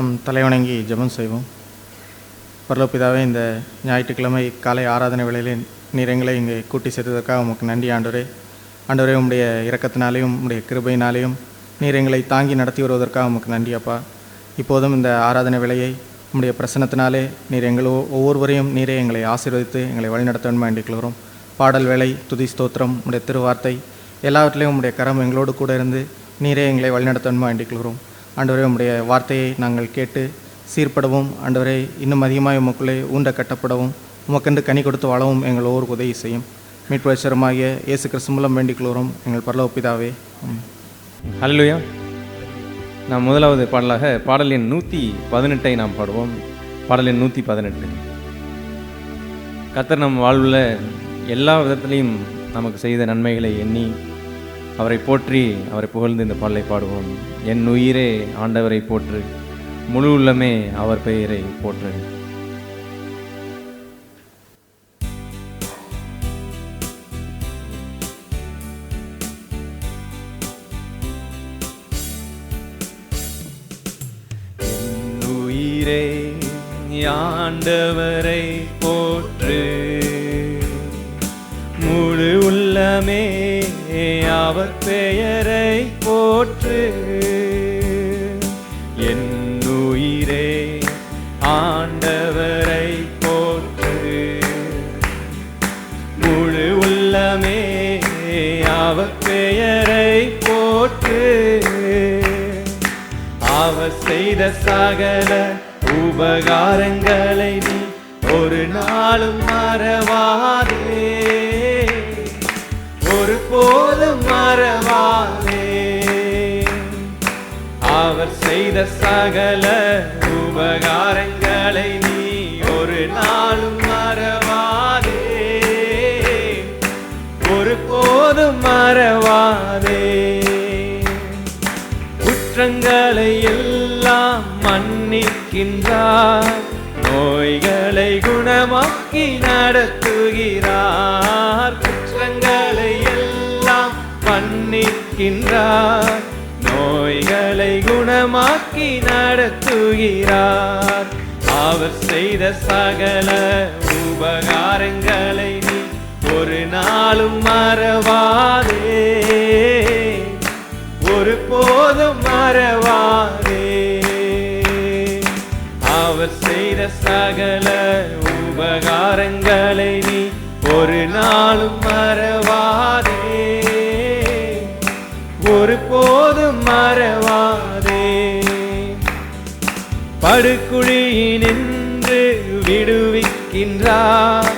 நாம் தலைவணங்கி ஜெபம் செய்வோம். பரலோபிதாவே, இந்த ஞாயிற்றுக்கிழமை காலை ஆராதனை வேளையிலே நீர் எங்களை இங்கே கூட்டி சேர்த்ததற்காக உமக்கு நன்றி ஆண்டவரே. ஆண்டவரே, உம்முடைய இரக்கத்தினாலேயும் உம்முடைய கிருபையினாலேயும் நீர் எங்களை தாங்கி நடத்தி வருவதற்காக உமக்கு நன்றி அப்பா. இப்போதும் இந்த ஆராதனை வேளையை உம்முடைய பிரசன்னத்தினாலே நீர் ஒவ்வொருவரையும் நீரே எங்களை ஆசீர்வதித்து எங்களை வழிநடத்த வேண்டும் வேண்டிக்கொள்கிறோம். பாடல் வேளை, துதி ஸ்தோத்திரம், உம்முடைய திருவார்த்தை எல்லாவற்றிலையும் உம்முடைய கரம் எங்களோடு கூட இருந்து நீரே எங்களை வழிநடத்த வேண்டும் வேண்டிக்கொள்கிறோம். ஆண்டவரே, உம்முடைய வார்த்தையை நாங்கள் கேட்டு சீர்படவும், ஆண்டவரே இன்னும் அதிகமாக உமக்குள்ளே ஊண்ட கட்டப்படவும், உமக்கென்று கனி கொடுத்து வாழவும் எங்கள் ஒவ்வொரு உதவி செய்யும். மீட்பரமாகிய இயேசு கிறிஸ்து மூலம் வேண்டிக்கொள்கிறோம் எங்கள் பரலோக பிதாவே. ஹல்லேலூயா. நாம் முதலாவது பாடலாக பாடல் எண் 118 நாம் பாடுவோம். பாடல் எண் 118. கர்த்தர் நம் வாழ்வில் எல்லா விதத்திலையும் நமக்கு செய்த நன்மைகளை எண்ணி அவரை போற்றி அவரை புகழ்ந்து இந்த பாடலை பாடுவோம். என் உயிரே ஆண்டவரை போற்று, முழு உள்ளமே அவர் பெயரை போற்று. என் உயிரே ஆண்டவரை போற்று, முழு உள்ளமே அவர் பெயரை போற்று. என் உயிரே ஆண்டவரை போற்று, முழு உள்ளமே அவர் பெயரை போற்று. அவர் செய்த சகல உபகாரங்களை நீ ஒரு நாளும் மறவாதே, ஒரு போதும் மறவாதே. அவர் செய்த சகல உபகாரங்களை நீ ஒரு நாளும் மறவாதே, ஒரு போதும் மறவாதே. குற்றங்களை எல்லாம் மன்னிக்கின்றார், நோய்களை குணமாக்கி நடத்துகிறார். குற்றங்களை எல்லாம் மன்னிக்கின்றார், நோய்களை குணமாக்கி நடத்துகிறார். அவர் செய்த சகல உபகாரங்களை நீ ஒரு நாளும் மறவாதே, ஒரு போதும் மறவாதே. அவர் செய்த சகல உபகாரங்களை நீ ஒரு நாளும் மறவாதே, ஒரு போதும் மறவாதே. படுகுழியினின்று விடுவிக்கின்றார்,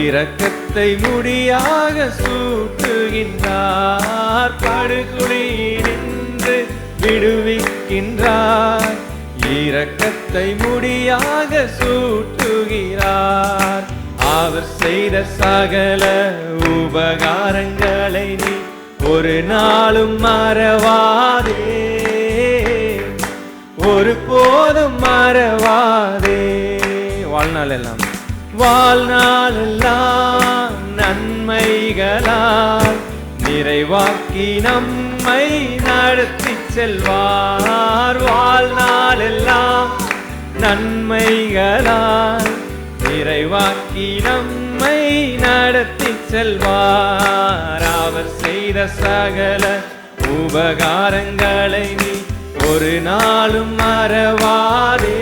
இரக்கத்தை முடியாக சூட்டுகின்றார். படுகுழியினின்று விடுவிக்கின்றார், இரக்கத்தை முடியாக சூட்டுகிறார். அவர் செய்த சகல உபகாரங்களை நீ ஒரு நாளும் மறவாதே, ஒரு போதும் மறவாதே. வாழ்நாளெல்லாம் வாழ்நாளெல்லாம் நன்மைகளால் நிறைவாக்கி நம்மை நடத்தி செல்வார். வாழ்நாளெல்லாம் நன்மைகளால் நிறைவாக்கி நம்மை நடத்தி செல்வார். அவர் செய்த சகல உபகாரங்களை நீ ஒரு நாளும் மறவாதே,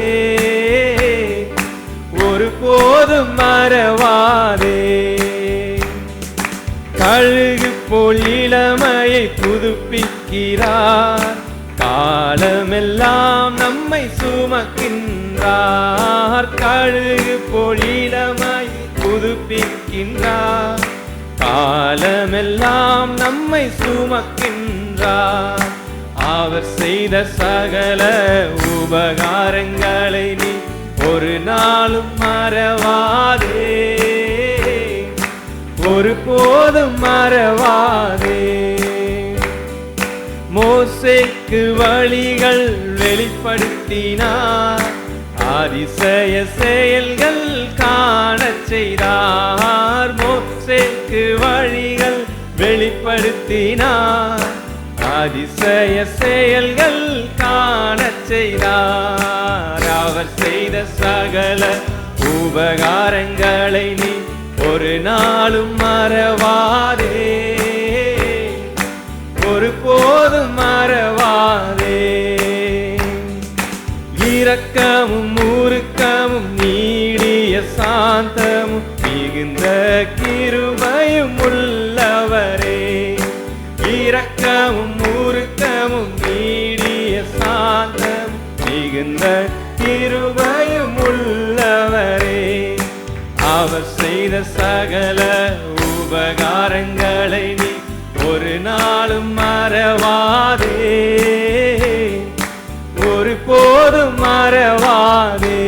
ஒரு போதும் மறவாதே. கழுகு போல் இளமையை புதுப்பிக்கிறார், காலமெல்லாம் நம்மை சுமக்கின்றார். கழுகு போல் இளமை புதுப்பிக்கின்றார், காலமெல்லாம் நம்மை சுமக்கின்றார். அவர் செய்த சகல உபகாரங்களை நீ ஒரு நாளும் மறவாதே, ஒரு போதும் மறவாதே. மோசேக்கு வழிகள் வெளிப்படுத்தினார், அதிசய செயல்கள் காணச் செய்தார். மோசேக்கு வழிகள் வெளிப்படுத்தினார், அதிசய செயல்கள் காணச் செய்தார். அவர் செய்த சகல உபகாரங்களை நீ ஒரு நாளும் மறவாதே, ஒரு போதும் மறவாதே. இரக்கமும் உருக்கமும் நீடிய சாந்தமும் மிகுந்த கிருபையும் உள்ளவரே. இரக்கமும் உருக்கமும் நீடிய சாந்தமும் மிகுந்த கிருபையும் உள்ளவரே. அவர் செய்த சகல உபகாரங்களை நீ ஒரு நாளும் மறவாதே, ஒரு போதும் மறவாதே.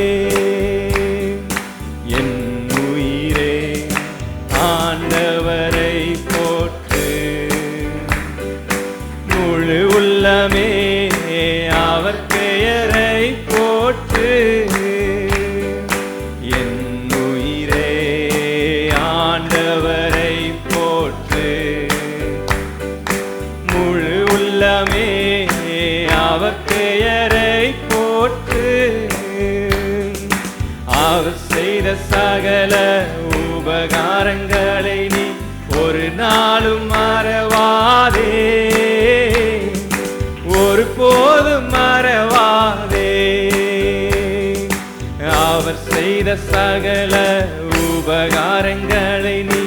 என் உயிரே ஆண்டவரை போற்று, முழு உள்ளமே அவர் பெயரை போற்று. என் உயிரே ஆண்டவரை போற்று, முழு உள்ளமே அவர் பெயரை போற்று. அவர் செய்த சகல உபகாரங்களை நீ ஒரு நாளும் மறவாதே, ஒரு போதும் மறவாதே. அவர் செய்த சகல உபகாரங்களை நீ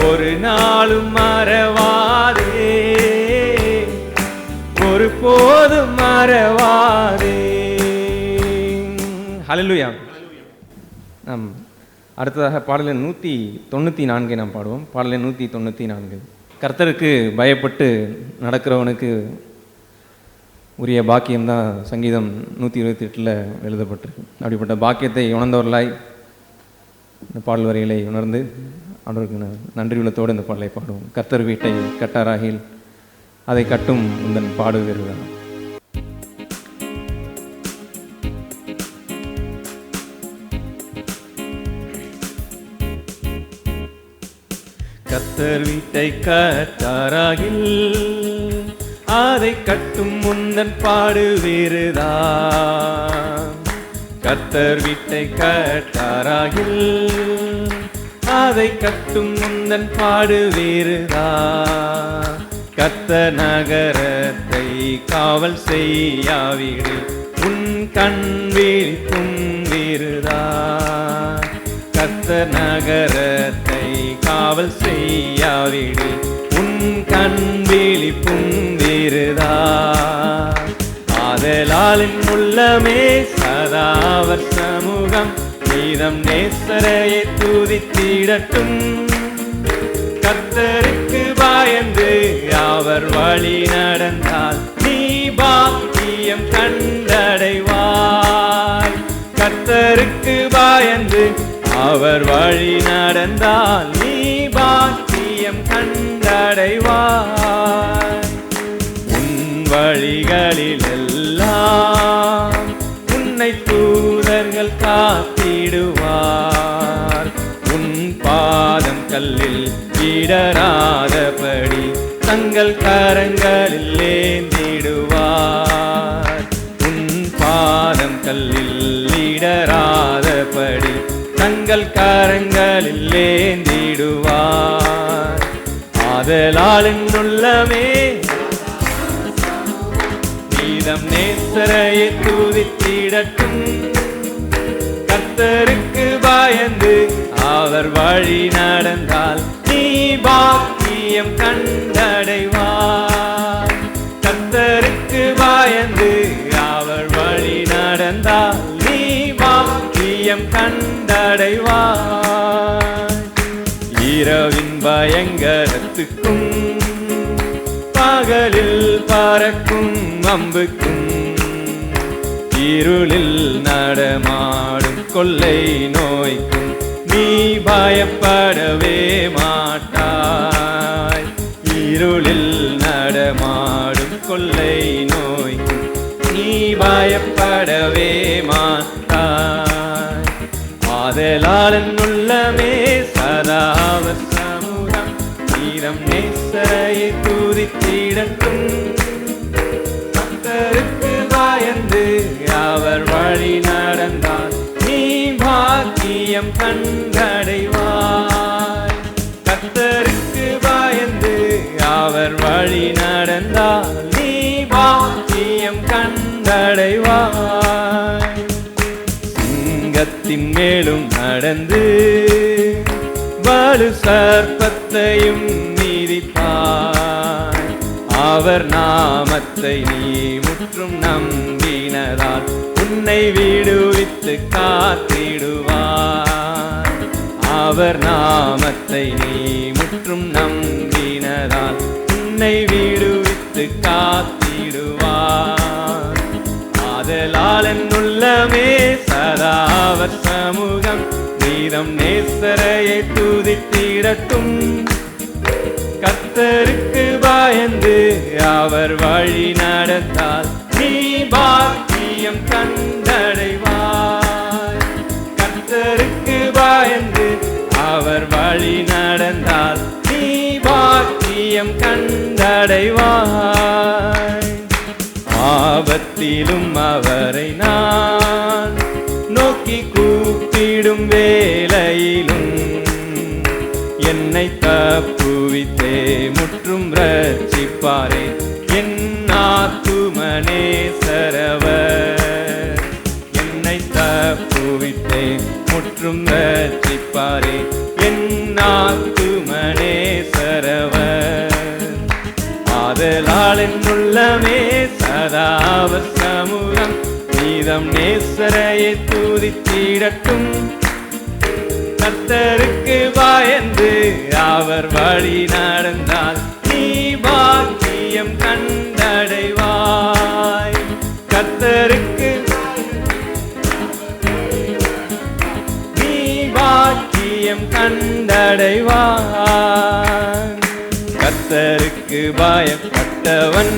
ஒரு நாளும் மறவாதே, ஒரு போதும் மறவாதே. ஹல்லேலூயா. நாம் அடுத்ததாக பாடல் எண் 194 நாம் பாடுவோம். பாடல் எண் 194. கர்த்தருக்கு பயப்பட்டு நடக்கிறவனுக்கு உரிய பாக்கியம்தான் சங்கீதம் 128 எழுதப்பட்டிருக்கு. அப்படிப்பட்ட பாக்கியத்தை உணர்ந்தவர்களாய் இந்த பாடல் வரிகளை உணர்ந்து அவருக்கு நன்றி உள்ளத்தோடு இந்த பாடலை பாடுவோம். கர்த்தர் வீட்டை கட்டாராகில் அதை கட்டும் உந்தன் பாடுவீர்கள். கர்த்தர் வீட்டை கட்டாராகில் அதை கட்டும் முந்தன் பாடுவீருதான். கர்த்தர் வீட்டை கட்டாராகில் அதை கட்டும் முந்தன் பாடுவீருதான். கர்த்தர் நகரத்தை காவல் செய்யாவிடு உன் கண் விழிப்பும் வீருதான். கர்த்தர் நகரத்தை காவல் செய்யாவிடு உன் கண் விழிப்பும் வீருதான். ஆதலாலின் உள்ளமே சதா அவர் சமூகம் நீதம் நேசரையை துதித்திடட்டும். கர்த்தருக்கு பயந்து அவர் வழி நடந்தால் நீ பாக்கியம் கண்டடைவாய். கர்த்தருக்கு பயந்து அவர் வழி நடந்தால் நீ பாக்கியம் கண்டடைவாய். உன் வழிகளில் எல்லாம் உன்னை தூதர்கள் காத்திடுவார். உன் பாதம் கல்லில் இடராதபடி தங்கள் கரங்களில் ஏந்திடுவார். உன் பாதம் கல்லில் இடராதபடி தங்கள் கரங்களில் ஏந்திடுவார். ஆதலால் என் உள்ளமே நீதம் நேசரையை துதித்திடட்டும். கர்த்தருக்கு பயந்து அவர் வழி நடந்தால் நீ பாக்கியம் கண்டடைவார். கர்த்தருக்கு பயந்து அவர் வழி நடந்தால் நீ பாக்கியம் கண்டடைவார். இரவின் பயங்கரத்துக்கும் பகலில் பறக்கும் அம்புக்கும் இருளில் நடமாடும் கொள்ளை நோய்க்கும் நீ பயப்படவே மாட்டாய். இருளில் நடமாடும் கொள்ளை நோய்க்கும் நீ பயப்படவே மாட்டாய். ஆதலால் என் உள்ளமே சதா அவர் சமூகம் நீதம் நேசரையை துதித்திடட்டும். கர்த்தருக்கு பயந்து அவர் வழி நடந்தால் நீ பாக்கியம் கண்டடைவாய். கர்த்தருக்கு பயந்து அவர் வழி நடந்தால் நீ பாக்கியம் கண்டடைவாய். சிங்கத்தின் மேலும் நடந்து வலு சர்ப்பத்தையும் மிதிப்பாய். அவர் நாமத்தை நீ முற்றும் நம்பினதால் உன்னை விடுவித்து காத்திடுவார். அவர் நாமத்தை நீ முற்றும் நம்பினதால் உன்னை விடுவித்து காத்திடுவார். ஆதலால் என் உள்ளமே சதா அவர் சமூகம் நீதம் நேசரையை துதித்திடட்டும். கர்த்தருக்கு பயந்து அவர் வழி நடந்தால் நீ பாக்கியம் கண்டடைவாய். கர்த்தருக்கு பயந்து அவர் வழி நடந்தால் நீ பாக்கியம் கண்டடைவாய். ஆபத்திலும் அவரை நான் நோக்கி கூப்பிடும் வேளையிலும் என்னை தப்புவித்தே முற்றும் ரட்சிப்பாரே. என் ஆத்துமனே சரவர் என்னை தப்புவித்தே முற்றும் ரட்சிப்பாரே. என் ஆத்துமனே சரவர். ஆதலால் என் உள்ளமே சதா அவர் சமூகம் நீதம் நேசரையை துதித்திடட்டும். கர்த்தருக்கு பயந்து அவர் வழி நடந்தால் நீ பாக்கியம் கண்டடைவாய். கர்த்தருக்கு நீ பாக்கியம் கண்டடைவாய். கர்த்தருக்கு பயப்பட்டவன்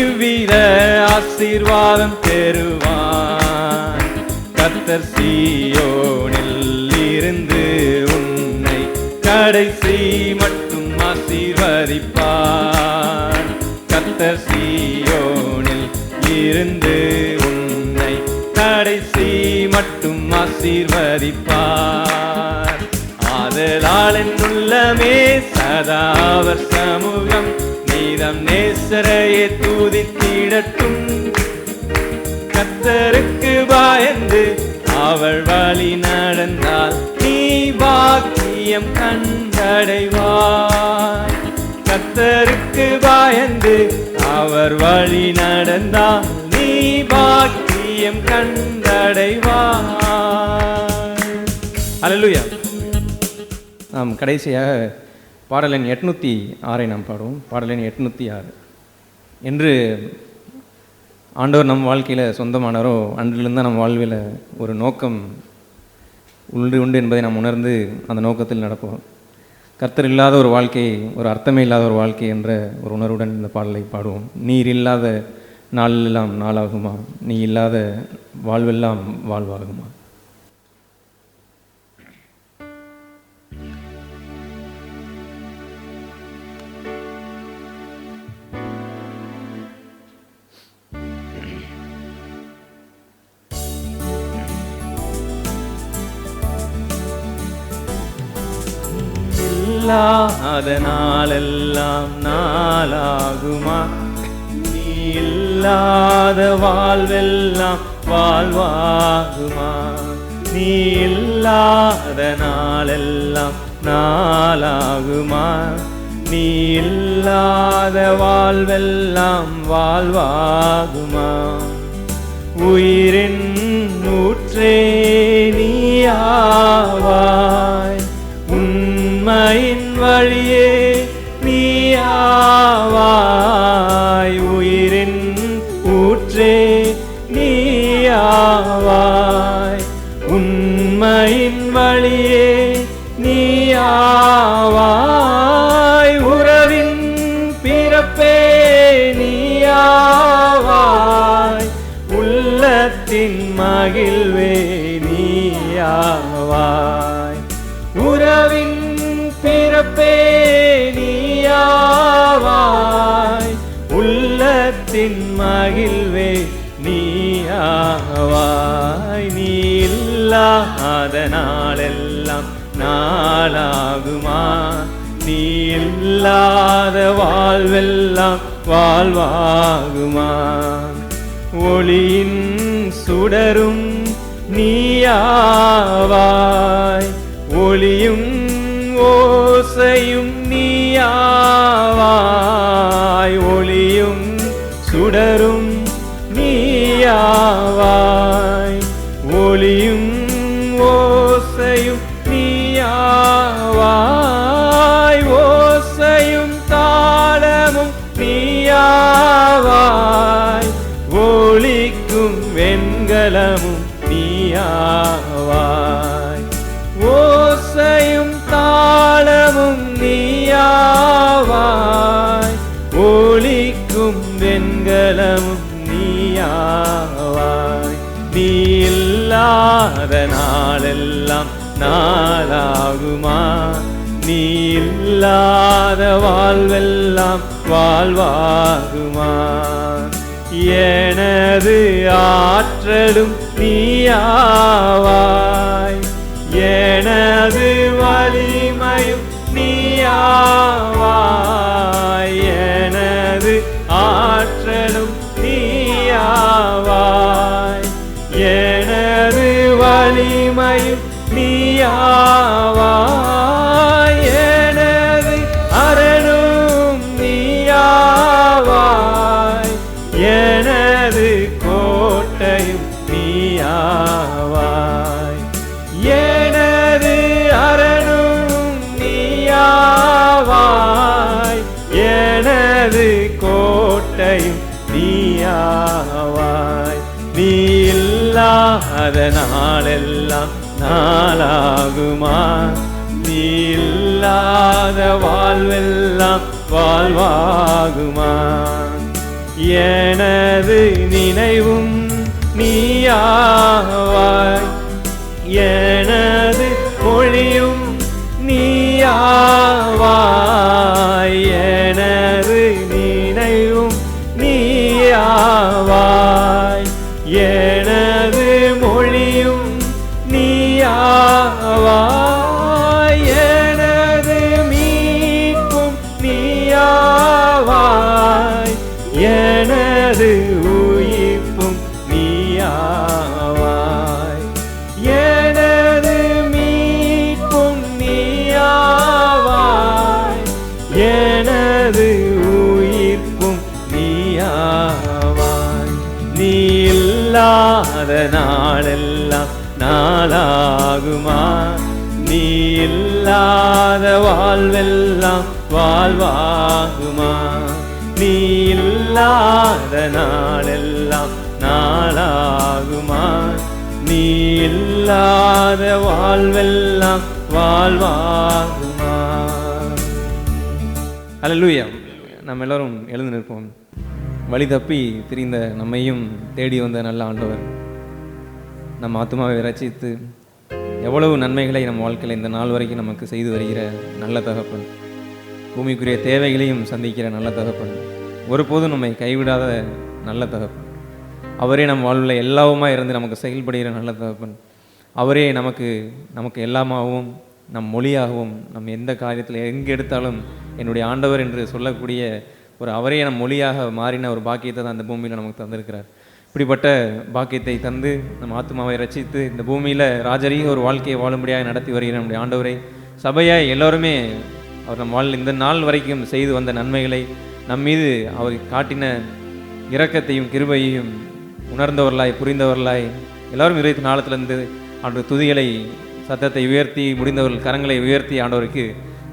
இவ்வித ஆசீர்வாதம் பெறுவான். கர்த்தர் சீயோனில் இருந்து உன்னை கடைசி மட்டும் ஆசீர்வதிப்பார். கர்த்தர் சீயோனில் இருந்து உன்னை கடைசி மட்டும் ஆசீர்வதிப்பார். ஆதலால் என் உள்ளமே சதா அவர் சமூகம் நீதம் நேசரையை துதித்திடட்டும். கர்த்தருக்கு பயந்து அவள் வழி நடந்தால் நீ பாக்கியம் கண்டடைவாய். கர்த்தருக்கு பயந்து அவர் வழி நடந்தால் நீ பாக்கியம் கண்டடைவாய். அல்லேலூயா. நாம் கடைசியாக பாடல் எண் 806 நாம் பாடுவோம். பாடல் எண் 806. என்று ஆண்டவர் நம் வாழ்க்கையில் சொந்தமானாரோ அன்றிலிருந்து நம் வாழ்வில் ஒரு நோக்கம் உண்டு என்பதை நாம் உணர்ந்து அந்த நோக்கத்தில் நடப்போம். கர்த்தர் இல்லாத ஒரு வாழ்க்கை, ஒரு அர்த்தமே இல்லாத ஒரு வாழ்க்கை என்ற ஒரு உணர்வுடன் இந்த பாடலை பாடுவோம். நீர் இல்லாத நாளெல்லாம் நாளாகுமா, நீ இல்லாத வாழ்வெல்லாம் வாழ்வாகுமா. இல்லாத நாளெல்லாம் நாளாகுமா, நீ இல்லாத வாழ்வெல்லாம் வாழ்வாகுமா. நீ இல்லாத நாளெல்லாம் நாளாகுமா, நீ இல்லாத வாழ்வெல்லாம் வாழ்வாகுமா. உயிரின் ஊற்றே நீயாவாய், உண்மையின் வழியே நீயாவாய். உயிரின் ஊற்றே நீயாவாய், உண்மையின் வழியே நீயாவாய். உறவின் பிறப்பே நீயாவாய், உள்ளத்தின் மகிழ்வே நீயாவாய். உறவின் பிறப்பே நீயாவாய், உள்ளத்தின் உள்ளத்தின் மகிழ்வே நீயாவாய். நீ இல்லாத நாளெல்லாம் நாளாகுமா? நீ இல்லாத வாழ்வெல்லாம் வாழ்வாகுமா? ஒளியின் சுடரும் நீயாவாய். ஒளியும் ஓசையும் நீயாவாய். ஒளியும் சுடரும் நீயாவாய். ஒளியும் ஓசையும் நீயாவாய். ஓசையும் தாளமும் நீயாவாய். ஒளிக்கும் வெண்கலமும் நீயாவாய். ஓசையும் தாளமும் நீயாவாய். ஒளிக்கும் வெண்கலமும் நீயாவாய். நீ இல்லாத நாளெல்லாம் நாளாகுமா? நீ இல்லாத வாழ்வெல்லாம் வாழ்வாகுமா? எனது ஆற்றலும் நீயாவாய். எனது வலிமையும் நீயாவாய். எனது ஆற்றலும் நீயாவாய். எனது வலிமையும் நீயாவாய். எனது அரணும் நீயாவாய். எனது கோட்டையும் நீயாவாய். எனது அரணும் நீயாவாய். எனது கோட்டையும் நீயாவாய். நீ இல்லாத நாளெல்லாம் நாளாகுமா? நீ இல்லாத வாழ்வெல்லாம் வாழ்வாகுமா? எனது நினைவும் நீயாவாய். எனது மொழியும் நீயாவாய். எனது நினைவும் நீயாவாய். எனது மொழியும் நீயாவாய். எனது மீட்பும் நீயாவாய். எனது உயிர்ப்பும் நீயாவாய். எனது மீட்பும் நீயாவாய். எனது உயிர்ப்பும் நீயாவாய். நீ இல்லாத நாளெல்லாம் நாளாகுமா? நீ இல்லாத வாழ்வெல்லாம் வாழ்வாகுமா? நீ இல்லாத நாளெல்லாம் நாளாகுமா? நீ இல்லாத வாழ்வெல்லாம் வாழ்வாகுமா? அல்லேலூயா. நம்ம எல்லாரும் எழுந்து நிற்போம். வழி தப்பி திரிந்த நம்மையும் தேடி வந்த நல்ல ஆண்டவர், நம்ம ஆத்துமாவை ரட்சித்து எவ்வளவு நன்மைகளை நம்ம வாழ்க்கையில் இந்த நாள் வரைக்கும் நமக்கு செய்து வருகிற நல்ல தகப்பன், பூமிக்குரிய தேவைகளையும் சந்திக்கிற நல்ல தகப்பன், ஒருபோதும் நம்மை கைவிடாத நல்ல தகப்பன், அவரே நம் வாழ்வில் எல்லாவுமா இருந்து நமக்கு செயல்படுகிற நல்ல தகப்பன், அவரே நமக்கு எல்லாமாகவும் நம் மொழியாகவும் நம் எந்த காரியத்தில் எங்கே எடுத்தாலும் என்னுடைய ஆண்டவர் என்று சொல்லக்கூடிய ஒரு அவரே நம் மொழியாக மாறின ஒரு பாக்கியத்தை தான் அந்த பூமியில் நமக்கு தந்திருக்கிறார். இப்படிப்பட்ட பாக்கியத்தை தந்து நம் ஆத்மாவை ரட்சித்து இந்த பூமியில் ராஜரீக ஒரு வாழ்க்கையை வாழும்படியாக நடத்தி வருகிற நம்முடைய ஆண்டவரை, சபையாய் எல்லோருமே அவர் நம் இந்த நாள் வரைக்கும் செய்து வந்த நன்மைகளை நம் மீது அவர் காட்டின இரக்கத்தையும் கிருபையையும் உணர்ந்தவர்களாய் புரிந்தவர்களாய் எல்லாரும் இருபத்தி நாளத்திலிருந்து ஆண்டு துதிகளை சத்தத்தை உயர்த்தி முடிந்தவர்கள் கரங்களை உயர்த்தி ஆண்டவருக்கு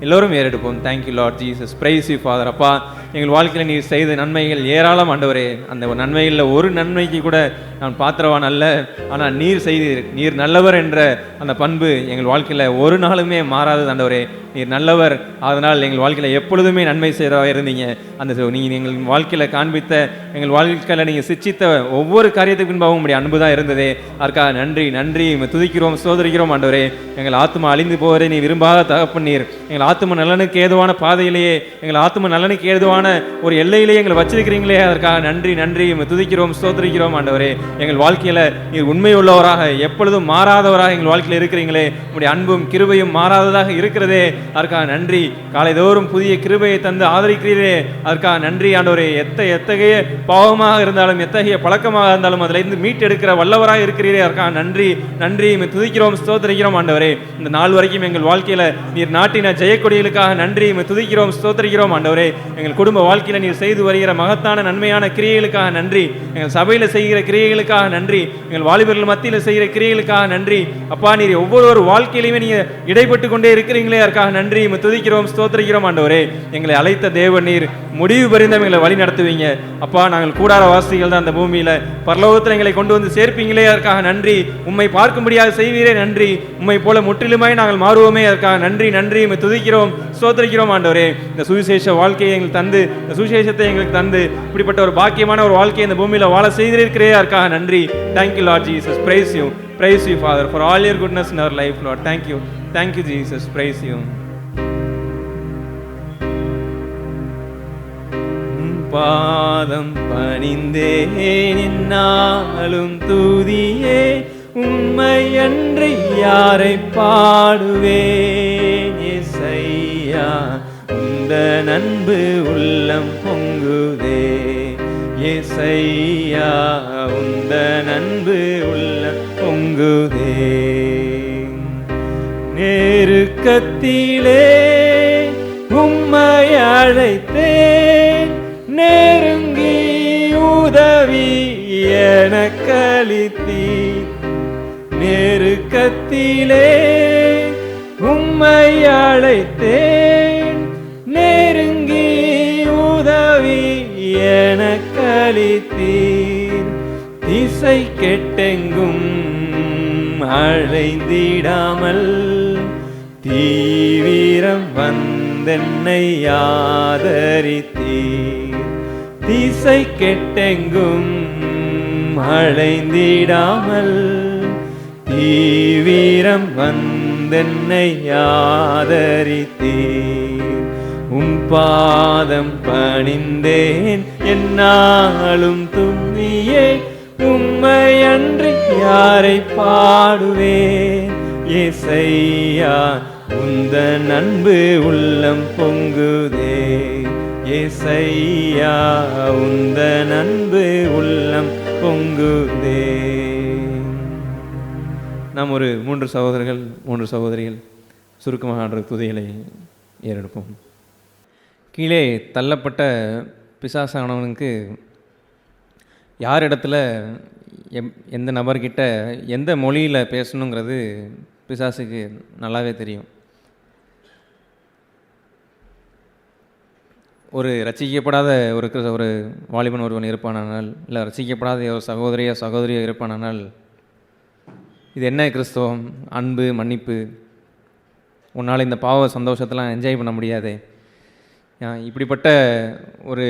எல்லோரும் ஏறெடுப்போம். Thank you lord Jesus, praise you father. அப்பா, எங்கள் வாழ்க்கையில் நீர் செய்த நன்மைகள் ஏராளம் ஆண்டவரே. அந்த நன்மைகளில் ஒரு நன்மைக்கு கூட நான் பாத்திரவான் அல்ல, ஆனால் நீர் செய்தீர். நீர் நல்லவர் என்ற அந்த பண்பு எங்கள் வாழ்க்கையில் ஒரு நாளுமே மாறாதது ஆண்டவரே. நீர் நல்லவர், அதனால் எங்கள் வாழ்க்கையில் எப்பொழுதுமே நன்மை செய்கிறவா இருந்தீங்க. அந்த நீங்கள் எங்கள் வாழ்க்கையில் காண்பித்த எங்கள் வாழ்க்கையில் நீங்கள் சிச்சித்த ஒவ்வொரு காரியத்துக்கு பின்பாகவும் உங்களுடைய அன்பு தான் இருந்ததே. அதற்காக நன்றி நன்றி துதிக்கிறோம், சோதரிக்கிறோம் ஆண்டவரே. எங்கள் ஆத்மா அழிந்து போவதை நீ விரும்பாத தகப்பன் நீர். எங்கள் ஆத்ம நலனுக்கு ஏதுவான பாதையிலேயே, எங்கள் ஆத்ம நலனுக்கு ஏதுவான அற்புதமான ஒரு எல்லையிலே எங்களை வச்சிருக்கிறீங்களே, அதற்காக நன்றி நன்றி. துதிக்கிறோம், ஸ்தோத்திரிக்கிறோம் ஆண்டவரே. எங்கள் வாழ்க்கையில் நீர் உண்மை உள்ளவராக, எப்பொழுதும் மாறாதவராக எங்கள் வாழ்க்கையில் இருக்கிறீங்களே. உங்களுடைய அன்பும் கிருபையும் மாறாததாக இருக்கிறதே, அதற்காக நன்றி. காலைதோறும் புதிய கிருபையை தந்து ஆதரிக்கிறீரே, அதற்காக நன்றி ஆண்டவரே. எத்தகைய பாவமாக இருந்தாலும், எத்தகைய பழக்கமாக இருந்தாலும் அதிலிருந்து மீட்டெடுக்கிற வல்லவராக இருக்கிறீரே, அதற்காக நன்றி நன்றி. துதிக்கிறோம், ஸ்தோத்திரிக்கிறோம் ஆண்டவரே. இந்த நாள் வரைக்கும் எங்கள் வாழ்க்கையில நீர் நாட்டின ஜெயக்கொடிகளுக்காக நன்றி. துதிக்கிறோம், ஸ்தோத்திரிக்கிறோம் ஆண்டவரே. எங்கள் குடும்ப வாழ்க்கையில நீர் செய்து வருகிற மகத்தான நன்மையான கிரியைகளுக்காக நன்றி. எங்கள் சபையில செய்கிற கிரியைகளுக்காக நன்றி. எங்கள் வாலிபர்கள் மத்தியில் செய்கிற கிரியைகளுக்காக நன்றி. அப்பா, நீர் ஒவ்வொரு வாழ்க்கையிலுமே நீங்க இடைப்பட்டு கொண்டே இருக்கிறீங்களே, அதற்காக நன்றி. துதிக்கிறோம், ஸ்தோத்திரிக்கிறோம் ஆண்டவரே. எங்களை அழைத்த தேவன் நீர், முடிவு பரிந்தம் எங்களை வழி நடத்துவீங்க. அப்பா, நாங்கள் கூடார வாசிகள் தான் அந்த பூமியில, பரலோகத்தில் எங்களை கொண்டு வந்து சேர்ப்பீங்களே, அதற்காக நன்றி. உம்மை பார்க்கும்படியாக செய்வீரே, நன்றி. உம்மை போல முற்றிலுமாய் நாங்கள் மாறுவோமே, அதற்காக நன்றி நன்றி. துதிக்கிறோம், ஸ்தோத்திரிக்கிறோம் ஆண்டவரே. இந்த சுவிசேஷ வாழ்க்கையை எங்களுக்கு தந்து, இந்த சுவிசேஷத்தை எங்களுக்கு தந்து, இப்படிப்பட்ட ஒரு பாக்கியமான ஒரு வாழ்க்கையை இந்த பூமியில வாழ செய்திருக்கிறே, அதற்காக நன்றி. Thank you Lord Jesus. Praise you Father for all your goodness in our life, Lord. Thank you Jesus. Praise you. பாதம் பணிந்தேன் என்னாலும் துதியே, உம்மை அன்றி யாரை பாடுவேன். இயேசையா, உந்தன் அன்பு உள்ளம் பொங்குதே. இயேசையா, உந்தன் அன்பு உள்ளம் பொங்குதே. நெருக்கத்திலே உம்மை அழைத்தேன், நெருங்கி உதவி எனக்களித்தீர். நெருக்கத்திலே உம்மை அழைத்தேன், நெருங்கி உதவி எனக்களித்தீர். திசை கெட்டெங்கும் அழைந்திடாமல் தீவிரம் வந்தென்னை ஆதரித்தீர். திசை கெட்டெங்கும் அழைந்திடாமல் தீவிரம் வந்தென்னை ஆதரித்தீர். உம் பாதம் பணிந்தேன் என்னாலும் துதியே, உம்மை அன்றி யாரை பாடுவேன். இயேசையா, உந்தன் அன்பு உள்ளம் பொங்குதே. இயேசையா, உந்தன் அன்பு உள்ளம் பொங்குதே. நாம் ஒரு 3 சகோதரர்கள் 3 சகோதரிகள் சுருக்கமாக ஆடுற துதிகளை ஏறெடுப்போம். கீழே தள்ளப்பட்ட பிசாசானவனுக்கு யார் இடத்துல எந்த நபர்கிட்ட எந்த மொழியில் பேசணுங்கிறது பிசாசுக்கு நல்லாவே தெரியும். ஒரு ரசிக்கப்படாத ஒரு வாலிபன் ஒருவன் இருப்பானால், இல்லை ரசிக்கப்படாத ஒரு சகோதரியோ இருப்பானால், இது என்ன கிறிஸ்தவம், அன்பு, மன்னிப்பு, உன்னால் இந்த பாவ சந்தோஷத்தெல்லாம் என்ஜாய் பண்ண முடியாதே, இப்படிப்பட்ட ஒரு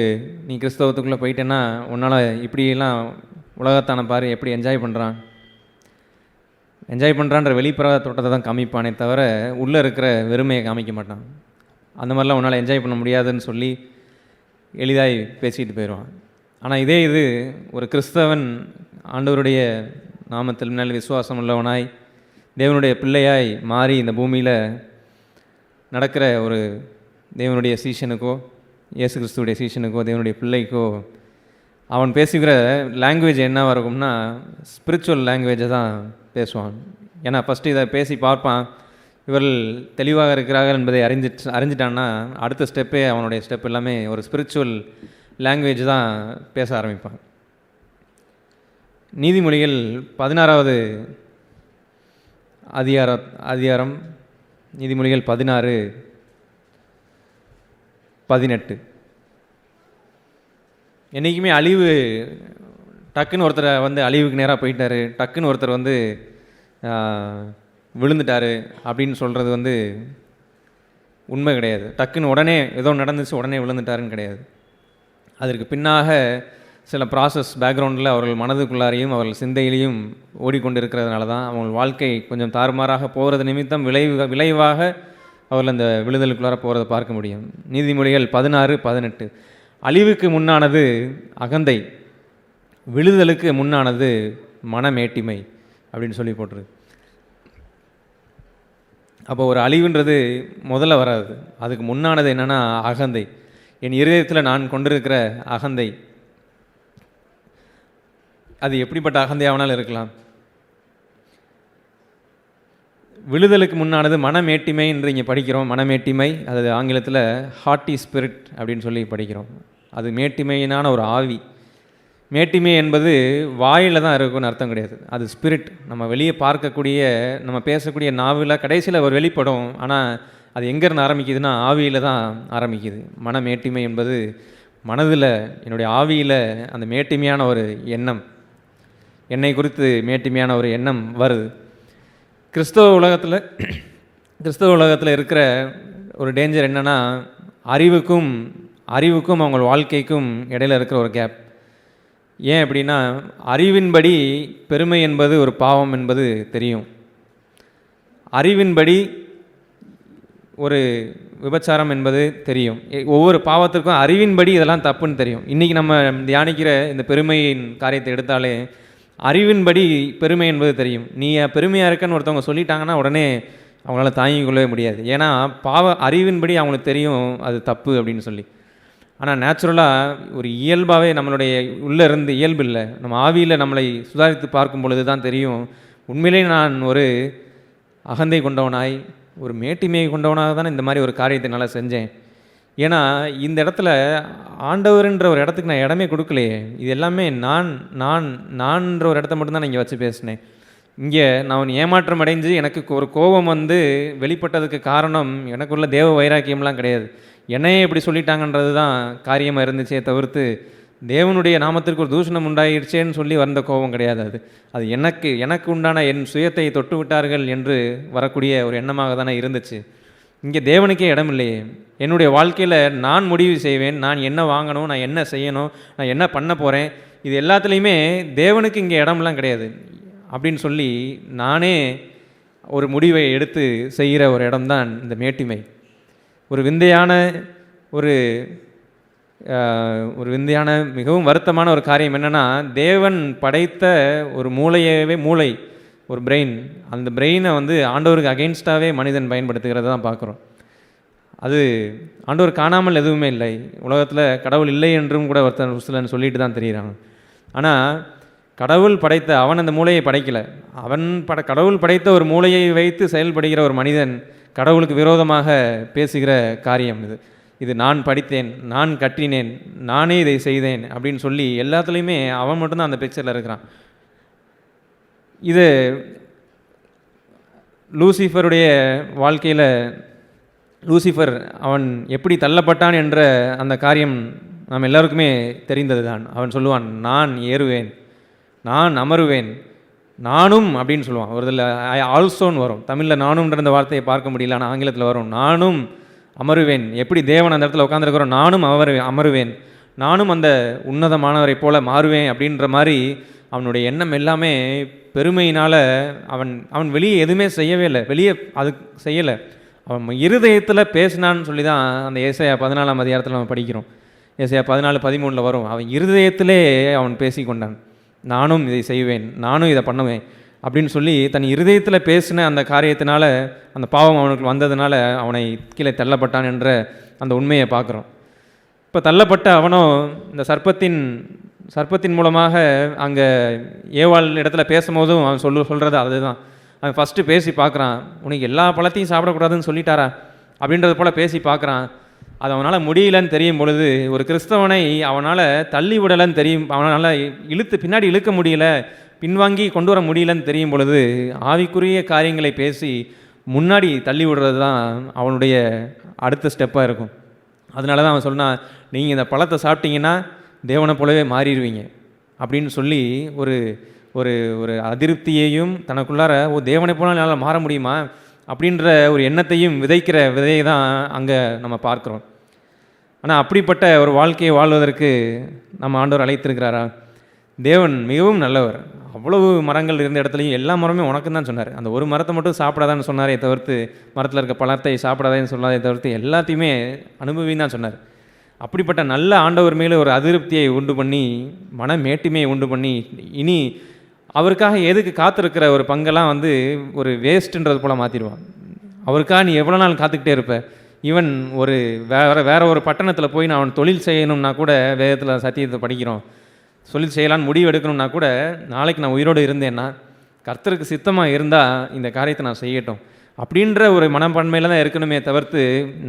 நீ கிறிஸ்தவத்துக்குள்ளே போயிட்டேன்னா உன்னால் இப்படியெல்லாம் உலகத்தான பாரு எப்படி என்ஜாய் பண்ணுறான்ற வெளிப்புற தோட்டத்தை தான் காமிப்பானே தவிர உள்ளே இருக்கிற வெறுமையை காமிக்க மாட்டான். அந்த மாதிரிலாம் உன்னால் என்ஜாய் பண்ண முடியாதுன்னு சொல்லி எளிதாய் பேசிட்டு போயிடுவான். ஆனால் இது ஒரு கிறிஸ்தவன் ஆண்டவருடைய நாமத்தில் மேல் விசுவாசம் உள்ளவனாய் தேவனுடைய பிள்ளையாய் மாறி இந்த பூமியில் நடக்கிற ஒரு தேவனுடைய சீஷனுக்கோ, இயேசு கிறிஸ்துவுடைய சீஷனுக்கோ, தேவனுடைய பிள்ளைக்கோ அவன் பேசுகிற லாங்குவேஜ் என்னவாக இருக்கும்னா ஸ்பிரிச்சுவல் லாங்குவேஜை தான் பேசுவான். ஏன்னா ஃபஸ்ட்டு இதை பேசி பார்ப்பான், இவர்கள் தெளிவாக இருக்கிறார்கள் என்பதை அறிஞ்சிட்டான்னா அடுத்த ஸ்டெப்பே அவனுடைய ஸ்டெப் எல்லாமே ஒரு ஸ்பிரிச்சுவல் லாங்குவேஜ் தான் பேச ஆரம்பிப்பான். நீதிமொழிகள் 16வது அதிகாரம் நீதிமொழிகள் 16:18. என்றைக்குமே அழிவு டக்குன்னு ஒருத்தரை அழிவுக்கு நேராக போயிட்டார், டக்குன்னு ஒருத்தர் விழுந்துட்டார் அப்படின்னு சொல்கிறது உண்மை கிடையாது. டக்குன்னு உடனே ஏதோ நடந்துச்சு உடனே விழுந்துட்டாருன்னு கிடையாது. அதற்கு பின்னாக சில ப்ராசஸ் பேக்ரவுண்டில் அவர்கள் மனதுக்குள்ளாரையும் அவர்கள் சிந்தையிலையும் ஓடிக்கொண்டிருக்கிறதுனால தான் அவங்க வாழ்க்கை கொஞ்சம் தாறுமாறாக போகிறது நிமித்தம் விளைவாக அவர்கள் அந்த விழுதலுக்குள்ளார போகிறத பார்க்க முடியும். நீதிமொழிகள் 16:18. அழிவுக்கு முன்னானது அகந்தை, விழுதலுக்கு முன்னானது மனமேட்டிமை அப்படின்னு சொல்லி போட்டிருக்கு. அப்போ ஒரு அழிவுன்றது முதல்ல வராது, அதுக்கு முன்னானது என்னென்னா அகந்தை. என் இருதயத்தில் நான் கொண்டிருக்கிற அகந்தை, அது எப்படிப்பட்ட அகந்தையாவனாலும் இருக்கலாம். விழுதலுக்கு முன்னானது மனமேட்டிமை என்று இங்கே படிக்கிறோம். மனமேட்டிமை, அது ஆங்கிலத்தில் ஹார்ட்டி ஸ்பிரிட் அப்படின்னு சொல்லி படிக்கிறோம். அது மேட்டிமையினான ஒரு ஆவி. மேட்டிமை என்பது வாயில் தான் இருக்குன்னு அர்த்தம் கிடையாது, அது ஸ்பிரிட். நம்ம வெளியே பார்க்கக்கூடிய, நம்ம பேசக்கூடிய நாவில் கடைசியில் ஒரு வெளிப்படும். ஆனால் அது எங்கேருந்து ஆரம்பிக்குதுன்னா ஆவியில் தான் ஆரம்பிக்குது. மனமேட்டிமை என்பது மனதில், என்னுடைய ஆவியில் அந்த மேட்டிமையான ஒரு எண்ணம், என்னை குறித்து மேட்டிமையான ஒரு எண்ணம் வருது. கிறிஸ்தவ உலகத்தில் இருக்கிற ஒரு டேஞ்சர் என்னென்னா, அறிவுக்கும் அவங்க வாழ்க்கைக்கும் இடையில் இருக்கிற ஒரு கேப். ஏன் அப்படின்னா, அறிவின்படி பெருமை என்பது ஒரு பாவம் என்பது தெரியும், அறிவின்படி ஒரு விபச்சாரம் என்பது தெரியும். ஒவ்வொரு பாவத்திற்கும் அறிவின்படி இதெல்லாம் தப்புன்னு தெரியும். இன்றைக்கி நம்ம தியானிக்கிற இந்த பெருமையின் காரியத்தை எடுத்தாலே அறிவின்படி பெருமை என்பது தெரியும். நீ பெருமையாக இருக்கன்னு ஒருத்தவங்க சொல்லிட்டாங்கன்னா உடனே அவங்களால தாங்கிக் கொள்ளவே முடியாது. ஏன்னா அறிவின்படி அவங்களுக்கு தெரியும் அது தப்பு அப்படின்னு சொல்லி. ஆனால் நேச்சுரலாக ஒரு இயல்பாகவே நம்மளுடைய உள்ளே இருந்து, இயல்பு இல்லை, நம்ம ஆவியில் நம்மளை சுதாரித்து பார்க்கும் பொழுது தான் தெரியும், உண்மையிலே நான் ஒரு அகந்தை கொண்டவனாய், ஒரு மேட்டிமையை கொண்டவனாக தானே இந்த மாதிரி ஒரு காரியத்தை நல்லா செஞ்சேன். ஏன்னா இந்த இடத்துல ஆண்டவர்ன்ற ஒரு இடத்துக்கு நான் இடமே கொடுக்கலையே. இது எல்லாமே நான்ன்ற ஒரு இடத்த மட்டும்தான் நான் இங்கே வச்சு பேசினேன். இங்கே நான் ஏமாற்றம் அடைஞ்சு எனக்கு ஒரு கோபம் வந்து வெளிப்பட்டதுக்கு காரணம் எனக்குள்ள தேவ வைராக்கியம்லாம் கிடையாது. என்னையே இப்படி சொல்லிட்டாங்கன்றது தான் காரியமாக இருந்துச்சே தவிர்த்து தேவனுடைய நாமத்திற்கு ஒரு தூஷணம் உண்டாயிடுச்சேன்னு சொல்லி வந்த கோபம் கிடையாது. அது எனக்கு உண்டான என் சுயத்தை தொட்டு விட்டார்கள் என்று வரக்கூடிய ஒரு எண்ணமாக தானே இருந்துச்சு. இங்கே தேவனுக்கே இடம் இல்லையே. என்னுடைய வாழ்க்கையில் நான் முடிவு செய்வேன், நான் என்ன வாங்கணும், நான் என்ன செய்யணும், நான் என்ன பண்ண போகிறேன், இது எல்லாத்துலேயுமே தேவனுக்கு இங்கே இடம்லாம் கிடையாது அப்படின்னு சொல்லி நானே ஒரு முடிவை எடுத்து செய்கிற ஒரு இடம்தான் இந்த மேட்டிமை. ஒரு விந்தையான ஒரு விந்தையான மிகவும் வருத்தமான ஒரு காரியம் என்னென்னா, தேவன் படைத்த ஒரு மூளை, ஒரு பிரெயின், அந்த பிரெயினை வந்து ஆண்டவருக்கு அகெயின்ஸ்டாகவே மனிதன் பயன்படுத்துகிறத தான் பார்க்குறோம். அது ஆண்டவர் காணாமல் எதுவுமே இல்லை, உலகத்தில் கடவுள் இல்லை என்றும் கூட ஒருத்தன் சொல்லிட்டு தான் தெரியுறாங்க. ஆனால் கடவுள் படைத்த அவன் அந்த மூளையை படைக்கலை. கடவுள் படைத்த ஒரு மூளையை வைத்து செயல்படுகிற ஒரு மனிதன் கடவுளுக்கு விரோதமாக பேசுகிற காரியம் இது நான் படித்தேன், நான் கட்டினேன், நானே இதை செய்தேன் அப்படின்னு சொல்லி எல்லாத்துலேயுமே அவன் மட்டும்தான் அந்த பிக்சரில் இருக்கிறான். இது லூசிஃபருடைய வாழ்க்கையில் லூசிஃபர் அவன் எப்படி தள்ளப்பட்டான் என்ற அந்த காரியம் நாம் எல்லாருக்குமே தெரிந்தது தான். அவன் சொல்லுவான், நான் ஏறுவேன், நான் அமருவேன், நானும் அப்படின்னு சொல்லுவான். ஒரு இதில் ஐ ஆல்சோன்னு வரும். தமிழில் நானும்ன்ற அந்த வார்த்தையை பார்க்க முடியல, ஆனால் ஆங்கிலத்தில் வரும், நானும் அமருவேன். எப்படி தேவன் அந்த இடத்துல உட்காந்துருக்கிறோம், நானும் அமருவேன், நானும் அந்த உன்னதமானவரை போல மாறுவேன் அப்படின்ற மாதிரி அவனுடைய எண்ணம் எல்லாமே பெருமையினால் அவன் வெளியே எதுவுமே செய்யவே இல்லை, வெளியே அது செய்யலை. அவன் இருதயத்தில் பேசினான்னு சொல்லி தான் அந்த ஏசாயா 14ஆம் அதிகாரத்தில் நம்ம படிக்கிறோம். ஏசாயா 14:13 வரும். அவன் இருதயத்திலே அவன் பேசி கொண்டான், நானும் இதை செய்வேன், நானும் இதை பண்ணுவேன் அப்படின்னு சொல்லி தன் இருதயத்தில் பேசின அந்த காரியத்தினால அந்த பாவம் அவனுக்கு வந்ததுனால அவனை கீழே தள்ளப்பட்டான் என்ற அந்த உண்மையை பார்க்குறோம். இப்போ தள்ளப்பட்ட அவனும் இந்த சர்ப்பத்தின் மூலமாக அங்கே ஏவாள் இடத்துல பேசும்போதும் அவன் சொல்கிறது அதுதான். அவன் ஃபஸ்ட்டு பேசி பார்க்குறான், உனக்கு எல்லா பழத்தையும் சாப்பிடக்கூடாதுன்னு சொல்லிட்டாரா அப்படின்றது போல் பேசி பார்க்குறான். அது அவனால் முடியலன்னு தெரியும் பொழுது, ஒரு கிறிஸ்தவனை அவனால் தள்ளி விடலைன்னு தெரியும், அவனால் பின்னாடி இழுக்க முடியல, பின்வாங்கி கொண்டு வர முடியலன்னு தெரியும் பொழுது ஆவிக்குரிய காரியங்களை பேசி முன்னாடி தள்ளி விடுறது தான் அவனுடைய அடுத்த ஸ்டெப்பாக இருக்கும். அதனால தான் அவன் சொன்னான், நீங்கள் இந்த பழத்தை சாப்பிட்டீங்கன்னா தேவனை போலவே மாறிடுவீங்க அப்படின்னு சொல்லி ஒரு ஒரு ஒரு அதிருப்தியையும் தனக்குள்ளார தேவனை போல என்னால் மாற முடியுமா அப்படின்ற ஒரு எண்ணத்தையும் விதைக்கிற விதையை தான் அங்கே நம்ம பார்க்குறோம். ஆனால் அப்படிப்பட்ட ஒரு வாழ்க்கையை வாழ்வதற்கு நம்ம ஆண்டவர் அழைத்திருக்கிறாரா? தேவன் மிகவும் நல்லவர். அவ்வளவு மரங்கள் இருந்த இடத்துலையும் எல்லா மரமே உனக்குன்னு தான் சொன்னார். அந்த ஒரு மரத்தை மட்டும் சாப்பிடாதான்னு சொன்னாரே தவிர்த்து, மரத்தில் இருக்க பழத்தை சாப்பிடாதேன்னு சொல்லாதே தவிர்த்து எல்லாத்தையுமே அனுபவின்னு தான் சொன்னார். அப்படிப்பட்ட நல்ல ஆண்டவர் மேலே ஒரு அதிருப்தியை உண்டு பண்ணி, மன மேட்டிமையை உண்டு பண்ணி, இனி அவருக்காக எதுக்கு காத்திருக்கிற ஒரு பங்கெல்லாம் வந்து ஒரு வேஸ்ட்டுன்றது போல் மாற்றிடுவான். அவருக்காக நீ எவ்வளோ நாள் காத்துக்கிட்டே இருப்ப? ஈவன் ஒரு வேற ஒரு பட்டணத்தில் போய் நான் அவன் தொழில் செய்யணும்னா கூட, வேதத்தில் சத்தியத்தை படிக்கிறோம், தொழில் செய்யலான்னு முடிவு எடுக்கணும்னா கூட, நாளைக்கு நான் உயிரோடு இருந்தேன்னா கர்த்தருக்கு சித்தமாக இருந்தால் இந்த காரியத்தை நான் செய்யட்டும் அப்படின்ற ஒரு மனப்பான்மையில் தான் இருக்கணுமே தவிர்த்து,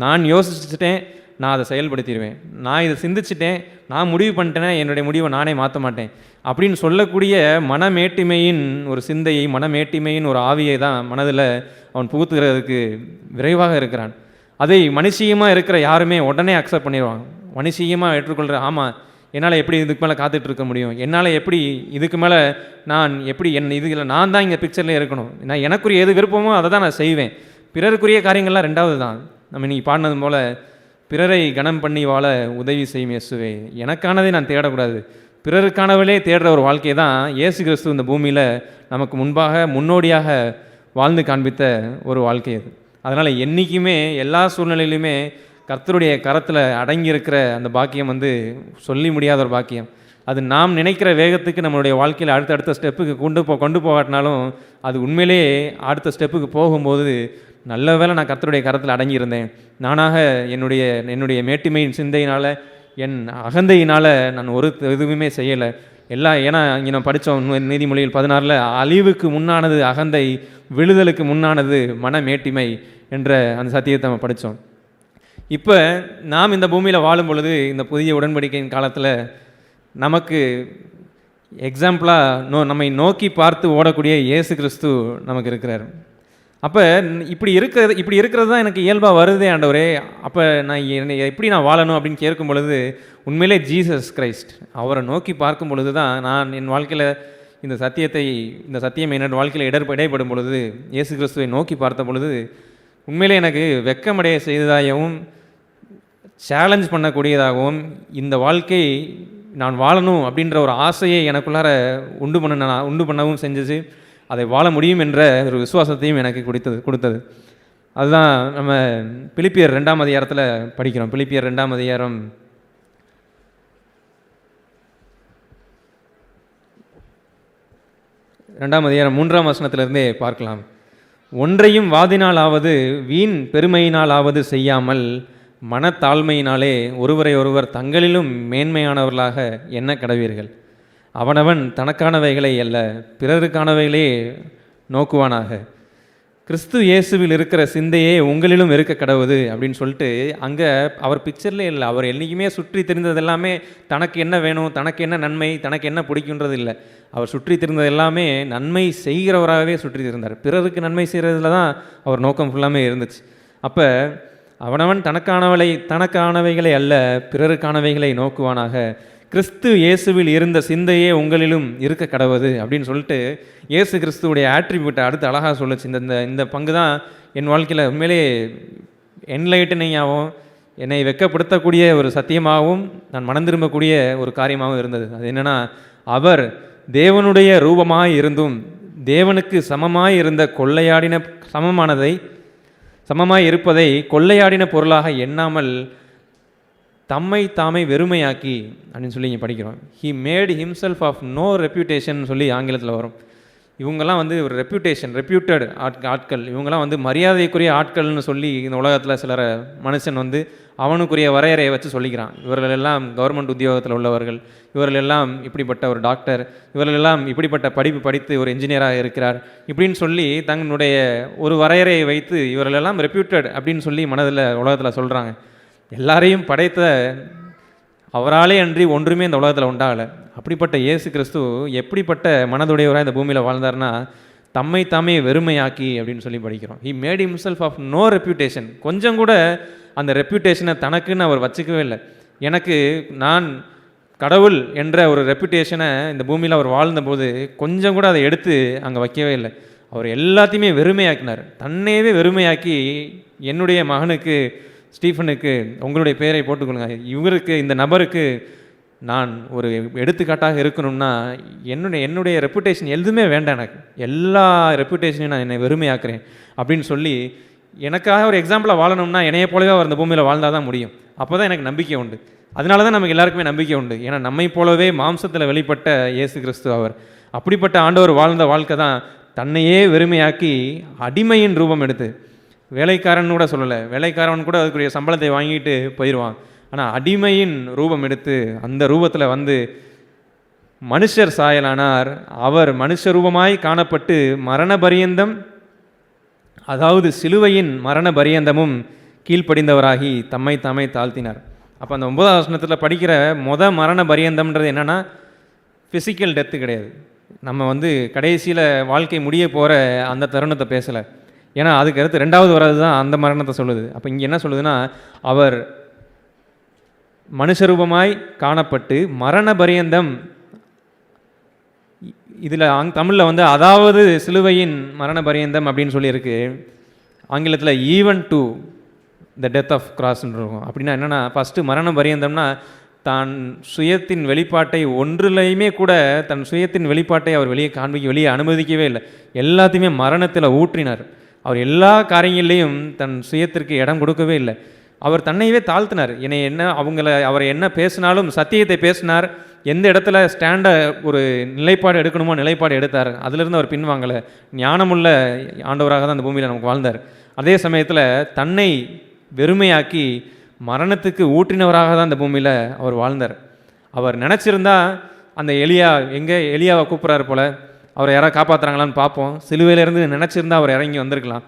நான் யோசிச்சுட்டேன் நான் அதை செயல்படுத்திடுவேன், நான் இதை சிந்திச்சிட்டேன் நான் முடிவு பண்ணிட்டேன்னா என்னுடைய முடிவை நானே மாற்ற மாட்டேன் அப்படின்னு சொல்லக்கூடிய மனமேட்டிமையின் ஒரு சிந்தையை, மனமேட்டிமையின் ஒரு ஆவியை தான் மனதில் அவன் புகுத்துகிறதுக்கு விரைவாக இருக்கிறான். அதை மனுஷியமாக இருக்கிற யாருமே உடனே அக்செப்ட் பண்ணிடுவாங்க. மனுஷியமாக ஏற்றுக்கொள்கிற, ஆமாம் என்னால் எப்படி இதுக்கு மேலே காத்துட்டு இருக்க முடியும், என்னால் எப்படி இதுக்கு மேலே நான் எப்படி இதில் நான் தான் இங்கே பிக்சர்லேயே இருக்கணும், நான் எனக்குரிய எது விருப்பமோ அதை தான் நான் செய்வேன், பிறருக்குரிய காரியங்கள்லாம் ரெண்டாவது தான். நம்ம இன்றைக்கி பாடினது போல் பிறரை கனம் பண்ணி வாழ உதவி செய்யும் இயேசுவே, எனக்கானதை நான் தேடக்கூடாது, பிறருக்கானவளே தேடுற ஒரு வாழ்க்கையை தான் இயேசு கிறிஸ்து இந்த பூமியில் நமக்கு முன்னோடியாக வாழ்ந்து காண்பித்த ஒரு வாழ்க்கை அது. அதனால் என்றைக்குமே எல்லா சூழ்நிலையிலுமே கர்த்தருடைய கரத்தில் அடங்கியிருக்கிற அந்த பாக்கியம் வந்து சொல்லி முடியாத ஒரு பாக்கியம். அது நாம் நினைக்கிற வேகத்துக்கு நம்மளுடைய வாழ்க்கையில் அடுத்தடுத்த ஸ்டெப்புக்கு கொண்டு போகாட்டினாலும், அது உண்மையிலேயே அடுத்த ஸ்டெப்புக்கு போகும்போது நல்ல வேளை நான் கர்த்தருடைய கரத்தில் அடங்கியிருந்தேன், நானாக என்னுடைய மேட்டிமையின் சிந்தையினால், என் அகந்தையினால் நான் ஒரு எதுவுமே செய்யலை ஏன்னா இங்கே நம்ம படித்தோம் நீதிமொழிகள் 16 அழிவுக்கு முன்னானது அகந்தை, விழுதலுக்கு முன்னானது மனமேட்டிமை என்ற அந்த சத்தியத்தை நம்ம படித்தோம். இப்போ நாம் இந்த பூமியில் வாழும் பொழுது, இந்த புதிய உடன்படிக்கையின் காலத்தில் நமக்கு எக்ஸாம்பிளாக நம்மை நோக்கி பார்த்து ஓடக்கூடிய இயேசு கிறிஸ்து நமக்கு இருக்கிறார். அப்போ இப்படி இருக்கிறது தான் எனக்கு இயல்பாக வருதே ஆண்டவரே, அப்போ நான் எப்படி நான் வாழணும் அப்படின்னு கேட்கும் பொழுது, உண்மையிலே ஜீசஸ் கிரைஸ்ட் அவரை நோக்கி பார்க்கும் பொழுது தான் நான் என் வாழ்க்கையில் இந்த சத்தியம் என்னோட வாழ்க்கையில் இடைப்படும் பொழுது, இயேசு கிறிஸ்துவை நோக்கி பார்த்த பொழுது உண்மையிலே எனக்கு வெட்கமடைய செய்ததாகவும் சேலஞ்ச் பண்ணக்கூடியதாகவும், இந்த வாழ்க்கை நான் வாழணும் அப்படின்ற ஒரு ஆசையை எனக்குள்ளார உண்டு பண்ணவும் செஞ்சிச்சு. அதை வாழ முடியும் என்ற ஒரு விசுவாசத்தையும் எனக்கு கொடுத்தது. அதுதான் நம்ம பிலிப்பியர் 2ஆம் அதிகாரத்தில் படிக்கிறோம். பிலிப்பியர் 2ஆம் அதிகாரம் 3ஆம் வசனத்திலிருந்தே பார்க்கலாம். ஒன்றையும் வாதினாலாவது வீண் பெருமையினாலாவது செய்யாமல் மனத்தாழ்மையினாலே ஒருவரை ஒருவர் தங்களிலும் மேன்மையானவர்களாக எண்ண கடவீர்கள். அவனவன் தனக்கானவைகளை அல்ல பிறருக்கானவைகளே நோக்குவானாக. கிறிஸ்து இயேசுவில் இருக்கிற சிந்தையே உங்களிலும் இருக்க கடவுது அப்படின்னு சொல்லிட்டு, அங்கே அவர் பிக்சர்லேயே இல்லை, அவர் என்றைக்குமே சுற்றி தெரிந்தது எல்லாமே தனக்கு என்ன வேணும், தனக்கு என்ன நன்மை, தனக்கு என்ன பிடிக்குன்றது இல்லை. அவர் சுற்றி தெரிந்தது எல்லாமே நன்மை செய்கிறவராகவே சுற்றி இருந்தார். பிறருக்கு நன்மை செய்கிறதுல தான் அவர் நோக்கம் ஃபுல்லாமே இருந்துச்சு. அப்போ அவனவன் தனக்கானவைகளை அல்ல பிறருக்கானவைகளை நோக்குவானாக. கிறிஸ்து இயேசுவில் இருந்த சிந்தையே உங்களிலும் இருக்க கடவுது அப்படின்னு சொல்லிட்டு இயேசு கிறிஸ்துவுடைய ஆட்ரிபியூட்டை அடுத்து அழகாக சொல்லுச்சு. இந்த பங்கு தான் என் வாழ்க்கையில் உண்மையிலே என்லைட்டனிங்காகவும் என்னை வெட்கப்படுத்தக்கூடிய ஒரு சத்தியமாகவும் நான் மனம் திரும்பக்கூடிய ஒரு காரியமாகவும் இருந்தது. அது என்னென்னா, அவர் தேவனுடைய ரூபமாய் இருந்தும் தேவனுக்கு சமமாய் இருந்த சமமாய் இருப்பதை கொள்ளையாடின பொருளாக எண்ணாமல் தம்மை தாமே வெறுமையாக்கி அப்படின்னு சொல்லி இங்கே படிக்கிறோம். He made himself of no reputation சொல்லி ஆங்கிலத்தில் வரும். இவங்கெல்லாம் வந்து ஒரு ரெப்யூட்டட் ஆட்கள், இவங்கெல்லாம் வந்து மரியாதைக்குரிய ஆட்கள்னு சொல்லி இந்த உலகத்தில் சிலர் மனுஷன் வந்து அவனுக்குரிய வரையறையை வச்சு சொல்லிக்கிறான். இவர்கள் எல்லாம் கவர்மெண்ட் உத்தியோகத்தில் உள்ளவர்கள், இவர்கள் எல்லாம் இப்படிப்பட்ட ஒரு டாக்டர், இவர்கள் எல்லாம் இப்படிப்பட்ட படிப்பு படித்து ஒரு இன்ஜினியராக இருக்கிறார் இப்படின்னு சொல்லி தங்களுடைய ஒரு வரையறையை வைத்து இவர்கள் எல்லாம் ரெப்யூட்டட் அப்படின்னு சொல்லி மனதில் உலகத்தில் சொல்கிறாங்க. எல்லாரையும் படைத்த அவராலே அன்றி ஒன்றுமே இந்த உலகத்தில் உண்டாகலை. அப்படிப்பட்ட இயேசு கிறிஸ்து எப்படிப்பட்ட மனதுடையவராக இந்த பூமியில் வாழ்ந்தார்னா, தம்மை தாமே வெறுமையாக்கி அப்படின்னு சொல்லி படிக்கிறோம். He made himself of no reputation. கொஞ்சம் கூட அந்த ரெப்யூட்டேஷனை தனக்குன்னு அவர் வச்சுக்கவே இல்லை. நான் கடவுள் என்ற ஒரு ரெப்யூட்டேஷனை இந்த பூமியில் அவர் வாழ்ந்தபோது கொஞ்சம் கூட அதை எடுத்து அங்கே வைக்கவே இல்லை. அவர் எல்லாத்தையுமே வெறுமையாக்கினார். தன்னையவே வெறுமையாக்கி, என்னுடைய மகனுக்கு ஸ்டீஃபனுக்கு உங்களுடைய பெயரை போட்டுக்கொள்ளுங்க, இவருக்கு இந்த நபருக்கு நான் ஒரு எடுத்துக்காட்டாக இருக்கணும்னா என்னுடைய ரெப்யூட்டேஷன் எதுவுமே வேண்டாம், எனக்கு எல்லா ரெப்யூட்டேஷனையும் நான் என்னை வெறுமையாக்குறேன் அப்படின்னு சொல்லி, எனக்காக ஒரு எக்ஸாம்பிளாக வாழணும்னா என்னையை போலவே அவர் இந்த பூமியில் வாழ்ந்தால் தான் முடியும். அப்போ தான் எனக்கு நம்பிக்கை உண்டு. அதனால தான் நமக்கு எல்லாருக்குமே நம்பிக்கை உண்டு. ஏன்னா நம்மை போலவே மாம்சத்தில் வெளிப்பட்ட இயேசு கிறிஸ்து அவர். அப்படிப்பட்ட ஆண்டவர் வாழ்ந்த வாழ்க்கை தான் தன்னையே வெறுமையாக்கி அடிமையின் ரூபம் எடுத்து, வேலைக்காரன் கூட சொல்லலை, வேலைக்காரன் கூட அதுக்குரிய சம்பளத்தை வாங்கிட்டு போயிடுவான். ஆனால் அடிமையின் ரூபம் எடுத்து அந்த ரூபத்தில் வந்து மனுஷர் சாயலானார். அவர் மனுஷ ரூபமாய் காணப்பட்டு மரண பரியந்தம், அதாவது சிலுவையின் மரண பரியந்தமும் கீழ்ப்படிந்தவராகி தம்மை தாமே தாழ்த்தினார். அப்போ அந்த 9ஆம் வசனத்தில் படிக்கிற மரண பரியந்தம்ன்றது என்னென்னா ஃபிசிக்கல் டெத்து கிடையாது. நம்ம வந்து கடைசியில் வாழ்க்கை முடிய போகிற அந்த தருணத்தை பேசலை. ஏன்னா அதுக்கு அடுத்து 2வது வர்றது தான் அந்த மரணத்தை சொல்லுது. அப்போ இங்கே என்ன சொல்லுதுன்னா, அவர் மனுஷரூபமாய் காணப்பட்டு மரண பரியந்தம், இதில் தமிழில் வந்து அதாவது சிலுவையின் மரண பரியந்தம் அப்படின்னு சொல்லியிருக்கு. ஆங்கிலத்தில் even to the death of கிராஸ்ன்னு இருக்கும். அப்படின்னா என்னென்னா, ஃபஸ்ட்டு மரண பரியந்தம்னா தான் சுயத்தின் வெளிப்பாட்டை ஒன்றுலையுமே கூட தன் சுயத்தின் வெளிப்பாட்டை அவர் வெளியே அனுமதிக்கவே இல்லை. எல்லாத்தையுமே மரணத்தில் ஊற்றினார். அவர் எல்லா காரியங்கள்லேயும் தன் சுயத்திற்கு இடம் கொடுக்கவே இல்லை. அவர் தன்னையவே தாழ்த்தினார். என்னை என்ன அவரை என்ன பேசினாலும் சத்தியத்தை பேசினார். எந்த இடத்துல ஒரு நிலைப்பாடு எடுக்கணுமோ நிலைப்பாடு எடுத்தார். அதிலிருந்து அவர் பின்வாங்கலை. ஞானமுள்ள ஆண்டவராக தான் அந்த பூமியில் நமக்கு வாழ்ந்தார். அதே சமயத்தில் தன்னை வெறுமையாக்கி மரணத்துக்கு ஊற்றினவராக தான் அந்த பூமியில் அவர் வாழ்ந்தார். அவர் நினச்சிருந்தா அந்த எலியாவை கூப்பிட்றாரு போல், அவரை யாராவது காப்பாற்றுறாங்களான்னு பார்ப்போம், சிலுவையிலேருந்து நினச்சிருந்தா அவர் இறங்கி வந்திருக்கலாம்.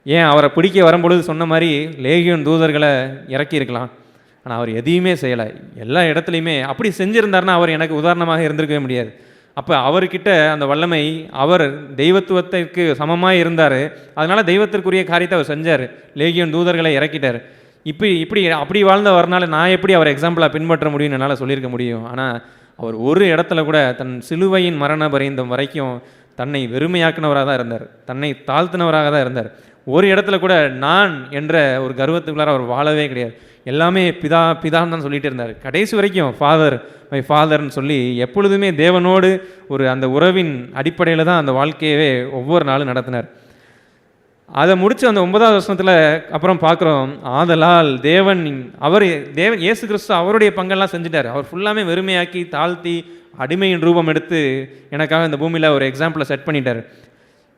ஏன் அவரை பிடிக்க வரும்பொழுது சொன்ன மாதிரி லேகியோன் தூதர்களை இறக்கியிருக்கலாம். ஆனால் அவர் எதையுமே செய்யலை. எல்லா இடத்துலையுமே அப்படி செஞ்சுருந்தார்னா அவர் எனக்கு உதாரணமாக இருந்திருக்கவே முடியாது. அப்போ அவர்கிட்ட அந்த வல்லமை, அவர் தெய்வத்துவத்திற்கு சமமாக இருந்தார். அதனால் தெய்வத்திற்குரிய காரியத்தை அவர் செஞ்சார். லேகியோன் தூதர்களை இறக்கிட்டார். அப்படி வாழ்ந்த வரனால நான் எப்படி அவர் எக்ஸாம்பிளாக பின்பற்ற முடியும்னு என்னால் சொல்லியிருக்க முடியும். ஆனால் அவர் ஒரு இடத்துல கூட தன் சிலுவையின் மரண பரியந்தம் வரைக்கும் தன்னை வெறுமையாக்கினவராக தான் இருந்தார். தன்னை தாழ்த்தினவராக தான் இருந்தார். ஒரு இடத்துல கூட நான் என்ற ஒரு கர்வத்துக்குள்ளார அவர் வாழவே கிடையாது. எல்லாமே பிதான்னு தான் சொல்லிகிட்டே இருந்தார். கடைசி வரைக்கும் மை ஃபாதர்னு சொல்லி எப்பொழுதுமே தேவனோடு அந்த உறவின் அடிப்படையில் தான் அந்த வாழ்க்கையவே ஒவ்வொரு நாளும் நடத்தினார். அதை முடித்து அந்த 9ஆவது வசனத்தில் அப்புறம் பார்க்குறோம், ஆதலால் தேவன் இயேசு கிறிஸ்து அவருடைய பங்கெல்லாம் செஞ்சுட்டார். அவர் ஃபுல்லாமே வெறுமையாக்கி தாழ்த்தி அடிமையின் ரூபம் எடுத்து எனக்காக இந்த பூமியில் ஒரு எக்ஸாம்பிளை செட் பண்ணிட்டார்.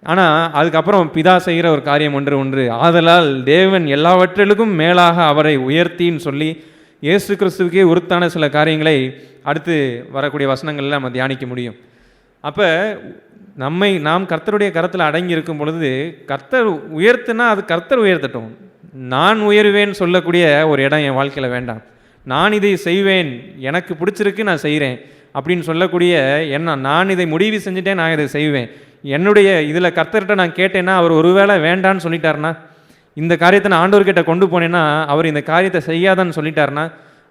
ஆனால் அதுக்கப்புறம் பிதா செய்கிற ஒரு காரியம் ஒன்று, ஆதலால் தேவன் எல்லாவற்றிற்கும் மேலாக அவரை உயர்த்தின்னு சொல்லி இயேசு கிறிஸ்துவுக்கே உறுத்தான சில காரியங்களை அடுத்து வரக்கூடிய வசனங்களில் நம்ம தியானிக்க முடியும். அப்போ நாம் கர்த்தருடைய கரத்தில் அடங்கி இருக்கும் பொழுது கர்த்தர் உயர்த்துனா அது கர்த்தர் உயர்த்தட்டும். நான் உயர்வேன்னு சொல்லக்கூடிய ஒரு இடம் என் வாழ்க்கையில் வேண்டாம். நான் இதை செய்வேன், எனக்கு பிடிச்சிருக்கு, நான் செய்கிறேன் அப்படின்னு சொல்லக்கூடிய நான் இதை முடிவு செஞ்சுட்டேன், நான் இதை செய்வேன், என்னுடைய இதில் கர்த்தர்கிட்ட நான் கேட்டேன்னா அவர் ஒருவேளை வேண்டான்னு சொல்லிட்டாருன்னா, இந்த காரியத்தை நான் ஆண்டவர்கிட்ட கொண்டு போனேன்னா அவர் இந்த காரியத்தை செய்யாதான்னு சொல்லிட்டாருன்னா,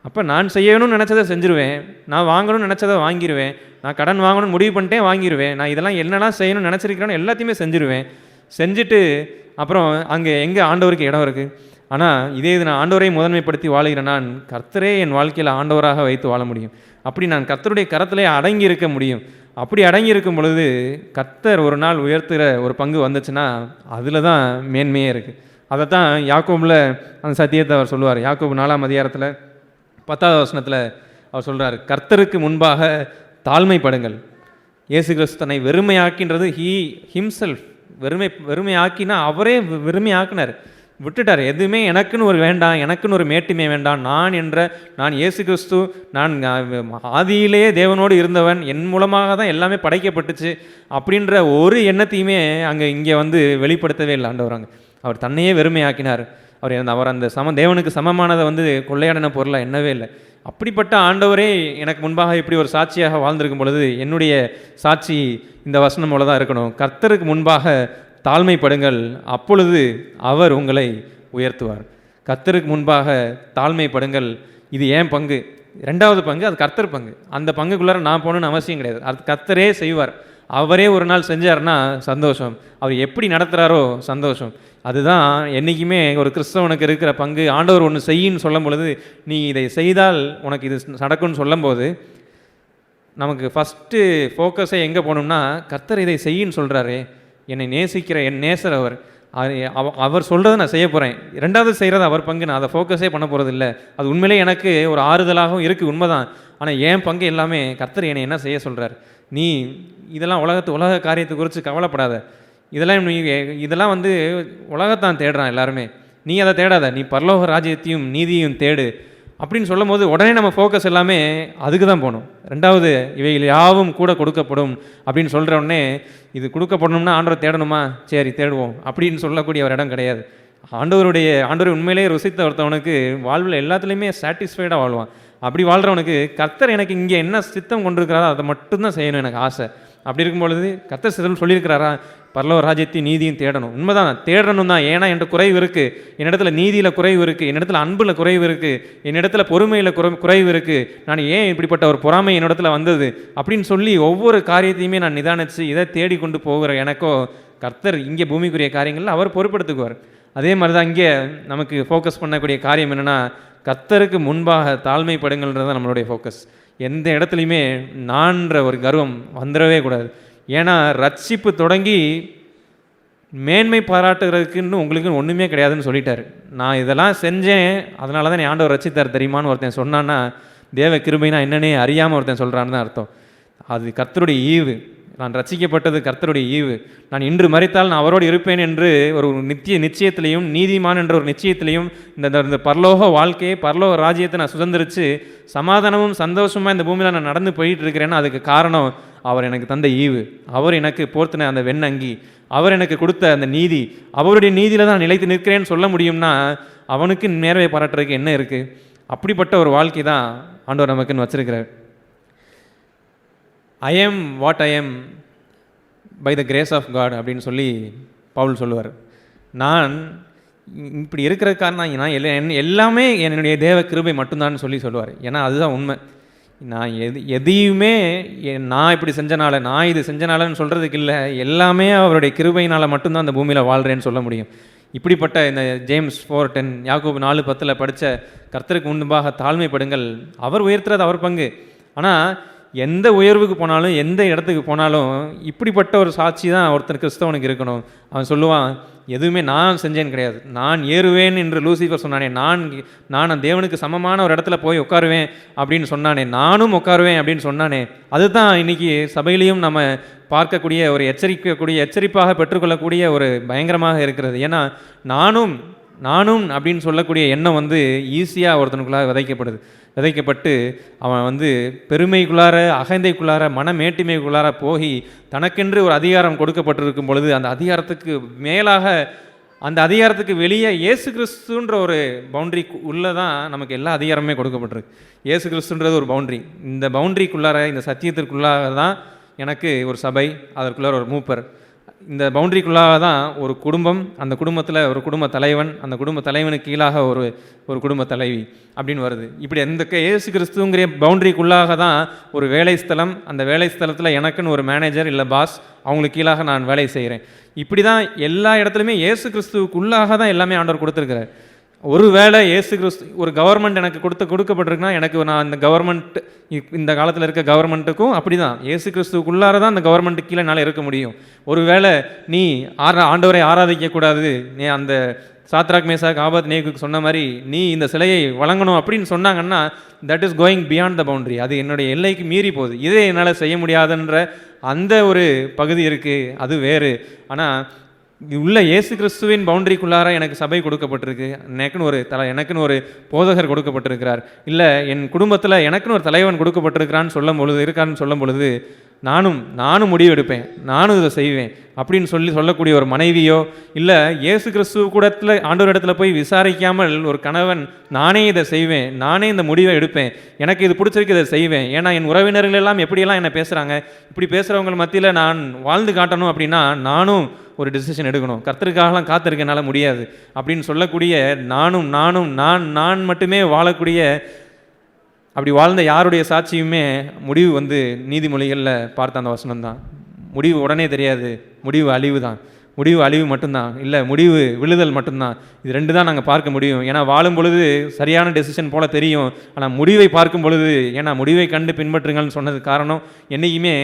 அப்போ நான் செய்யணும்னு நினச்சதை செஞ்சுருவேன், நான் வாங்கணும்னு நினச்சதை வாங்கிடுவேன், நான் கடன் வாங்கணும்னு முடிவு பண்ணிட்டேன் வாங்கிடுவேன், நான் இதெல்லாம் என்னெல்லாம் செய்யணும்னு நினச்சிருக்கிறேன்னு எல்லாத்தையுமே செஞ்சுருவேன். செஞ்சுட்டு அப்புறம் அங்கே எங்கே ஆண்டவருக்கு இடம் இருக்குது? ஆனால் இது நான் ஆண்டவரை முதன்மைப்படுத்தி வாழுகிறேன். நான் கர்த்தரே என் வாழ்க்கையில் ஆண்டவராக வைத்து வாழ முடியும். அப்படி நான் கர்த்தருடைய கரத்திலே அடங்கி இருக்க முடியும். அப்படி அடங்கி இருக்கும் பொழுது கர்த்தர் ஒரு நாள் உயர்த்துகிற ஒரு பங்கு வந்துச்சுன்னா அதில் தான் மேன்மையே இருக்குது. அதை தான் யாக்கோபில் அந்த சத்தியத்தை அவர் சொல்லுவார். யாக்கோபு 4ஆம் அதிகாரத்தில் 10வது வசனத்தில் அவர் சொல்கிறார், கர்த்தருக்கு முன்பாக தாழ்மைப்படுங்கள். இயேசு கிறிஸ்து தன்னை வெறுமையாக்கின்றது ஹிம்செல்ஃப். வெறுமையாக்கினா அவரே வெறுமையாக்கினார், விட்டுட்டார். எதுவுமே எனக்குன்னு ஒரு வேண்டாம், எனக்குன்னு ஒரு மேட்டுமே வேண்டாம். நான் இயேசு கிறிஸ்து, நான் ஆதியிலேயே தேவனோடு இருந்தவன், என் மூலமாக தான் எல்லாமே படைக்கப்பட்டுச்சு அப்படின்ற ஒரு எண்ணத்தையுமே இங்கே வெளிப்படுத்தவே இல்லை ஆண்டவர். அவர் தன்னையே வெறுமையாக்கினார். அவர் அந்த தேவனுக்கு சமமானதை கொள்ளையாடின பொருளாக எண்ணவே இல்லை. அப்படிப்பட்ட ஆண்டவரே எனக்கு முன்பாக இப்படி ஒரு சாட்சியாக வாழ்ந்திருக்கும் பொழுது என்னுடைய சாட்சி இந்த வசனம் போல தான் இருக்கணும். கர்த்தருக்கு முன்பாக தாழ்மைப்படுங்கள், அப்பொழுது அவர் உங்களை உயர்த்துவார். கர்த்தருக்கு முன்பாக தாழ்மைப்படுங்கள். இது ஏன் பங்கு? 2வது பங்கு அது கர்த்தர் பங்கு. அந்த பங்குக்குள்ளார நான் போகணுன்னு அவசியம் கிடையாது. அது கர்த்தரே செய்வார். அவரே ஒரு நாள் செஞ்சார்னா சந்தோஷம். அவர் எப்படி நடத்துகிறாரோ சந்தோஷம். அதுதான் என்றைக்குமே ஒரு கிறிஸ்தவனுக்கு இருக்கிற பங்கு. ஆண்டவர் ஒன்று செய்யின்னு சொல்லும் பொழுது, நீ இதை செய்தால் உனக்கு இது நடக்கும்னு சொல்லும்போது நமக்கு ஃபஸ்ட்டு ஃபோக்கஸை எங்கே போகணும்னா, கர்த்தர் இதை செய்யின்னு சொல்கிறாரு, என்னை நேசிக்கிற என் நேசர் அவர், அவர் சொல்கிறத நான் செய்ய போகிறேன், ரெண்டாவது செய்கிறது அவர் பங்கு, நான் அதை ஃபோக்கஸே பண்ண போகிறது இல்லை. அது உண்மையிலே எனக்கு ஒரு ஆறுதலாகவும் இருக்குது, உண்மைதான். ஆனால் என் பங்கு எல்லாமே கர்த்தர் என்னை என்ன செய்ய சொல்கிறார், நீ இதெல்லாம் உலக காரியத்தை குறித்து கவலைப்படாத, இதெல்லாம் வந்து உலகத்தான் தேடுறான் எல்லாருமே, நீ அதை தேடாத, நீ பரலோக ராஜ்யத்தையும் நீதியையும் தேடு அப்படின்னு சொல்லும் போது உடனே நம்ம ஃபோக்கஸ் எல்லாமே அதுக்கு தான் போகணும். ரெண்டாவது, இவைகள் யாவும் கூட கொடுக்கப்படும் அப்படின்னு சொல்கிற உடனே இது கொடுக்கப்படணும்னா ஆண்டவரை தேடணுமா, சரி தேடுவோம் அப்படின்னு சொல்லக்கூடிய ஒரு இடம் கிடையாது. ஆண்டவரை உண்மையிலேயே ருசித்த ஒருத்தவனுக்கு வாழ்வில் எல்லாத்துலேயுமே சாட்டிஸ்ஃபைடாக வாழ்வான். அப்படி வாழ்கிறவனுக்கு கர்த்தர் எனக்கு இங்கே என்ன சித்தம் கொண்டிருக்கிறாரோ அதை மட்டும்தான் செய்யணும் எனக்கு ஆசை. அப்படி இருக்கும் பொழுது கர்த்தர் சித்தம் சொல்லியிருக்கிறாரா, பரலோக ராஜ்யத்தையும் நீதியும் தேடணும். உண்மைதான், தேடணும் தான். ஏன்னா என்கிட்ட குறைவு இருக்குது, என்னிடத்துல நீதியில் குறைவு இருக்குது, என்னிடத்துல அன்பில் குறைவு இருக்குது, என்னிடத்துல பொறுமையில் குறைவு இருக்குது, நான் ஏன் இப்படிப்பட்ட ஒரு பொறாமை என்னிடத்துல வந்தது அப்படின்னு சொல்லி ஒவ்வொரு காரியத்தையுமே நான் நிதானித்து இதை தேடி கொண்டு போகிற எனக்கோ கர்த்தர் இங்கே பூமிக்குரிய காரியங்களில் அவர் பொறுப்படுத்துக்குவார். அதே மாதிரி தான் இங்கே நமக்கு ஃபோக்கஸ் பண்ணக்கூடிய காரியம் என்னென்னா, கர்த்தருக்கு முன்பாக தாழ்மைப்படுங்கள்ன்றது தான் நம்மளுடைய ஃபோக்கஸ். எந்த இடத்துலையுமே நான்ற ஒரு கர்வம் வந்துடவே கூடாது. ஏன்னா ரட்சிப்பு தொடங்கி மேன்மை பாராட்டுறதுக்குன்னு உங்களுக்கு ஒன்றுமே கிடையாதுன்னு சொல்லிட்டார். நான் இதெல்லாம் செஞ்சேன், அதனால தான் ஆண்டவர் ரட்சித்தார் தெரியுமான்னு ஒருத்தன் சொன்னான்னா, தேவ கிருபைனா என்னன்னே அறியாமல் ஒருத்தன் சொல்கிறான்னு தான் அர்த்தம். அது கர்த்தருடைய ஈவு. நான் ரட்சிக்கப்பட்டது கர்த்தருடைய ஈவு. நான் இன்று மரித்தால் நான் அவரோடு இருப்பேன் என்று ஒரு நிச்சயத்திலையும், நீதிமான் என்ற ஒரு நிச்சயத்திலையும் இந்த பரலோக வாழ்க்கையை, பரலோக ராஜ்யத்தை நான் சுதந்திரித்து சமாதானமும் சந்தோஷமாக இந்த பூமியில் நான் நடந்து போயிட்டு இருக்கிறேன்னா அதுக்கு காரணம் அவர் எனக்கு தந்த ஈவு, அவர் எனக்கு போர்த்தின அந்த வெண்ணங்கி, அவர் எனக்கு கொடுத்த அந்த நீதி, அவருடைய நீதியில் தான் நிலைத்து நிற்கிறேன்னு சொல்ல முடியும்னா அவனுக்கு நேர்வை பாராட்டுறதுக்கு என்ன இருக்குது? அப்படிப்பட்ட ஒரு வாழ்க்கை தான் ஆண்டவர் நமக்குன்னு வச்சிருக்கிறார். I am what I am by the grace of God அப்படின்னு சொல்லி பவுல் சொல்லுவார். நான் இப்படி இருக்கிற காரணம் நான் எல்லாமே என்னுடைய தேவ கிருபை மட்டும்தான் சொல்லுவார். ஏன்னா அதுதான் உண்மை. நான் எதையுமே நான் இப்படி செஞ்சனால, நான் இது செஞ்சனாலன்னு சொல்கிறதுக்கு இல்லை, எல்லாமே அவருடைய கிருபையினால் மட்டும்தான் அந்த பூமியில் வாழ்கிறேன்னு சொல்ல முடியும். இப்படிப்பட்ட இந்த ஜேம்ஸ் 4:10, யாக்கோபு 4:10 படித்த கர்த்தருக்கு முன்பாக தாழ்மைப்படுங்கள், அவர் உயர்த்துறது அவர் பங்கு. ஆனால் எந்த உயர்வுக்கு போனாலும், எந்த இடத்துக்கு போனாலும் இப்படிப்பட்ட ஒரு சாட்சி தான் ஒருத்தர் கிறிஸ்தவனுக்கு இருக்கணும். அவன் சொல்லுவான், எதுவுமே நான் செஞ்சேன்னு கிடையாது, நான் ஏறுவேன் என்று லூசிஃபர் சொன்னானே, நான் தேவனுக்கு சமமான ஒரு இடத்துல போய் உட்காருவேன் அப்படின்னு சொன்னானே, நானும் உட்காருவேன் அப்படின்னு சொன்னானே, அதுதான் இன்னைக்கு சபையிலையும் நம்ம பார்க்கக்கூடிய ஒரு எச்சரிப்பாக பெற்றுக்கொள்ளக்கூடிய ஒரு பயங்கரமாக இருக்கிறது. ஏன்னா நானும் அப்படின்னு சொல்லக்கூடிய எண்ணம் ஈஸியாக ஒருத்தனுக்குள்ளாக விதைக்கப்பட்டு அவன் பெருமைக்குள்ளார, அகந்தைக்குள்ளார, மனமேட்டிமைக்குள்ளார போய் தனக்கென்று ஒரு அதிகாரம் கொடுக்கப்பட்டிருக்கும் பொழுது அந்த அதிகாரத்துக்கு மேலாக, அந்த அதிகாரத்துக்கு வெளியே இயேசு கிறிஸ்துன்ற ஒரு பவுண்ட்ரி உள்ளே தான் நமக்கு எல்லா அதிகாரமே கொடுக்கப்பட்டிருக்கு. இயேசு கிறிஸ்துன்றது ஒரு பவுண்ட்ரி. இந்த பவுண்ட்ரிக்குள்ளார, இந்த சத்தியத்திற்குள்ளாக தான் எனக்கு ஒரு சபை, அதற்குள்ளார ஒரு மூப்பர், இந்த பவுண்ட்ரிக்குள்ளாக தான் ஒரு குடும்பம், அந்த குடும்பத்தில் ஒரு குடும்ப தலைவன், அந்த குடும்ப தலைவனுக்கு கீழாக ஒரு குடும்ப தலைவி அப்படின்னு வருது. இப்படி இந்த இயேசு கிறிஸ்துங்கிற பவுண்ட்ரிக்குள்ளாக தான் ஒரு வேலை ஸ்தலம், அந்த வேலை ஸ்தலத்தில் எனக்குன்னு ஒரு மேனேஜர் இல்லை பாஸ், அவங்களுக்கு கீழாக நான் வேலை செய்கிறேன். இப்படி தான் எல்லா இடத்துலையுமே இயேசு கிறிஸ்துவுக்குள்ளாக தான் எல்லாமே ஆண்டவர் கொடுத்துருக்கிறார். ஒரு வேளை இயேசு கிறிஸ்து ஒரு கவர்மெண்ட் எனக்கு கொடுக்கப்பட்டிருக்குன்னா, எனக்கு நான் இந்த கவர்மெண்ட், இந்த காலத்தில் இருக்க கவர்மெண்ட்டுக்கும் அப்படி தான் இயேசு கிறிஸ்துவுக்குள்ளார தான் அந்த கவர்மெண்ட்டுக்கு கீழே என்னால் இருக்க முடியும். ஒரு வேளை நீ ஆண்டவரை ஆராதிக்கக்கூடாது, நீ அந்த சாத்ராக் மேசாக் ஆபத் நேகுக்கு சொன்ன மாதிரி நீ இந்த சிலையை வழங்கணும் அப்படின்னு சொன்னாங்கன்னா, that is going beyond the boundary. அது என்னுடைய எல்லைக்கு மீறி போகுது, இதே என்னால் செய்ய முடியாதுன்ற அந்த ஒரு பகுதி இருக்குது, அது வேறு. ஆனால் உள்ள இயேசு கிறிஸ்துவின் பவுண்டரிக்குள்ளார எனக்கு சபை கொடுக்கப்பட்டிருக்கு, எனக்குன்னு ஒரு போதகர் கொடுக்கப்பட்டிருக்கிறார், இல்லை என் குடும்பத்தில் எனக்குன்னு ஒரு தலைவன் கொடுக்கப்பட்டிருக்கிறான்னு சொல்லும் பொழுது நானும் முடிவு எடுப்பேன், நானும் இதை செய்வேன் அப்படின்னு சொல்லக்கூடிய ஒரு மனைவியோ, இல்லை இயேசு கிறிஸ்துவ கூடத்தில் ஆண்டவர் இடத்துல போய் விசாரிக்காமல் ஒரு கணவன், நானே இதை செய்வேன், நானே இந்த முடிவை எடுப்பேன், எனக்கு இது பிடிச்சிருக்கு, இதை செய்வேன், ஏன்னா என் உறவினர்கள் எல்லாம் எப்படியெல்லாம் என்ன பேசுகிறாங்க, இப்படி பேசுகிறவங்க மத்தியில் நான் வாழ்ந்து காட்டணும் அப்படின்னா நானும் ஒரு டிசிஷன் எடுக்கணும், கர்த்தருக்காகலாம் காத்திருக்க என்னால் முடியாது அப்படின்னு சொல்லக்கூடிய நான் மட்டுமே வாழக்கூடிய, அப்படி வாழ்ந்த யாருடைய சாட்சியுமே முடிவு நீதிமொழிகளில் பார்த்த அந்த வசனம் தான். முடிவு உடனே தெரியாது, முடிவு அழிவு தான், முடிவு அழிவு மட்டும்தான், இல்லை முடிவு விழுதல் மட்டும்தான். இது ரெண்டு தான் நாங்கள் பார்க்க முடியும். ஏன்னா வாழும் பொழுது சரியான டெசிஷன் போல் தெரியும், ஆனால் முடிவை பார்க்கும் பொழுது, ஏன்னா முடிவை கண்டு பின்பற்றுங்கள்னு சொன்னது காரணம், என்றைக்குமே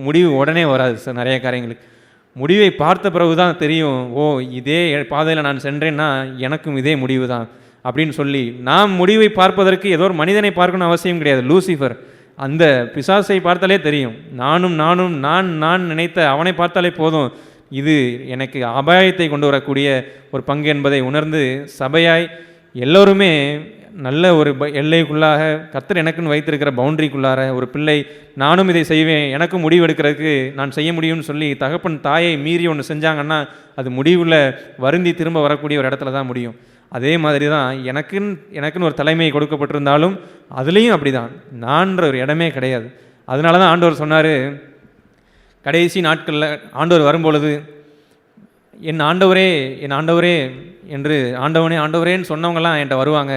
முடிவு உடனே வராது சார் நிறைய காரியங்களுக்கு. முடிவை பார்த்த பிறகு தான் தெரியும், ஓ இதே பாதையில் நான் சென்றேன்னா எனக்கும் இதே முடிவு தான் அப்படின்னு சொல்லி. நாம் முடிவை பார்ப்பதற்கு ஏதோ ஒரு மனிதனை பார்க்கணும் அவசியம் கிடையாது. லூசிஃபர் அந்த பிசாசை பார்த்தாலே தெரியும், நானும் நான் நினைத்த அவனை பார்த்தாலே போதும், இது எனக்கு அபாயத்தை கொண்டு வரக்கூடிய ஒரு பங்கு என்பதை உணர்ந்து சபையாய் எல்லோருமே நல்ல ஒரு எல்லைக்குள்ளாக கர்த்தர் எனக்குன்னு வைத்திருக்கிற பவுண்டரிக்குள்ளார ஒரு பிள்ளை நானும் இதை செய்வேன், எனக்கும் முடிவு எடுக்கிறதுக்கு நான் செய்ய முடியும்னு சொல்லி தகப்பன் தாயை மீறி ஒன்று செஞ்சாங்கன்னா அது முடிவில் வருந்தி திரும்ப வரக்கூடிய ஒரு இடத்துல தான் முடியும். அதே மாதிரி தான் எனக்குன்னு ஒரு தலைமை கொடுக்கப்பட்டிருந்தாலும் அதுலேயும் அப்படி தான், நான்ற ஒரு இடமே கிடையாது. அதனால தான் ஆண்டவர் சொன்னார், கடைசி நாட்களில் ஆண்டவர் வரும்பொழுது என் ஆண்டவரே என்று ஆண்டவரேன்னு சொன்னவங்கலாம் என்கிட்ட வருவாங்க,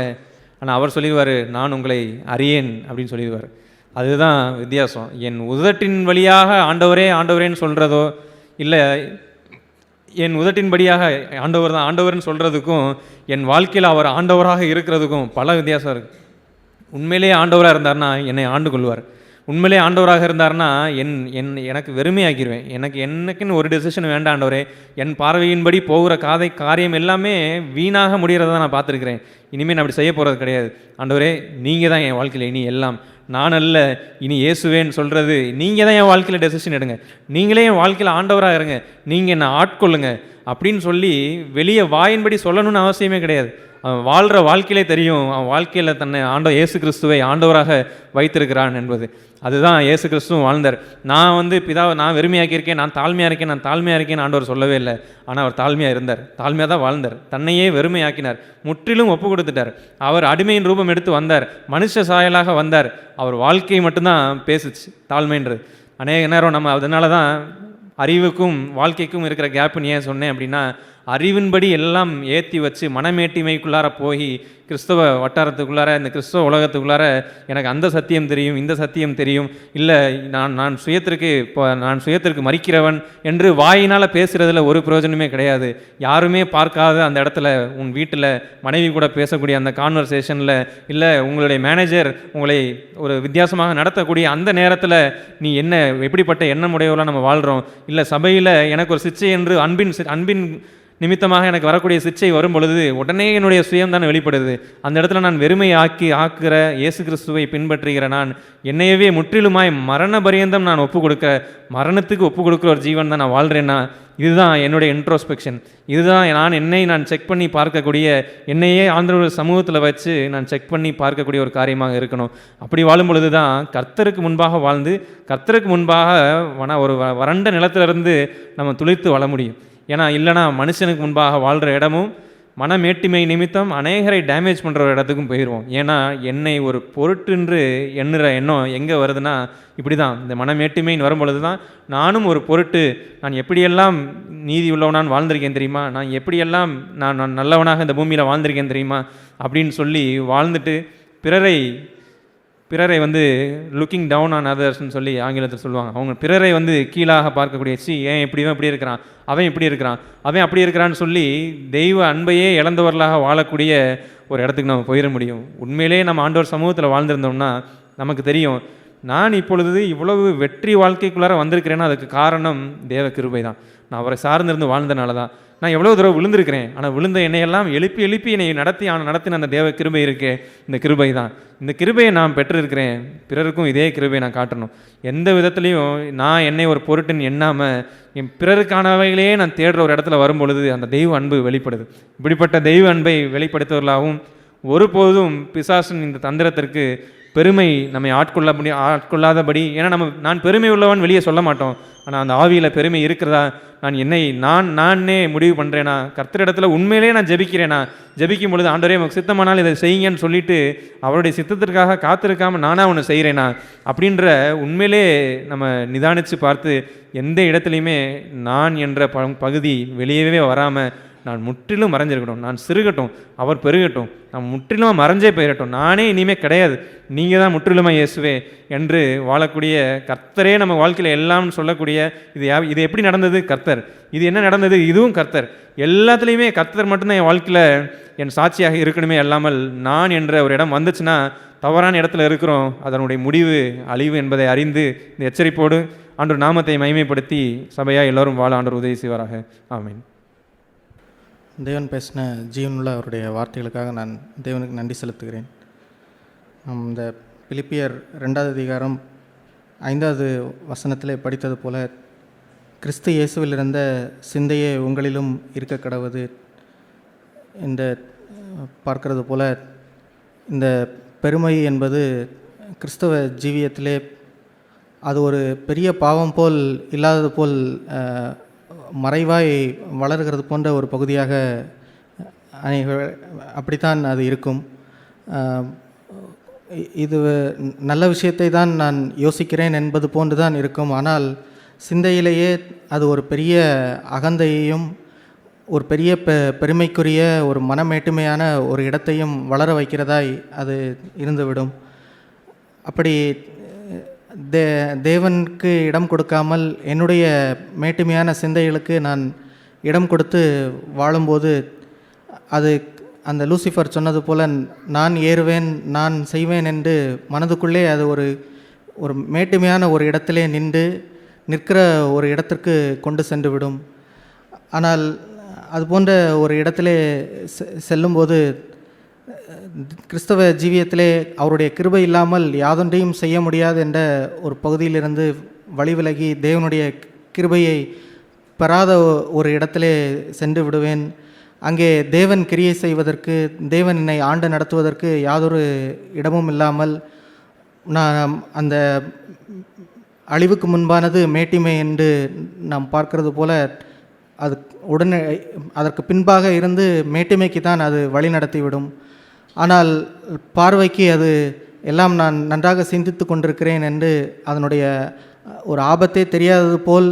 ஆனால் அவர் சொல்லிடுவார், நான் உங்களை அறியேன் அப்படின்னு சொல்லிடுவார். அதுதான் வித்தியாசம். என் உதட்டின் வழியாக ஆண்டவரேன்னு சொல்கிறதோ, இல்லை என் உதட்டின்படியாக ஆண்டவர்னு சொல்கிறதுக்கும் என் வாழ்க்கையில் அவர் ஆண்டவராக இருக்கிறதுக்கும் பல வித்தியாசம் இருக்குது. உண்மையிலே ஆண்டவராக இருந்தார்னா என்னை ஆண்டு கொள்வார். உண்மையிலே ஆண்டவராக இருந்தார்னா எனக்கு வெறுமையாக்கிடுவேன். எனக்குன்னு ஒரு டெசிஷன் வேண்டாம் ஆண்டவரே, என் பார்வையின்படி போகிற காரியம் எல்லாமே வீணாக முடிகிறத நான் பார்த்துருக்கிறேன், இனிமேல் நான் அப்படி செய்ய போகிறது கிடையாது. ஆண்டவரே நீங்கள் தான் என் வாழ்க்கையில் இனி எல்லாம், நான் அல்ல இனி இயேசுவேன்னு சொல்கிறது நீங்கள் தான் என் வாழ்க்கையில் டெசிஷன் எடுங்க, நீங்களே என் வாழ்க்கையில் ஆண்டவராக இருங்க, நீங்கள் என்னை ஆட்கொள்ளுங்க அப்படின்னு சொல்லி வெளியே வாயின்படி சொல்லணும்னு அவசியமே கிடையாது. அவன் வாழ்கிற வாழ்க்கையிலே தெரியும் அவன் வாழ்க்கையில் தன்னை இயேசு கிறிஸ்துவை ஆண்டவராக வைத்திருக்கிறான் என்பது. அதுதான் இயேசு கிறிஸ்துவும் வாழ்ந்தார். நான் பிதாவை நான் வெறுமையாக்கியிருக்கேன், நான் தாழ்மையாக இருக்கேன் ஆண்டவர் சொல்லவே இல்லை. ஆனால் அவர் தாழ்மையாக இருந்தார், தாழ்மையாக தான் வாழ்ந்தார், தன்னையே வெறுமையாக்கினார், முற்றிலும் ஒப்பு கொடுத்துட்டார். அவர் அடிமையின் ரூபம் எடுத்து வந்தார், மனுஷ சாயலாக வந்தார். அவர் வாழ்க்கை மட்டும்தான் பேசுச்சு தாழ்மைன்றது. அநேக நேரம் நம்ம அதனால தான் அறிவுக்கும் வாழ்க்கைக்கும் இருக்கிற கேப்புன்னு ஏன் சொன்னேன் அப்படின்னா, அறிவின்படி எல்லாம் ஏற்றி வச்சு மனமேட்டிமைக்குள்ளார போய் கிறிஸ்தவ வட்டாரத்துக்குள்ளார இந்த கிறிஸ்தவ உலகத்துக்குள்ளார எனக்கு அந்த சத்தியம் தெரியும் இந்த சத்தியம் தெரியும், இல்லை நான் சுயத்திற்கு மறிக்கிறவன் என்று வாயினால் பேசுகிறதுல ஒரு பிரயோஜனமே கிடையாது. யாருமே பார்க்காத அந்த இடத்துல உன் வீட்டில் மனைவி கூட பேசக்கூடிய அந்த கான்வர்சேஷனில், இல்லை உங்களுடைய மேனேஜர் உங்களை ஒரு வித்தியாசமாக நடத்தக்கூடிய அந்த நேரத்தில் நீ எப்படிப்பட்ட எண்ணமுடையவர்களாக நம்ம வாழ்கிறோம், இல்லை சபையில் எனக்கு ஒரு சிச்சை என்று அன்பின் நிமித்தமாக எனக்கு வரக்கூடிய சிச்சை வரும் பொழுது உடனே என்னுடைய சுயம் தான் வெளிப்படுது. அந்த இடத்துல நான் வெறுமை ஆக்குற இயேசு கிறிஸ்துவை பின்பற்றுகிற நான் என்னையவே முற்றிலுமாய் மரண பரியந்தம் நான் மரணத்துக்கு ஒப்பு கொடுக்குற ஒரு ஜீவன் தான் நான் வாழ்கிறேன்னா, இதுதான் என்னுடைய இன்ட்ரோஸ்பெக்ஷன். இதுதான் நான் செக் பண்ணி பார்க்கக்கூடிய, என்னையே ஆண்டவர் சமூகத்தில் வச்சு நான் செக் பண்ணி பார்க்கக்கூடிய ஒரு காரியமாக இருக்கணும். அப்படி வாழும் பொழுது தான் கர்த்தருக்கு முன்பாக வாழ்ந்து கர்த்தருக்கு முன்பாக ஒரு வறண்ட நிலத்திலிருந்து நம்ம துளிர்த்து வாழ முடியும். ஏன்னா இல்லைனா மனுஷனுக்கு முன்பாக வாழ்கிற இடமும் மனமேட்டிமை நிமித்தம் அநேகரை டேமேஜ் பண்ணுற ஒரு இடத்துக்கும் போயிடுவோம். ஏன்னா என்னை ஒரு பொருட்டுன்று எண்ணுற எண்ணம் எங்கே வருதுன்னா இப்படி தான், இந்த மனமேட்டிமைன்னு வரும்பொழுது தான் நானும் ஒரு பொருட்டு, நான் எப்படியெல்லாம் நீதி உள்ளவனான் வாழ்ந்திருக்கேன் தெரியுமா, நான் எப்படியெல்லாம் நான் நல்லவனாக இந்த பூமியில் வாழ்ந்திருக்கேன் தெரியுமா அப்படின்னு சொல்லி வாழ்ந்துட்டு பிறரை லுக்கிங் டவுன் ஆன் அதர்ஸ்ன்னு சொல்லி ஆங்கிலத்தில் சொல்லுவாங்க. அவங்க பிறரை கீழாக பார்க்கக்கூடிய, ஏன் இப்படி இருக்கிறான், அவன் இப்படி இருக்கிறான், அவன் அப்படி இருக்கிறான்னு சொல்லி தெய்வ அன்பையே இழந்தவர்களாக வாழக்கூடிய ஒரு இடத்துக்கு நம்ம போயிட முடியும். உண்மையிலே நம்ம ஆண்டவர் சமூகத்தில் வாழ்ந்திருந்தோம்னா நமக்கு தெரியும், நான் இப்பொழுது இவ்வளவு வெற்றி வாழ்க்கைக்குள்ளார வந்திருக்கிறேன்னா அதுக்கு காரணம் தேவ கிருபை தான். நான் அவரை சார்ந்திருந்து வாழ்ந்தனால தான். நான் எவ்வளோ தூரம் விழுந்திருக்கிறேன், ஆனால் விழுந்த என்னையெல்லாம் எழுப்பி என்னை நடத்தின அந்த தேவ கிருபை இருக்கே, இந்த கிருபை தான். இந்த கிருபையை நான் பெற்றிருக்கிறேன், பிறருக்கும் இதே கிருபையை நான் காட்டணும். எந்த விதத்துலையும் நான் என்னை ஒரு பொருட்டுன்னு எண்ணாமல் என் பிறருக்கானவைகளே நான் தேடுற ஒரு இடத்துல வரும்பொழுது அந்த தெய்வ அன்பு வெளிப்படுது. இப்படிப்பட்ட தெய்வ அன்பை வெளிப்படுத்துவர்களாகவும் ஒருபோதும் பிசாசின் இந்த தந்திரத்திற்கு பெருமை நம்மை ஆட்கொள்ளாதபடி, ஏன்னா நான் பெருமை உள்ளவன் வெளியே சொல்ல மாட்டோம், ஆனால் அந்த ஆவியில் பெருமை இருக்கிறதா, நானே முடிவு பண்ணுறேனா, கர்த்தரிடத்தில் உண்மையிலே நான் ஜெபிக்கும் பொழுது ஆண்டவரே உங்களுக்கு சித்தமானால் இதை செய்யுங்கன்னு சொல்லிட்டு அவருடைய சித்தத்திற்காக காத்திருக்காமல் நானாக ஒன்று செய்கிறேனா அப்படின்ற உண்மையிலே நம்ம நிதானித்து பார்த்து எந்த இடத்துலையுமே நான் என்ற பகுதி வெளியவே வராமல் நான் முற்றிலும் மறைஞ்சிருக்கட்டும், நான் சிறுகட்டும் அவர் பெருகட்டும், நான் முற்றிலுமாக மறைஞ்சே போயிடட்டும், நானே இனிமேல் கிடையாது, நீங்கள் தான் முற்றிலுமாக இயேசுவே என்று வாழக்கூடிய கர்த்தரே நம்ம வாழ்க்கையில் எல்லாம்னு சொல்லக்கூடிய இது எப்படி நடந்தது, கர்த்தர். இது என்ன நடந்தது, இதுவும் கர்த்தர். எல்லாத்துலேயுமே கர்த்தர் மட்டும்தான் என் வாழ்க்கையில் என் சாட்சியாக இருக்கணுமே அல்லாமல் நான் என்ற ஒரு இடம் வந்துச்சுன்னா தவறான இடத்துல இருக்கிறோம், அதனுடைய முடிவு அழிவு என்பதை அறிந்து இந்த எச்சரிப்போடு ஆண்டவர் நாமத்தை மகிமைப்படுத்தி சபையாக எல்லோரும் வாழ ஆண்டவர் உதவி செய்வாராக. ஆமென். தேவன் பேசின ஜீவனுள்ள அவருடைய வார்த்தைகளுக்காக நான் தேவனுக்கு நன்றி செலுத்துகிறேன். இந்த பிலிப்பியர் 2வது அதிகாரம் 5வது வசனத்திலே படித்தது போல, கிறிஸ்து இயேசுவில் இருந்த சிந்தையே உங்களிலும் இருக்க கடவுது இந்த பார்க்கிறது போல, இந்த பெருமை என்பது கிறிஸ்தவ ஜீவியத்திலே அது ஒரு பெரிய பாவம் போல் இல்லாதது போல் மறைவாய் வளர்கிறது போன்ற ஒரு பகுதியாக அப்படித்தான் அது இருக்கும். இது நல்ல விஷயத்தை தான் நான் யோசிக்கிறேன் என்பது போன்று தான் இருக்கும். ஆனால் சிந்தையிலேயே அது ஒரு பெரிய அகந்தையையும் ஒரு பெரிய பெருமைக்குரிய ஒரு மனமேட்டுமையான ஒரு இடத்தையும் வளர வைக்கிறதாய் அது இருந்துவிடும். அப்படி தேவனுக்கு இடம் கொடுக்காமல் என்னுடைய மேட்டுமையான சிந்தைகளுக்கு நான் இடம் கொடுத்து வாழும்போது அது அந்த லூசிஃபர் சொன்னது போல் நான் ஏறுவேன் நான் செய்வேன் என்று மனதுக்குள்ளே அது ஒரு மேட்டுமையான ஒரு இடத்திலே நிற்கிற ஒரு இடத்திற்கு கொண்டு சென்று விடும். ஆனால் அது போன்ற ஒரு இடத்திலே செல்லும்போது கிறிஸ்தவ ஜீவியத்திலே அவருடைய கிருபை இல்லாமல் யாதொன்றையும் செய்ய முடியாது என்ற ஒரு பகுதியிலிருந்து வழிவிலகி தேவனுடைய கிருபையை பெறாத ஒரு இடத்திலே சென்று விடுவேன். அங்கே தேவன் கிரியை செய்வதற்கு, தேவன் என்னை ஆண்டு நடத்துவதற்கு யாதொரு இடமும் இல்லாமல் நான் அந்த அழிவுக்கு முன்பானது மேட்டிமை என்று நாம் பார்க்கிறது போல அது உடனே அதற்கு பின்பாக இருந்து மேட்டிமைக்கு தான் அது வழி நடத்திவிடும். ஆனால் பார்வைக்கு அது எல்லாம் நான் நன்றாக சிந்தித்து கொண்டிருக்கிறேன் என்று அதனுடைய ஒரு ஆபத்தே தெரியாதது போல்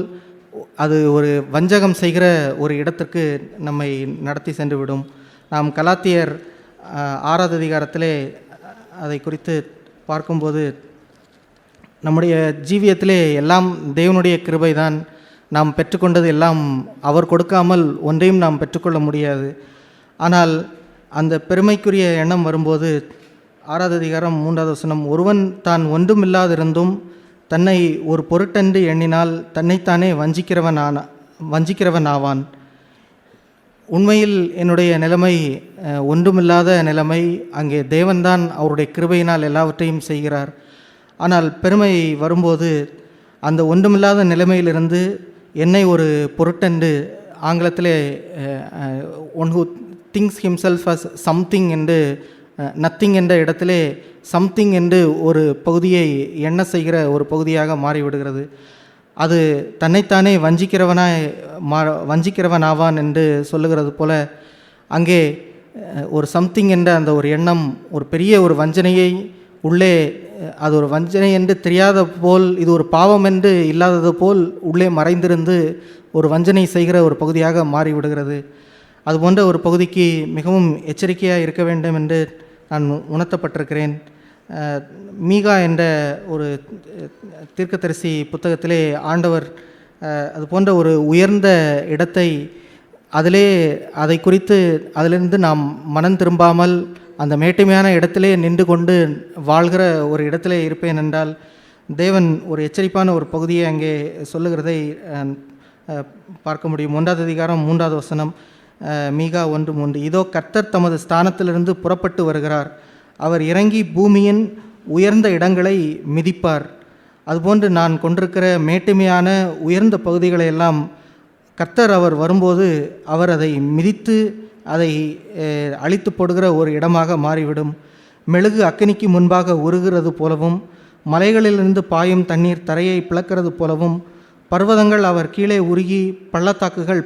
அது ஒரு வஞ்சகம் செய்கிற ஒரு இடத்திற்கு நம்மை நடத்தி சென்று விடும். நாம் கலாத்தியர் 6வது அதிகாரத்திலே அதை குறித்து பார்க்கும்போது, நம்முடைய ஜீவியத்திலே எல்லாம் தேவனுடைய கிருபை தான். நாம் பெற்றுக்கொண்டது எல்லாம் அவர் கொடுக்காமல் ஒன்றையும் நாம் பெற்றுக்கொள்ள முடியாது. ஆனால் அந்த பெருமைக்குரிய எண்ணம் வரும்போது 6வது அதிகாரம் 3வது வசனம், ஒருவன் தான் ஒன்றுமில்லாதிருந்தும் தன்னை ஒரு பொருட்டென்று எண்ணினால் தன்னைத்தானே வஞ்சிக்கிறவன் ஆவான். உண்மையில் என்னுடைய நிலைமை ஒன்றுமில்லாத நிலைமை. அங்கே தேவன்தான் அவருடைய கிருபையினால் எல்லாவற்றையும் செய்கிறார். ஆனால் பெருமை வரும்போது அந்த ஒன்றுமில்லாத நிலைமையிலிருந்து என்னை ஒரு பொருட்டென்று, ஆங்கிலத்திலே one who thinks himself as something என்று, நத்திங் என்ற இடத்திலே சம்திங் என்று ஒரு பகுதியை எண்ண செய்கிற ஒரு பகுதியாக மாறிவிடுகிறது. அது தன்னைத்தானே வஞ்சிக்கிறவன் ஆவான் என்று சொல்லுகிறது போல, அங்கே ஒரு சம்திங் என்ற அந்த ஒரு எண்ணம் ஒரு பெரிய ஒரு வஞ்சனையை உள்ளே, அது ஒரு வஞ்சனை என்று தெரியாத போல், இது ஒரு பாவம் என்று இல்லாதது போல் உள்ளே மறைந்திருந்து ஒரு வஞ்சனை செய்கிற ஒரு பகுதியாக மாறிவிடுகிறது. அதுபோன்ற ஒரு பகுதிக்கு மிகவும் எச்சரிக்கையாக இருக்க வேண்டும் என்று நான் உணர்த்தப்பட்டிருக்கிறேன். மீகா என்ற ஒரு தீர்க்கதரிசி புத்தகத்திலே ஆண்டவர் அது போன்ற ஒரு உயர்ந்த இடத்தை அதை குறித்து அதிலிருந்து நாம் மனம் திரும்பாமல் அந்த மேட்டுமையான இடத்திலே நின்று கொண்டு வாழ்கிற ஒரு இடத்திலே இருப்பேன் என்றால், தேவன் ஒரு எச்சரிப்பான ஒரு பகுதியை அங்கே சொல்லுகிறதை பார்க்க முடியும். 1வது அதிகாரம் 3வது வசனம், மீகா 1:3, இதோ கர்த்தர் தமது ஸ்தானத்திலிருந்து புறப்பட்டு வருகிறார், அவர் இறங்கி பூமியின் உயர்ந்த இடங்களை மிதிப்பார். அதுபோன்று நான் கொண்டிருக்கிற மேட்டுமையான உயர்ந்த பகுதிகளை எல்லாம் கர்த்தர் அவர் வரும்போது அவர் அதை மிதித்து அதை அழித்து போடுகிற ஒரு இடமாக மாறிவிடும். மெழுகு அக்கினிக்கு முன்பாக உருகிறது போலவும், மலைகளிலிருந்து பாயும் தண்ணீர் தரையை பிளக்கிறது போலவும், பர்வதங்கள் அவர் கீழே உருகி பள்ளத்தாக்குகள்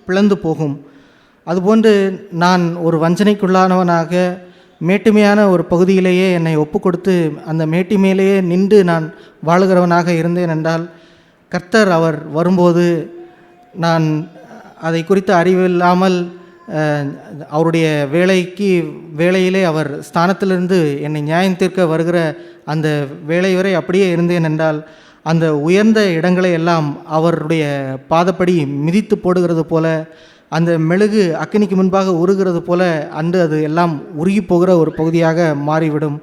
பிளந்து போகும். அதுபோன்று நான் ஒரு வஞ்சனைக்குள்ளானவனாக மேட்டுமையான ஒரு பகுதியிலேயே என்னை ஒப்பு கொடுத்து அந்த மேட்டுமையிலேயே நின்று நான் வாழுகிறவனாக இருந்தேன் என்றால், கர்த்தர் அவர் வரும்போது நான் அதை குறித்து அறிவில்லாமல் அவருடைய வேலையிலே அவர் ஸ்தானத்திலிருந்து என்னை நியாயம் தீர்க்க வருகிற அந்த வேலை வரை அப்படியே இருந்தேன் என்றால், அந்த உயர்ந்த இடங்களை எல்லாம் அவருடைய பாதப்படி மிதித்து போடுகிறது போல, அந்த மெழுகு அக்கினிக்கு முன்பாக உருகிறது போல அன்று அது எல்லாம் உருகி போகிற ஒரு பகுதியாக மாறிவிடும்.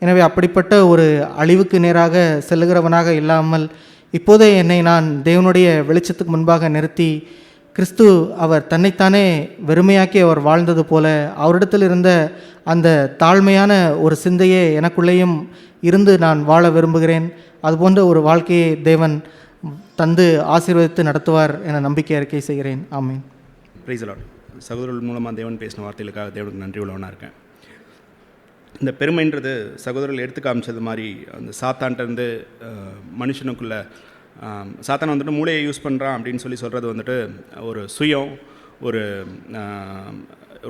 எனவே அப்படிப்பட்ட ஒரு அழிவுக்கு நேராக செல்லுகிறவனாக இல்லாமல் இப்போதே என்னை நான் தேவனுடைய வெளிச்சத்துக்கு முன்பாக நிறுத்தி, கிறிஸ்து அவர் தன்னைத்தானே வெறுமையாக்கி அவர் வாழ்ந்தது போல அவரிடத்தில் இருந்த அந்த தாழ்மையான ஒரு சிந்தையே எனக்குள்ளேயும் இருந்து நான் வாழ விரும்புகிறேன். அதுபோன்ற ஒரு வாழ்க்கையை தேவன் தந்து ஆசீர்வதித்து நடத்துவார் என நம்பிக்கை அறிக்கை செய்கிறேன். ஆமீன். Praise the Lord. சகோதரர்கள் மூலமாக தேவன் பேசின வார்த்தைகளுக்காக தேவனுக்கு நன்றி உள்ளவனாக இருக்கேன். இந்த பெருமைன்றது சகோதரர்கள் எடுத்து காமிச்சது மாதிரி அந்த சாத்தான்கிட்டருந்து மனுஷனுக்குள்ளே சாத்தான் வந்துட்டு மூளையை யூஸ் பண்ணுறான் அப்படின்னு சொல்கிறது வந்துட்டு ஒரு சுயம், ஒரு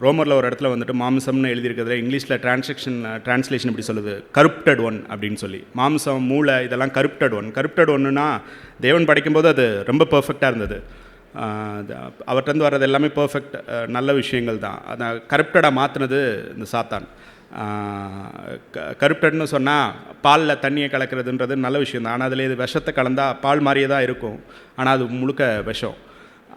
ரோமரில் ஒரு இடத்துல வந்துட்டு மாம்சம்னு எழுதியிருக்கிறதுல இங்கிலீஷில் டிரான்ஸ்லேஷன் இப்படி சொல்லுது, கருப்டட் ஒன் அப்படின்னு சொல்லி. மாம்சம், மூளை இதெல்லாம் கருப்டட் ஒன்றுனா தேவன் படைக்கும்போது அது ரொம்ப பர்ஃபெக்டாக இருந்தது. அவர்கிட்டருந்து வர்றது எல்லாமே பர்ஃபெக்ட் நல்ல விஷயங்கள் தான். அதை கருப்டடாக மாற்றினது இந்த சாத்தான். கருப்டட்னு சொன்னால் பாலில் தண்ணியை கலக்கிறதுன்றது நல்ல விஷயம் தான். ஆனால் அதில் இது விஷத்தை கலந்தால் பால் மாதிரியே தான் இருக்கும், ஆனால் அது முழுக்க விஷம்.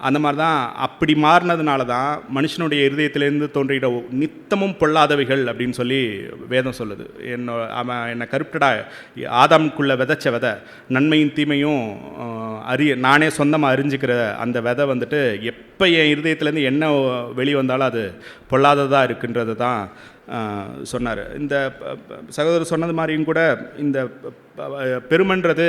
அந்த மாதிரி தான் அப்படி மாறினதுனால தான் மனுஷனுடைய இருதயத்திலேருந்து தோன்றுகிற நித்தமும் பொல்லாதவைகள் அப்படின்னு சொல்லி வேதம் சொல்லுது. என்னை கருப்டடாக ஆதாமுக்குள்ளே விதைச்ச விதை, நன்மையும் தீமையும் நானே சொந்தமாக அறிஞ்சிக்கிற அந்த விதை வந்துட்டு எப்போ என் இருதயத்துலேருந்து என்ன வெளியே வந்தாலும் அது பொல்லாததாக இருக்குன்றது தான் சொன்னார். இந்த சகோதரர் சொன்னது மாதிரியும் கூட இந்த பெருமைன்றது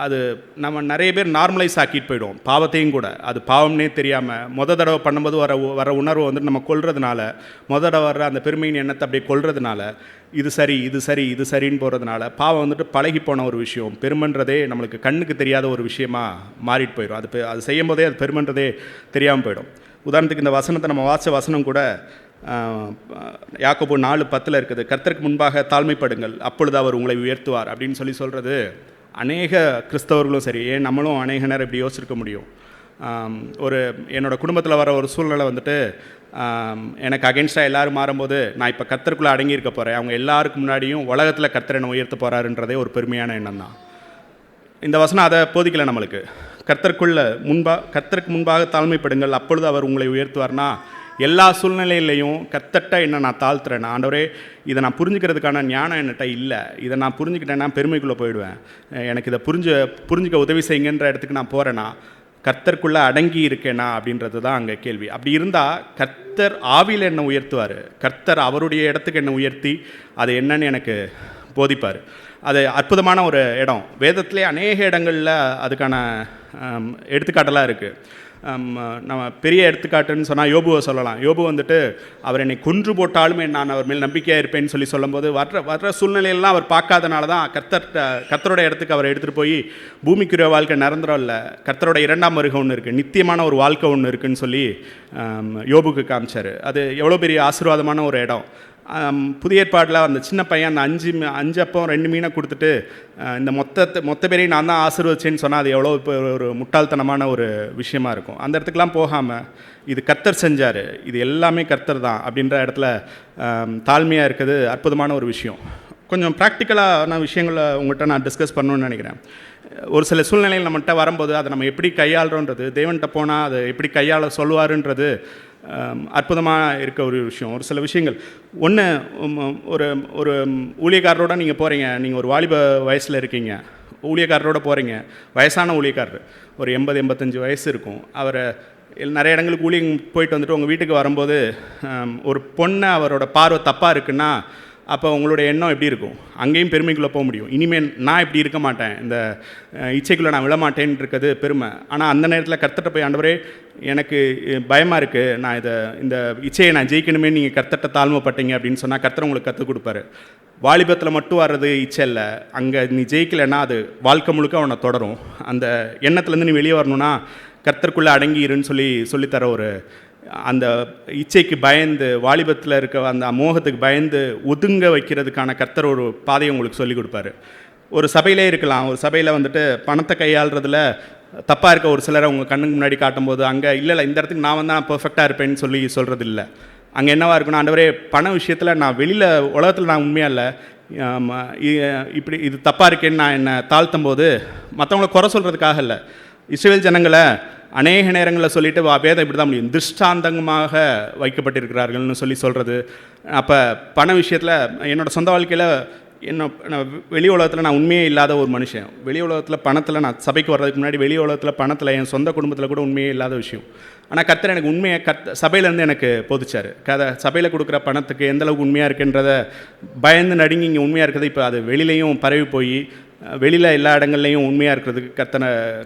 அது நம்ம நிறைய பேர் நார்மலைஸ் ஆக்கிட்டு போயிடுவோம். பாவத்தையும் கூட அது பாவம்னே தெரியாமல் தடவை பண்ணும்போது வர உணர்வை வந்துட்டு நம்ம கொள்றதுனால, தடவை வர்ற அந்த பெருமையின் எண்ணத்தை அப்படியே கொள்றதுனால இது சரி இது சரி இது சரின்னு போகிறதுனால பாவம் வந்துட்டு பழகி போன ஒரு விஷயம். பெருமைன்றதே நம்மளுக்கு கண்ணுக்கு தெரியாத ஒரு விஷயமா மாறிட்டு போயிடும். அது செய்யும் போதே அது பெருமைன்றதே தெரியாமல் போயிடும். உதாரணத்துக்கு இந்த வசனத்தை நம்ம வாசித்த வசனம் கூட யாக்கோபு 4:10 இருக்குது. கர்த்தருக்கு முன்பாக தாழ்மைப்படுங்கள், அப்பொழுது அவர் உங்களை உயர்த்துவார் அப்படின்னு சொல்கிறது. அநேக கிறிஸ்தவர்களும் சரி, ஏன் நம்மளும் அநேக நேரம் இப்படி யோசிச்சிருக்க முடியும். என்னோடய குடும்பத்தில் வர ஒரு சூழ்நிலை வந்துட்டு எனக்கு அகென்ஸ்டாக எல்லோரும் மாறும்போது நான் இப்போ கர்த்தருக்குள்ளே அடங்கியிருக்க போகிறேன், அவங்க எல்லாருக்கு முன்னாடியும் உலகத்தில் கர்த்தர் என்னை உயர்த்த போகிறாருன்றதே ஒரு பெருமையான எண்ணம் தான். இந்த வசனம் அதை போதிக்கலை நம்மளுக்கு. கர்த்தருக்கு முன்பாக தாழ்மைப்படுங்கள், அப்பொழுது அவர் உங்களை உயர்த்துவார்னா எல்லா சூழ்நிலையிலையும் கர்த்தர்ட்ட என்ன நான் தாழ்த்துறேன். ஆண்டவரே, இதை நான் புரிஞ்சுக்கிறதுக்கான ஞானம் என்கிட்ட இல்லை, இதை நான் புரிஞ்சுக்கிட்டேன்னா பெருமைக்குள்ளே போயிடுவேன், எனக்கு இதை புரிஞ்சுக்க உதவி செய்யுங்கன்ற இடத்துக்கு நான் போகிறேன்னா கர்த்தருக்குள்ளே அடங்கி இருக்கேனா அப்படின்றது தான் அங்கே கேள்வி. அப்படி இருந்தால் கர்த்தர் ஆவியில் என்னை உயர்த்துவார், கர்த்தர் அவருடைய இடத்துக்கு என்னை உயர்த்தி அது என்னன்னு எனக்கு போதிப்பார். அது அற்புதமான ஒரு இடம். வேதத்திலே அநேக இடங்களில் அதுக்கான எடுத்துக்காட்டெல்லாம் இருக்குது. நம்ம பெரிய எடுத்துக்காட்டுன்னு சொன்னால் யோபுவை சொல்லலாம். யோபு வந்துட்டு அவர் என்னை கொன்று போட்டாலுமே நான் அவர் மேல் நம்பிக்கையாக இருப்பேன்னு சொல்லும்போது வர்ற சூழ்நிலையெல்லாம் அவர் பார்க்காதனால தான் கர்த்தரோட இடத்துக்கு அவர் எடுத்துகிட்டு போய் பூமிக்குரிய வாழ்க்கை நிரந்தரம் இல்லை, கர்த்தரோட 2ஆம் வருகை ஒன்று இருக்குது, நித்தியமான ஒரு வாழ்க்கை ஒன்று இருக்குதுன்னு சொல்லி யோபுக்கு காமிச்சார். அது எவ்வளோ பெரிய ஆசீர்வாதமான ஒரு இடம். புதிய ஏற்பாட்டில் அந்த சின்ன பையன் அந்த 5 அப்பம் 2 மீனை கொடுத்துட்டு இந்த மொத்த பேரையும் நான் தான் ஆசீர்வதிச்சேன்னு சொன்னால் அது எவ்வளோ இப்போ ஒரு முட்டாள்தனமான ஒரு விஷயமா இருக்கும். அந்த இடத்துக்குலாம் போகாமல் இது கர்த்தர் செஞ்சார், இது எல்லாமே கர்த்தர் தான் அப்படின்ற இடத்துல தாழ்மையாக இருக்குது அற்புதமான ஒரு விஷயம். கொஞ்சம் ப்ராக்டிக்கலான விஷயங்களை உங்கள்கிட்ட நான் டிஸ்கஸ் பண்ணணுன்னு நினைக்கிறேன். ஒரு சில சூழ்நிலைகள் நம்மகிட்ட வரும்போது அதை நம்ம எப்படி கையாளுறோன்றது, தேவன்கிட்ட போனால் அதை எப்படி கையாள சொல்லுவாருன்றது அற்புதமாக இருக்க ஒரு விஷயம். ஒரு சில விஷயங்கள் ஒன்று, ஒரு ஊழியக்காரரோட நீங்கள் போகிறீங்க, நீங்கள் ஒரு வாலிப வயசில் இருக்கீங்க, ஊழியக்காரரோட போகிறீங்க, வயசான ஊழியக்காரர் ஒரு 80-85 வயசு இருக்கும். அவர் நிறைய இடங்களுக்கு ஊழியம் போயிட்டு வந்துட்டு உங்கள் வீட்டுக்கு வரும்போது ஒரு பொண்ணை அவரோட பார்வை தப்பாக இருக்குன்னா அப்போ உங்களுடைய எண்ணம் எப்படி இருக்கும்? அங்கேயும் பெருமைக்குள்ளே போக முடியும். இனிமேல் நான் இப்படி இருக்க மாட்டேன், இந்த இச்சைக்குள்ளே நான் விழமாட்டேன்னு இருக்கிறது பெருமை. ஆனால் அந்த நேரத்தில் கர்த்தர்ட்ட போய், ஆண்டவரே எனக்கு பயமாக இருக்குது, நான் இந்த இச்சையை நான் ஜெயிக்கணுமே, நீங்கள் கர்த்தர்ட்ட தாழ்மைப்பட்டீங்க அப்படின்னு சொன்னால் கர்த்தர் உங்களுக்கு கற்றுக் கொடுப்பாரு. வாலிபத்தில் மட்டும் வர்றது இச்சை இல்லை, அங்கே நீ ஜெயிக்கலைன்னா அது வாழ்க்கை முழுக்க அவனை தொடரும். அந்த எண்ணத்துலேருந்து நீ வெளியே வரணுன்னா கர்த்தருக்குள்ளே அடங்கிருன்னு சொல்லித்தர ஒரு அந்த இச்சைக்கு பயந்து, வாலிபத்தில் இருக்க அந்த மோகத்துக்கு பயந்து ஒதுங்க வைக்கிறதுக்கான கர்த்தர் ஒரு பாதையை உங்களுக்கு சொல்லிக் கொடுப்பாரு. ஒரு சபையிலே இருக்கலாம், ஒரு சபையில் வந்துட்டு பணத்தை கையாளுறதுல தப்பாக இருக்க ஒரு சிலரை உங்கள் கண்ணுக்கு முன்னாடி காட்டும்போது அங்கே இல்லை இந்த இடத்துக்கு நான் வந்தால் பர்ஃபெக்டாக இருப்பேன்னு சொல்கிறது இல்லை. அங்கே என்னவாக இருக்குன்னா, ஆண்டவரே பண விஷயத்தில் நான் வெளியில் உலகத்தில் நான் உண்மையாக இல்லை, இப்படி இது தப்பாக இருக்கேன்னு நான் என்னை தாழ்த்தும் போது மற்றவங்கள குறை சொல்கிறதுக்காக இல்லை, இஸ்ரவேல் ஜனங்களை அநேக நேரங்களில் சொல்லிவிட்டு வேதம் இப்படி தான் முடியும், திருஷ்டாந்தமாக வைக்கப்பட்டிருக்கிறார்கள்னு சொல்கிறது. அப்போ பண விஷயத்தில் என்னோடய சொந்த வாழ்க்கையில் நான் வெளி உலகத்தில் நான் உண்மையே இல்லாத ஒரு மனுஷன். வெளி உலகத்தில் பணத்தில் நான் சபைக்கு வர்றதுக்கு முன்னாடி வெளி உலகத்தில் பணத்தில் என் சொந்த குடும்பத்தில் கூட உண்மையே இல்லாத விஷயம். ஆனால் கர்த்தர் எனக்கு உண்மையை சபையிலேருந்து எனக்கு போதிச்சார். சபையில் கொடுக்குற பணத்துக்கு எந்தளவுக்கு உண்மையாக இருக்குன்றத பயந்து நடுங்கி இங்கே உண்மையாக இருக்கிறது இப்போ அது வெளியிலையும் பரவி போய் வெளியில் எல்லா இடங்கள்லையும் உண்மையாக இருக்கிறதுக்கு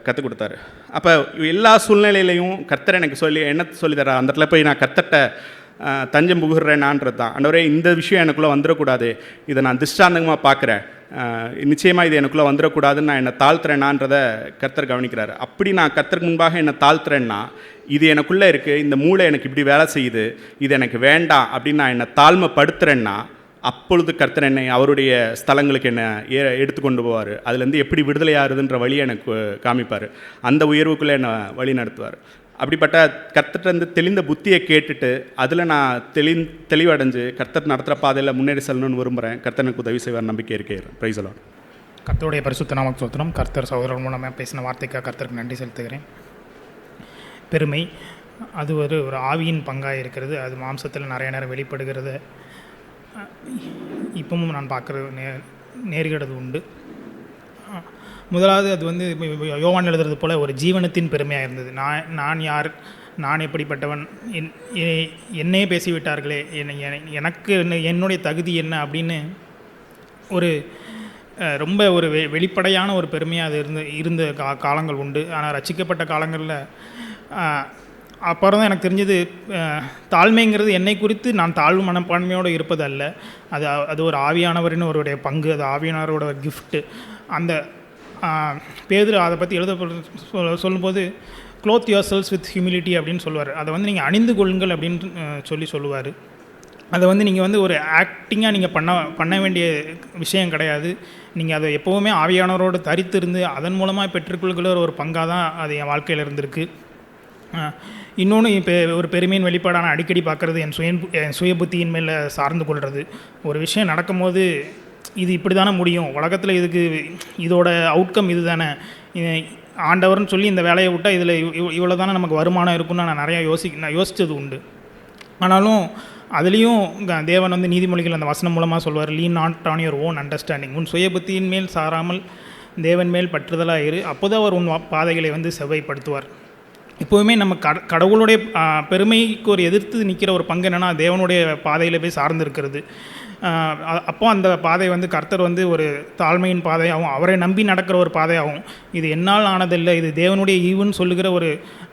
கற்றுக் கொடுத்தாரு. அப்போ எல்லா சூழ்நிலையிலையும் கர்த்தர் எனக்கு என்ன சொல்லித்தர, அந்த இடத்துல போய் நான் கர்த்தர்கிட்ட தஞ்சம் புகுறேனான்றது தான். ஆண்டவரே, இந்த விஷயம் எனக்குள்ளே வந்துடக்கூடாது, இதை நான் திஷ்டாந்தகமாக பார்க்குறேன், நிச்சயமாக இது எனக்குள்ளே வந்துடக்கூடாதுன்னு நான் என்னை தாழ்த்துறேனான்றதை கர்த்தர் கவனிக்கிறாரு. அப்படி நான் கர்த்தருக்கு முன்பாக என்னை தாழ்த்துறேன்னா, இது எனக்குள்ளே இருக்குது, இந்த மூளை எனக்கு இப்படி வேலை செய்யுது, இது எனக்கு வேண்டாம் அப்படின்னு நான் என்னை தாழ்மைப்படுத்துகிறேன்னா, அப்பொழுது கர்த்தர் என்னை அவருடைய ஸ்தலங்களுக்கு என்னை எடுத்துக்கொண்டு போவார். அதுலேருந்து எப்படி விடுதலை ஆகுதுன்ற வழியை எனக்கு காமிப்பார். அந்த உயர்வுக்குள்ளே என்னை வழி நடத்துவார். அப்படிப்பட்ட கர்த்தர்கிட்ட தெளிந்த புத்தியை கேட்டுட்டு அதில் நான் தெளிவடைஞ்சு கர்த்தர் நடத்துகிற பாதையில் முன்னேறி செல்லணும்னு விரும்புகிறேன். கர்த்தர் எனக்கு உதவி செய்வார், நம்பிக்கை இருக்கிறேன். Praise the Lord. கர்த்தருடைய பரிசுத்த நாமத்துக்கு ஸ்தோத்திரம். கர்த்தர் சகோதரர் மூலமாக பேசின வார்த்தைக்காக கர்த்தருக்கு நன்றி செலுத்துகிறேன். பெருமை அது ஒரு ஆவியின் பங்காக இருக்கிறது. அது மாம்சத்தில் நிறைய நேரம் வெளிப்படுகிறது. இப்பவும் நான் பார்க்குறது நேர்கிறது உண்டு. முதலாவது அது வந்து யோவான் எழுதுறது போல் ஒரு ஜீவனத்தின் பெருமையாக இருந்தது. நான் யார், நான் எப்படிப்பட்டவன், என்னையே பேசிவிட்டார்களே, எனக்கு என்னுடைய தகுதி என்ன அப்படின்னு ஒரு ரொம்ப ஒரு வெளிப்படையான ஒரு பெருமையாக அது இருந்த காலங்கள் உண்டு. ஆனால் ரட்சிக்கப்பட்ட காலங்களில் அப்புறம் தான் எனக்கு தெரிஞ்சது, தாழ்மைங்கிறது என்னை குறித்து நான் தாழ்வு மனப்பான்மையோடு இருப்பது அல்ல, அது ஒரு ஆவியானவரின் ஒருடைய பங்கு, அது ஆவியானவரோட ஒரு கிஃப்ட்டு. அந்த பேதுரு அதை பற்றி சொல்லும்போது clothe your selves with humility அப்படின்னு சொல்லுவார். அதை வந்து நீங்கள் அணிந்து கொள்ளுங்கள் அப்படின்னு சொல்லுவார். அதை வந்து நீங்கள் வந்து ஒரு ஆக்டிங்காக நீங்கள் பண்ண வேண்டிய விஷயம் கிடையாது. நீங்கள் அதை எப்போவுமே ஆவியானவரோடு தரித்திருந்து அதன் மூலமாக பெற்றுக்கொள்கிற ஒரு பங்காக தான் அது என் வாழ்க்கையில் இருந்திருக்கு. இன்னொன்று இப்போ ஒரு பெருமையின் வெளிப்பாடான அடிக்கடி பார்க்குறது என் சுய புத்தியின் மேலே சார்ந்து கொள்வது. ஒரு விஷயம் நடக்கும்போது இது இப்படி தானே முடியும், உலகத்தில் இதோட அவுட்கம் இது தானே, ஆண்டவர்னு சொல்லி இந்த வேலையை விட்டால் இதில் இவ்வளோ தானே நமக்கு வருமானம் இருக்குன்னு நான் நிறையா யோசித்தது உண்டு. ஆனாலும் அதுலேயும் தேவன் வந்து நீதிமொழிகள் அந்த வசனம் மூலமாக சொல்வார், lean not on your own understanding, உன் சுய புத்தியின் மேல் சாராமல் தேவன் மேல் பற்றுதலாக இரு, அப்போதான் அவர் உன் பாதைகளை வந்து செவ்வாய்ப்படுத்துவார். எப்போவுமே நம்ம கடவுளுடைய பெருமைக்கு ஒரு எதிர்த்து நிற்கிற ஒரு பங்கு என்னென்னா தேவனுடைய பாதையில் போய் சார்ந்து இருக்கிறது. அப்போ அந்த பாதை வந்து கர்த்தர் வந்து ஒரு தாழ்மையின் பாதையாகவும் அவரை நம்பி நடக்கிற ஒரு பாதையாகவும், இது என்னால் ஆனதில்லை, இது தேவனுடைய ஈவுன்னு சொல்லுகிற ஒரு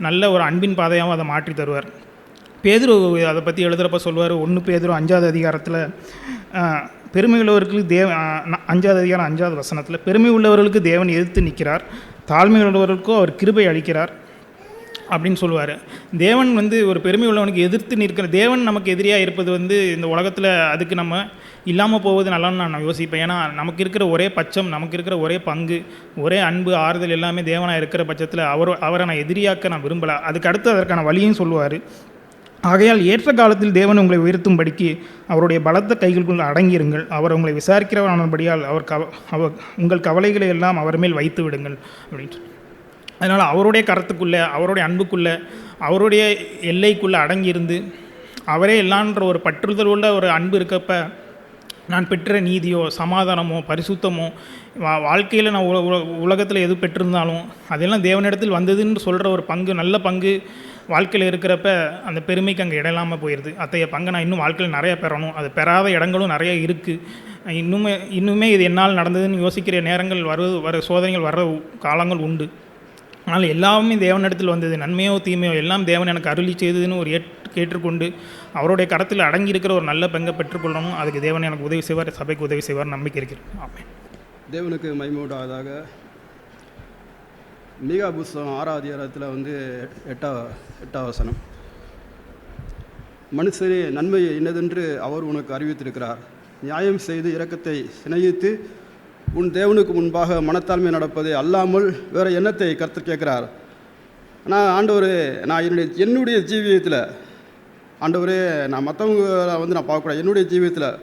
நல்ல ஒரு அன்பின் பாதையாகவும் அதை மாற்றி தருவார். பேதுரு அதை பற்றி எழுதுகிறப்ப சொல்லுவார், 1 பேதுரு 5வது அதிகாரத்தில் பெருமை உள்ளவர்களுக்கு 5வது அதிகாரம் 5வது வசனத்தில், பெருமை உள்ளவர்களுக்கு தேவன் எதிர்த்து நிற்கிறார், தாழ்மை உள்ளவர்களுக்கோ அவர் கிருபை அளிக்கிறார் அப்படின்னு சொல்லுவார். தேவன் வந்து ஒரு பெருமை உள்ளவனுக்கு எதிர்த்து நிற்கிற, தேவன் நமக்கு எதிரியாக இருப்பது வந்து இந்த உலகத்தில் அதுக்கு நம்ம இல்லாமல் போவது நல்லான்னு நான் யோசிப்பேன். ஏன்னா நமக்கு இருக்கிற ஒரே பட்சம், நமக்கு இருக்கிற ஒரே பங்கு, ஒரே அன்பு, ஆறுதல் எல்லாமே தேவனாக இருக்கிற பட்சத்தில் அவரை நான் எதிரியாக்க நான் விரும்பலை. அதுக்கு அடுத்து அதற்கான வழியும் சொல்லுவார். ஆகையால் ஏற்ற காலத்தில் தேவன் உங்களை உயர்த்தும்படிக்கு அவருடைய பலத்த கைகளுக்குள் அடங்கியிருங்கள், அவர் உங்களை விசாரிக்கிறவனானபடியால் அவர் உங்கள் கவலைகளை எல்லாம் அவர் மேல் வைத்து விடுங்கள் அப்படின்னு. அதனால் அவருடைய கரத்துக்குள்ளே, அவருடைய அன்புக்குள்ளே, அவருடைய எல்லைக்குள்ளே அடங்கியிருந்து அவரே எல்லான்ற ஒரு பற்றுதல் உள்ள ஒரு அன்பு இருக்கப்ப நான் பெற்ற நீதியோ சமாதானமோ பரிசுத்தமோ வாழ்க்கையில் நான் உலகத்தில் எது பெற்றிருந்தாலும் அதெல்லாம் தேவனிடத்தில் வந்ததுன்னு சொல்கிற ஒரு பங்கு, நல்ல பங்கு வாழ்க்கையில் இருக்கிறப்ப அந்த பெருமைக்கு அங்கே இடம் இல்லாமல் போயிடுது. அத்தைய பங்கை நான் இன்னும் வாழ்க்கையில் நிறைய பெறணும், அது பெறாத இடங்களும் நிறைய இருக்குது. இன்னுமே இது என்னால் நடந்ததுன்னு யோசிக்கிற நேரங்கள் வர சோதனைகள் வர்ற காலங்கள் உண்டு. ஆனால் எல்லாமே தேவனிடத்தில் வந்தது, நன்மையோ தீமையோ எல்லாம் தேவன் எனக்கு அருளி செய்ததுன்னு ஒரு கேட்டுக்கொண்டு அவருடைய கரத்தில் அடங்கியிருக்கிற ஒரு நல்ல பங்கை பெற்றுக்கொள்ளணும். அதுக்கு தேவன் எனக்கு உதவி செய்வார், சபைக்கு உதவி செய்வார், நம்பிக்கை இருக்கிறேன். ஆமென். தேவனுக்கு மகிமையுண்டாவதாக. மீகா புஸ்தகம் 6வது அதிகாரத்தில் வந்து 8வது வசனம், மனுஷனே நன்மை என்னதென்று அவர் உனக்கு அறிவித்திருக்கிறார், நியாயம் செய்து இரக்கத்தை சிநேகித்து உன் தேவனுக்கு முன்பாக மனத்தாழ்மை நடப்பது அல்லாமல் வேறு எண்ணத்தை கர்த்தர் கேட்குறார். ஆனால் ஆண்டவரே, நான் என்னுடைய ஜீவியத்தில் ஆண்டவரே, நான் மற்றவங்க வந்து நான் பார்க்கக்கூடாது, என்னுடைய ஜீவியத்தில்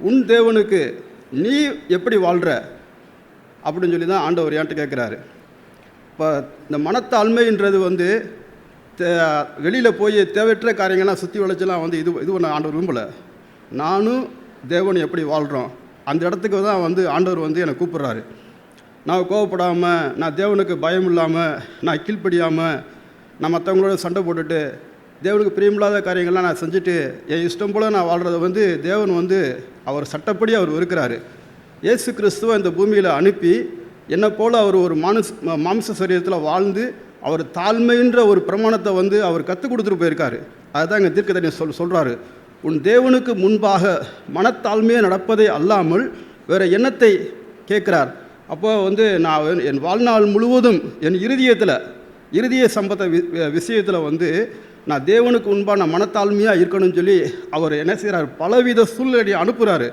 உன் தேவனுக்கு நீ எப்படி வாழ்கிற அப்படின்னு சொல்லி தான் ஆண்டவர் என்கிட்ட கேட்குறாரு. இப்போ இந்த மனத்தாழ்மைன்றது வந்து வெளியில் போய் தேவையற்ற காரியங்கள்லாம் சுற்றி வளைச்செல்லாம் வந்து இது ஆண்டவர் விரும்பலை. நானும் தேவனும் எப்படி வாழ்கிறோம் அந்த இடத்துக்கு தான் வந்து ஆண்டவர் வந்து என்னை கூப்பிட்றாரு. நான் கோவப்படாமல், நான் தேவனுக்கு பயம் இல்லாமல், நான் கீழ்ப்படியாமல், நான் மற்றவங்களோட சண்டை போட்டுட்டு தேவனுக்கு பிரியமில்லாத காரியங்கள்லாம் நான் செஞ்சுட்டு என் இஷ்டம் போல் நான் வாழ்கிறத வந்து தேவன் வந்து அவர் சட்டப்படி அவர் இருக்கிறாரு. இயேசு கிறிஸ்துவை இந்த பூமியில் அனுப்பி என்னை போல் அவர் ஒரு மாம்ச சரீரத்தில் வாழ்ந்து அவர் தாழ்மைன்ற ஒரு பிரமாணத்தை வந்து அவர் கற்றுக் கொடுத்துட்டு போயிருக்காரு. அதுதான் எங்கள் தீர்க்கதரிசி சொல்கிறாரு, உன் தேவனுக்கு முன்பாக மனத்தாழ்மையாக நடப்பதை அல்லாமல் வேறு எண்ணத்தை கேட்குறார். அப்போ வந்து நான் என் வாழ்நாள் முழுவதும் என் இருதய சம்பந்த விஷயத்தில் வந்து நான் தேவனுக்கு முன்பாக நான் மனத்தாழ்மையாக இருக்கணும்னு சொல்லி அவர் என்ன செய்கிறார், பலவித சூழ்நிலையை அனுப்புகிறாரு.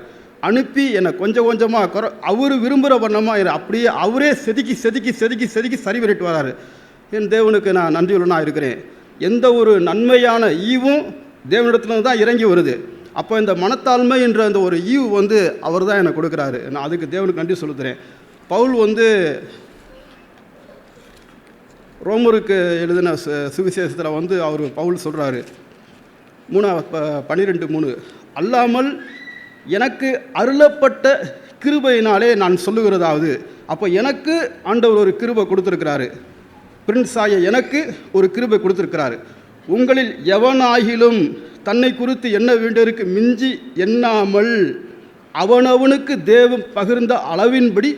அனுப்பி என்னை கொஞ்சம் கொஞ்சமாக அவர் விரும்புகிற வண்ணமாக அப்படியே அவரே செதுக்கி சரி பண்ணிட்டு வராரு. என் தேவனுக்கு நான் நன்றியுள்ளனாக இருக்கிறேன். எந்த ஒரு நன்மையான ஈவும் தேவனிடத்துல தான் இறங்கி வருது. அப்போ இந்த மனத்தாழ்மை என்ற அந்த ஒரு ஈவு வந்து அவர் தான் எனக்கு கொடுக்குறாரு. நான் அதுக்கு தேவனுக்கு நன்றி சொல்லுறேன். பவுல் வந்து ரோமருக்கு எழுதின சுவிசேஷத்தில் வந்து பவுல் சொல்கிறாரு 12:3, அல்லாமல் எனக்கு அருளப்பட்ட கிருபையினாலே நான் சொல்லுகிறதாவது. அப்போ எனக்கு ஆண்டவர் ஒரு கிருபை கொடுத்துருக்கிறாரு. பிரின்ஸாய எனக்கு ஒரு கிருபை கொடுத்துருக்கிறாரு. உங்களில் எவனாகிலும் தன்னை குறித்து என்ன வேண்டியதற்கு மிஞ்சி எண்ணாமல் அவனவனுக்கு தேவன் பகிர்ந்த அளவின்படி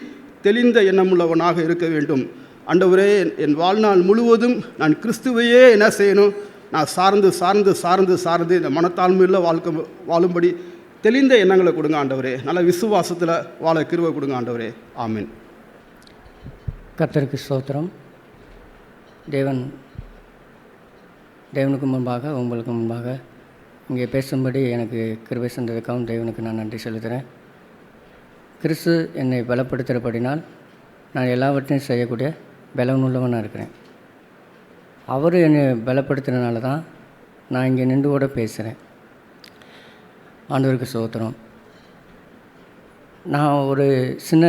தெளிந்த எண்ணமுள்ளவனாக இருக்க வேண்டும். ஆண்டவரே, என் வாழ்நாள் முழுவதும் நான் கிறிஸ்துவையே என்ன செய்யணும், நான் சார்ந்து இந்த மனத்தாழ்மையில் வாழும்படி தெளிந்த எண்ணங்களை கொடுங்க ஆண்டவரே. நல்ல விசுவாசத்தில் வாழ கிருபை கொடுங்க ஆண்டவரே. ஆமீன். கர்த்தருக்கு ஸ்தோத்திரம். தேவனுக்கு முன்பாக, உங்களுக்கு முன்பாக இங்கே பேசும்படி எனக்கு கிருபை சென்றதுக்காகவும் தேவனுக்கு நான் நன்றி செலுத்துகிறேன். கிறிஸ்து என்னை பலப்படுத்துகிறபடினால் நான் எல்லாவற்றையும் செய்யக்கூடிய பலனுள்ளவனாக இருக்கிறேன். அவர் என்னை பலப்படுத்துறதுனால தான் நான் இங்கே நின்று கூட பேசுகிறேன். ஆண்டவருக்கு ஸ்தோத்திரம். நான் ஒரு சின்ன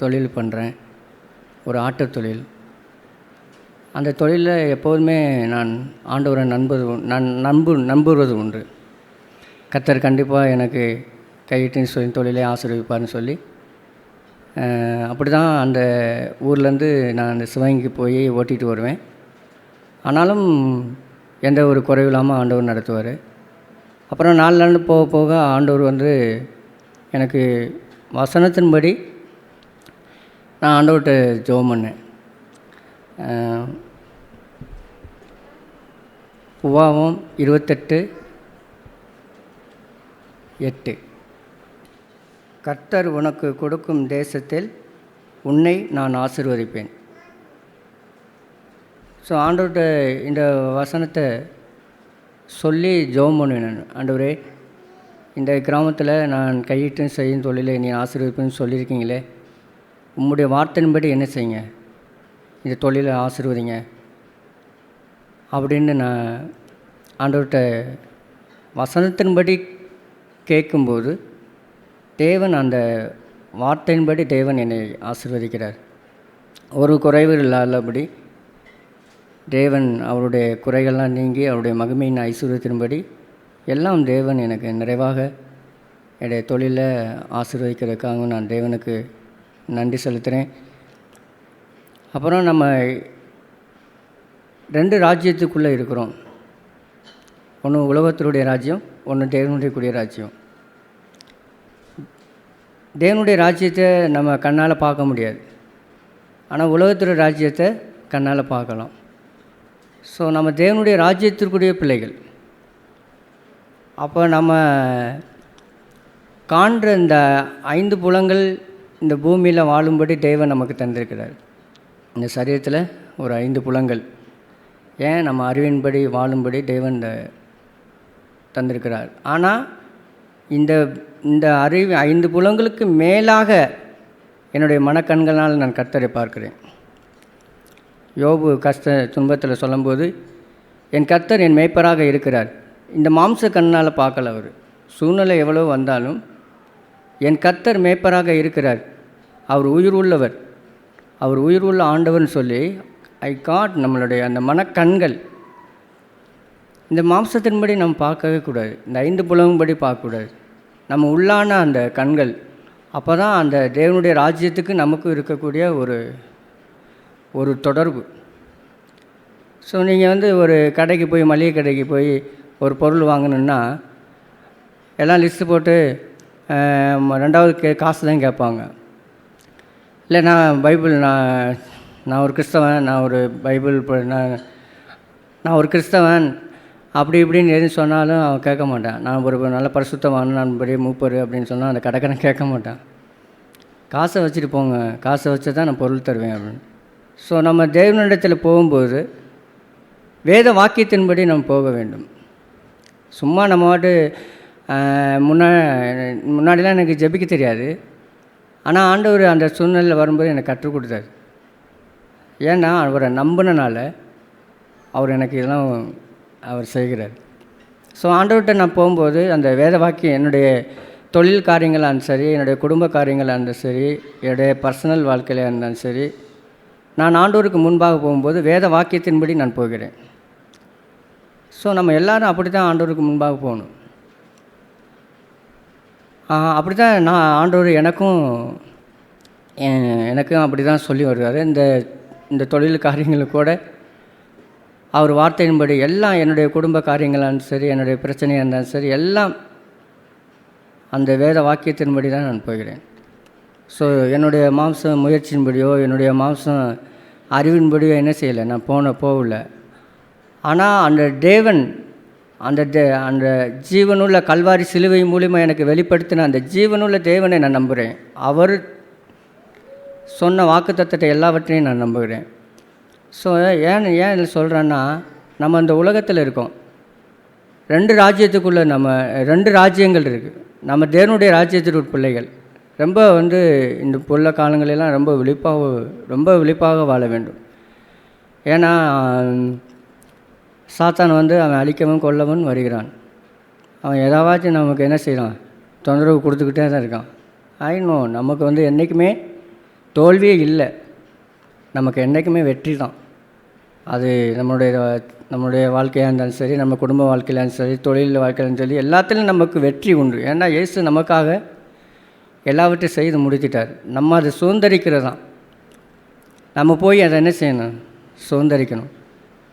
தொழில் பண்ணுறேன், ஒரு ஆட்டத் தொழில். அந்த தொழிலில் எப்போதுமே நான் ஆண்டவரை நம்புவது உண்டு. கர்த்தர் கண்டிப்பாக எனக்கு கையிட்டின்னு சொல்லி தொழிலை ஆசீர்வதிப்பார்னு சொல்லி அப்படி தான் அந்த ஊர்லேருந்து நான் அந்த சிவகங்கைக்கு போய் ஓட்டிகிட்டு வருவேன். ஆனாலும் எந்த ஒரு குறைவு இல்லாமல் ஆண்டவர் நடத்துவார். அப்புறம் 4 நாள் போக போக ஆண்டவர் வந்து எனக்கு வசனத்தின்படி நான் ஆண்டவர்கிட்ட ஜெபம் பண்ணேன். உபாகமம் 28:8, கர்த்தர் உனக்கு கொடுக்கும் தேசத்தில் உன்னை நான் ஆசீர்வதிப்பேன். ஸோ ஆண்டவர்கிட்ட இந்த வசனத்தை சொல்லி ஜெபம் பண்ணுவேன். ஆண்டவரே, இந்த கிராமத்தில் நான் கையிட்டு செய்யும் தொழிலை நீ ஆசீர்வதிப்பேன்னு சொல்லியிருக்கீங்களே, உம்முடைய வார்த்தையின்படி என்ன செய்யுங்க, இந்த தொழிலை ஆசீர்வதிங்க அப்படின்னு நான் ஆண்டவர்கிட்ட வசனத்தின்படி கேட்கும்போது தேவன் அந்த வார்த்தையின்படி தேவன் என்னை ஆசீர்வதிக்கிறார். ஒரு குறைவு இல்லாதபடி தேவன் அவருடைய குறைகள்லாம் நீங்கி அவருடைய மகிமையின் ஐஸ்வர்யத்தின்படி எல்லாம் தேவன் எனக்கு நிறைவாக என்னுடைய தொழிலை ஆசீர்வதிக்கிறதுக்காக நான் தேவனுக்கு நன்றி செலுத்துகிறேன். அப்புறம் நம்ம 2 ராஜ்யத்துக்குள்ளே இருக்கிறோம். ஒன்று உலகத்தினுடைய ராஜ்யம், ஒன்று தேவனுடைய கூடிய ராஜ்யம். தேவனுடைய ராஜ்யத்தை நம்ம கண்ணால் பார்க்க முடியாது, ஆனால் உலகத்துடைய ராஜ்யத்தை கண்ணால் பார்க்கலாம். ஸோ நம்ம தேவனுடைய ராஜ்யத்திற்குரிய பிள்ளைகள். அப்போ நம்ம காண்ற இந்த 5 புலங்கள் இந்த பூமியில் வாழும்படி தேவன் நமக்கு தந்திருக்கிறார். இந்த சரீரத்தில் ஒரு 5 புலங்கள், ஏன் நம்ம அறிவின்படி வாழும்படி தேவன் தந்திருக்கிறார். ஆனால் இந்த அறிவு 5 புலங்களுக்கு மேலாக என்னுடைய மனக்கண்களால் நான் கர்த்தரை பார்க்கிறேன். யோபு துன்பத்தில் சொல்லும்போது, என் கர்த்தர் என் மேய்ப்பராக இருக்கிறார். இந்த மாம்ச கண்ணால் பார்க்கல அவர். சூழ்நிலை எவ்வளோ வந்தாலும் என் கர்த்தர் மேய்ப்பராக இருக்கிறார், அவர் உயிர் உள்ளவர், அவர் உயிர் உள்ள ஆண்டவர்னு சொல்லி நம்மளுடைய அந்த மனக்கண்கள் இந்த மாம்சத்தின்படி நம்ம பார்க்கவே கூடாது. இந்த 5 புலம்படி பார்க்கக்கூடாது. நம்ம உள்ளான அந்த கண்கள் அப்போ தான் அந்த தேவனுடைய ராஜ்யத்துக்கு நமக்கும் இருக்கக்கூடிய ஒரு தொடர்பு. ஸோ நீங்கள் வந்து ஒரு கடைக்கு போய், மளிகை கடைக்கு போய் ஒரு பொருள் வாங்கணுன்னா எல்லாம் லிஸ்ட்டு போட்டு 2வது காசு தான் கேட்பாங்க. இல்லை நான் ஒரு கிறிஸ்தவன், நான் ஒரு பைபிள் நான் ஒரு கிறிஸ்தவன் அப்படி இப்படின்னு எதுவும் சொன்னாலும் அவன் கேட்க மாட்டான். நான் ஒரு நல்ல பரிசுத்தவான், நான் பெரிய மூப்பர் அப்படின்னு சொன்னால் அந்த கடைக்காரன் கேட்க மாட்டான். காசை வச்சுட்டு போங்க, காசை வச்சு தான் நான் பொருள் தருவேன் அப்படின்னு. ஸோ நம்ம தேவனிடத்தில் போகும்போது வேத வாக்கியத்தின்படி நம்ம போக வேண்டும். சும்மா நம்ம முன்னாடிலாம் எனக்கு ஜெபிக்க தெரியாது. ஆனால் ஆண்டவர் அந்த சூழ்நிலையில் வரும்போது எனக்கு கற்றுக் கொடுத்தாரு. ஏன்னா அவரை நம்பினால அவர் எனக்கு இதெல்லாம் அவர் செய்கிறார். ஸோ ஆண்டவர்கிட்ட நான் போகும்போது அந்த வேத வாக்கியம் என்னுடைய தொழில் காரியங்களாக இருந்தாலும் சரி, என்னுடைய குடும்ப காரியங்களாக இருந்தாலும் சரி, என்னுடைய பர்சனல் வாழ்க்கையில் இருந்தாலும் சரி, நான் ஆண்டவருக்கு முன்பாக போகும்போது வேத வாக்கியத்தின்படி நான் போகிறேன். ஸோ நம்ம எல்லோரும் அப்படி தான் ஆண்டவருக்கு முன்பாக போகணும். அப்படி தான் ஆண்டவர் எனக்கும் அப்படி தான் சொல்லி வருவார். இந்த தொழில் காரியங்களுக்கு கூட அவர் வார்த்தையின்படி எல்லாம், என்னுடைய குடும்ப காரியங்களாக இருந்தாலும் சரி, என்னுடைய பிரச்சனையாக இருந்தாலும் சரி, எல்லாம் அந்த வேத வாக்கியத்தின்படி தான் நான் போகிறேன். ஸோ என்னுடைய மாம்சம் முயற்சியின்படியோ என்னுடைய மாம்சம் அறிவின்படியோ என்ன செய்யலை, நான் போகல. ஆனால் அந்த தேவன் அந்த ஜீவனுள்ள கல்வாரி சிலுவை மூலிமா எனக்கு வெளிப்படுத்தின அந்த ஜீவனுள்ள தேவனை நான் நம்புகிறேன். அவர் சொன்ன வாக்குத்தத்தத்தை எல்லாவற்றையும் நான் நம்புகிறேன். ஸோ ஏன் இதில் சொல்கிறேன்னா, நம்ம அந்த உலகத்தில் இருக்கோம். 2 ராஜ்யத்துக்குள்ளே 2 ராஜ்யங்கள் இருக்குது. நம்ம தேவனுடைய ராஜ்யத்திற்கு பிள்ளைகள். ரொம்ப இந்த புள்ள காலங்களெல்லாம் ரொம்ப விழிப்பாக வாழ வேண்டும். ஏன்னா சாத்தான் அவன் அழிக்கவும் கொல்லவும் வருகிறான். அவன் ஏதாச்சும் நமக்கு என்ன செய்கிறான், தொந்தரவு கொடுத்துக்கிட்டே தான் இருக்கான். ஆயினும் நமக்கு என்றைக்குமே தோல்வியே இல்லை, நமக்கு என்றைக்குமே வெற்றி தான். அது நம்மளுடைய வாழ்க்கையாக இருந்தாலும் சரி, நம்ம குடும்ப வாழ்க்கையில் இருந்தாலும் சரி, தொழில் வாழ்க்கையிலும் சரி, எல்லாத்துலேயும் நமக்கு வெற்றி உண்டு. ஏன்னா இயேசு நமக்காக எல்லாவற்றையும் செய்து முடித்துட்டார். நம்ம அதை சுதந்திரிக்கிறது தான். நம்ம போய் அதை என்ன செய்யணும், சுதந்திரிக்கணும்.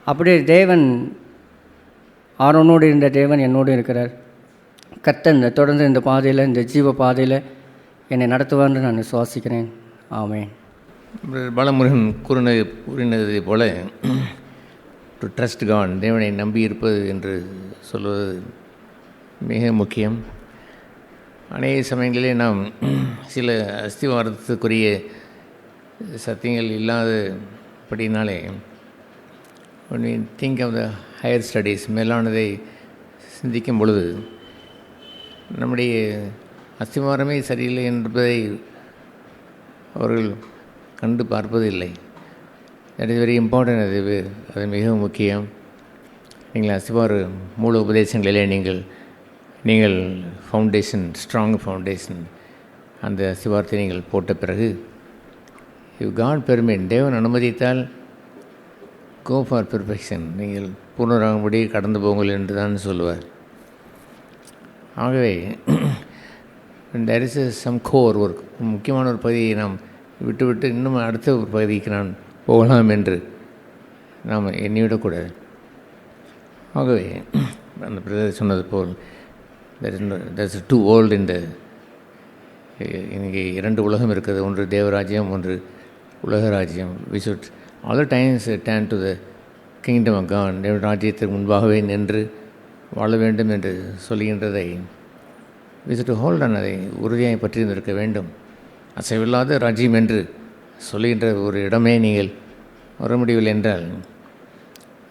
அப்படியே தேவன் ஆரோனோடு இருந்த தேவன் என்னோடு இருக்கிறார். கர்த்தர் தொடர்ந்து இந்த பாதையில், இந்த ஜீவ பாதையில் என்னை நடத்துவார்னு நான் விசுவாசிக்கிறேன். ஆமென். பாலமுருகன் கூறினதை போல டு ட்ரஸ்ட் காட், தேவனை நம்பி இருப்பது என்று சொல்வது மிக முக்கியம். அநேக சமயங்களிலே நாம் சில அஸ்திவாரத்துக்குரிய சத்தியங்கள் இல்லாதபடினாலே when we think of the higher studies, மேலானதை சிந்திக்கும் பொழுது நம்முடைய அஸ்திவாரமே சரியில்லை என்பதை அவர்கள் கண்டு பார்ப்பதில்லை. That is very important. அது மிகவும் முக்கியம். நீங்கள் அஸ்திவார மூல உபதேசங்களிலே நீங்கள் ஃபவுண்டேஷன், ஸ்ட்ராங் ஃபவுண்டேஷன், அந்த அஸ்திவாரத்தை நீங்கள் போட்ட பிறகு காட் பெர்மிட், தேவன் அனுமதித்தால் கோ ஃபார் பெர்ஃபெக்ஷன், நீங்கள் பூர்ணராகும்படி கடந்து போங்கள் என்று தான் சொல்லுவார். ஆகவே தேர் இஸ் சம் கோர், ஒரு முக்கியமான ஒரு பகுதியை நாம் விட்டு இன்னும் அடுத்த ஒரு பகுதிக்கு நான் போகலாம் என்று நாம் எண்ணிவிடக்கூடாது. ஆகவே அந்த பிரதர் சொன்னது போல் there is two world in the, இங்கே 2 உலகம் இருக்கிறது. ஒன்று தேவராஜ்யம், ஒன்று உலக ராஜ்யம். we should all the times turn to the kingdom of God. தேவராஜ்யத்திற்கு முன்பாகவே நின்று வாழ வேண்டும் என்று சொல்கின்றதை we should hold on, அதை உறுதியாக பற்றியிருந்திருக்க வேண்டும். அசைவில்லாத ராஜ்யம் என்று சொல்லுகின்ற ஒரு இடமே நீங்கள் வர முடியவில்லை என்றால்,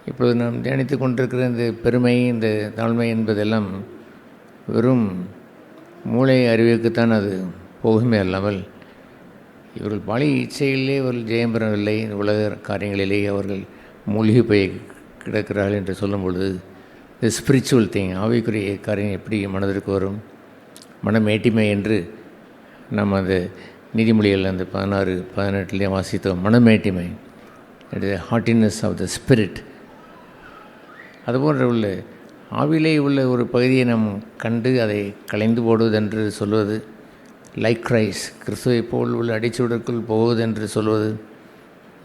இப்பொழுது நாம் தியானித்து கொண்டிருக்கிற இந்த பெருமை, இந்த தாழ்மை என்பதெல்லாம் வெறும் மூளை அறிவுக்குத்தான் அது போகுமே அல்லாமல், இவர்கள் பாலி இச்சையிலே அவர்கள் ஜெயம் பெறவில்லை, உலக காரியங்களிலே அவர்கள் மூழ்கி போய் கிடக்கிறார்கள் என்று சொல்லும் பொழுது, தி ஸ்பிரிச்சுவல் திங், ஆவிக்குரிய காரியம் எப்படி மனதிற்கு வரும்? மனமேட்டிமை என்று நம்ம அந்த நீதிமொழிகள் அந்த 16-18 வாசித்தோம். மனமேட்டிமை, it is hardiness of the spirit. அதுபோன்ற உள்ள ஆவிலே உள்ள ஒரு பகுதியை நாம் கண்டு அதை களைந்து போடுவது என்று சொல்வது லைக் கிரைஸ்ட், கிறிஸ்துவை போல் உள்ள அடிச்சுவடுக்குள் போவது என்று சொல்வது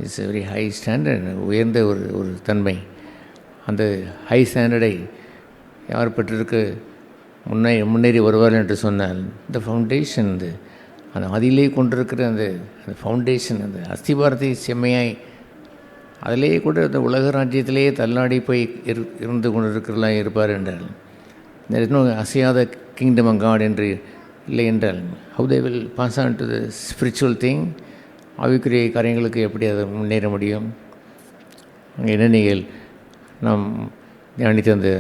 it's a very high standard, உயர்ந்த ஒரு தன்மை. அந்த ஹை ஸ்டாண்டர்டை யார் பெற்றிருக்க முன்னேறி வருவார் என்று சொன்னால் இந்த ஃபவுண்டேஷன், அந்த அதிலே கொண்டிருக்கிற அந்த ஃபவுண்டேஷன், அந்த அஸ்திபாரத்தை செம்மையாய் அதிலேயே கூட அந்த உலக ராஜ்யத்திலேயே தள்ளாடி போய் இருந்து கொண்டிருக்கிறலாம் இருப்பார் என்றால், இன்னும் அசையாத கிங்டம் ஆஃப் காட் என்று இல்லை என்றால், how they will pass on to the spiritual thing, ஆவிக்குரிய காரியங்களுக்கு எப்படி அதை முன்னேற முடியும்? அங்கே என்ன நீங்கள் நாம் தியானித்த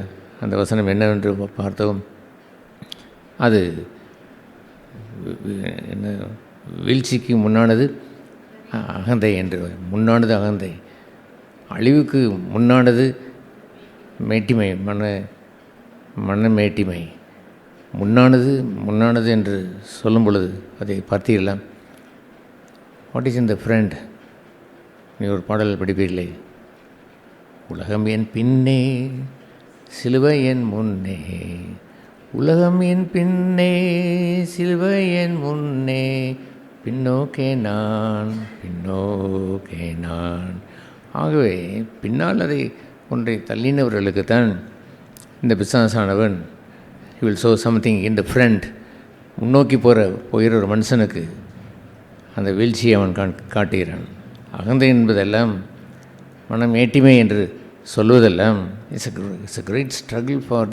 அந்த வசனம் என்னவென்று பார்த்தோம். அது என்ன, வீழ்ச்சிக்கு முன்னானது அகந்தை என்று, முன்னானது அகந்தை, அழிவுக்கு முன்னானது மேட்டிமை, மன மேட்டிமை, முன்னானது என்று சொல்லும் பொழுது அதை பார்த்தீர்களா? What is in the friend? நீ ஒரு பாடல் படிப்பீர்களே, உலகம் என் பின்னே சிலுவை என் முன்னே, உலகம் என் பின்னே சிலுவை என் முன்னே, பின்னோக்கே நான் பின்னோக்கே நான். ஆகவே பின்னால் அதை ஒன்றை தள்ளினவர்களுக்குத்தான் இந்த பிசாசானவன் he will show something in the front. முன்னோக்கி போகிற ஒரு மனுஷனுக்கு அந்த வீழ்ச்சியை அவன் காட்டுகிறான். அகந்தை என்பதெல்லாம், மனம் ஏட்டிமை என்று சொல்வதெல்லாம் it's a great struggle for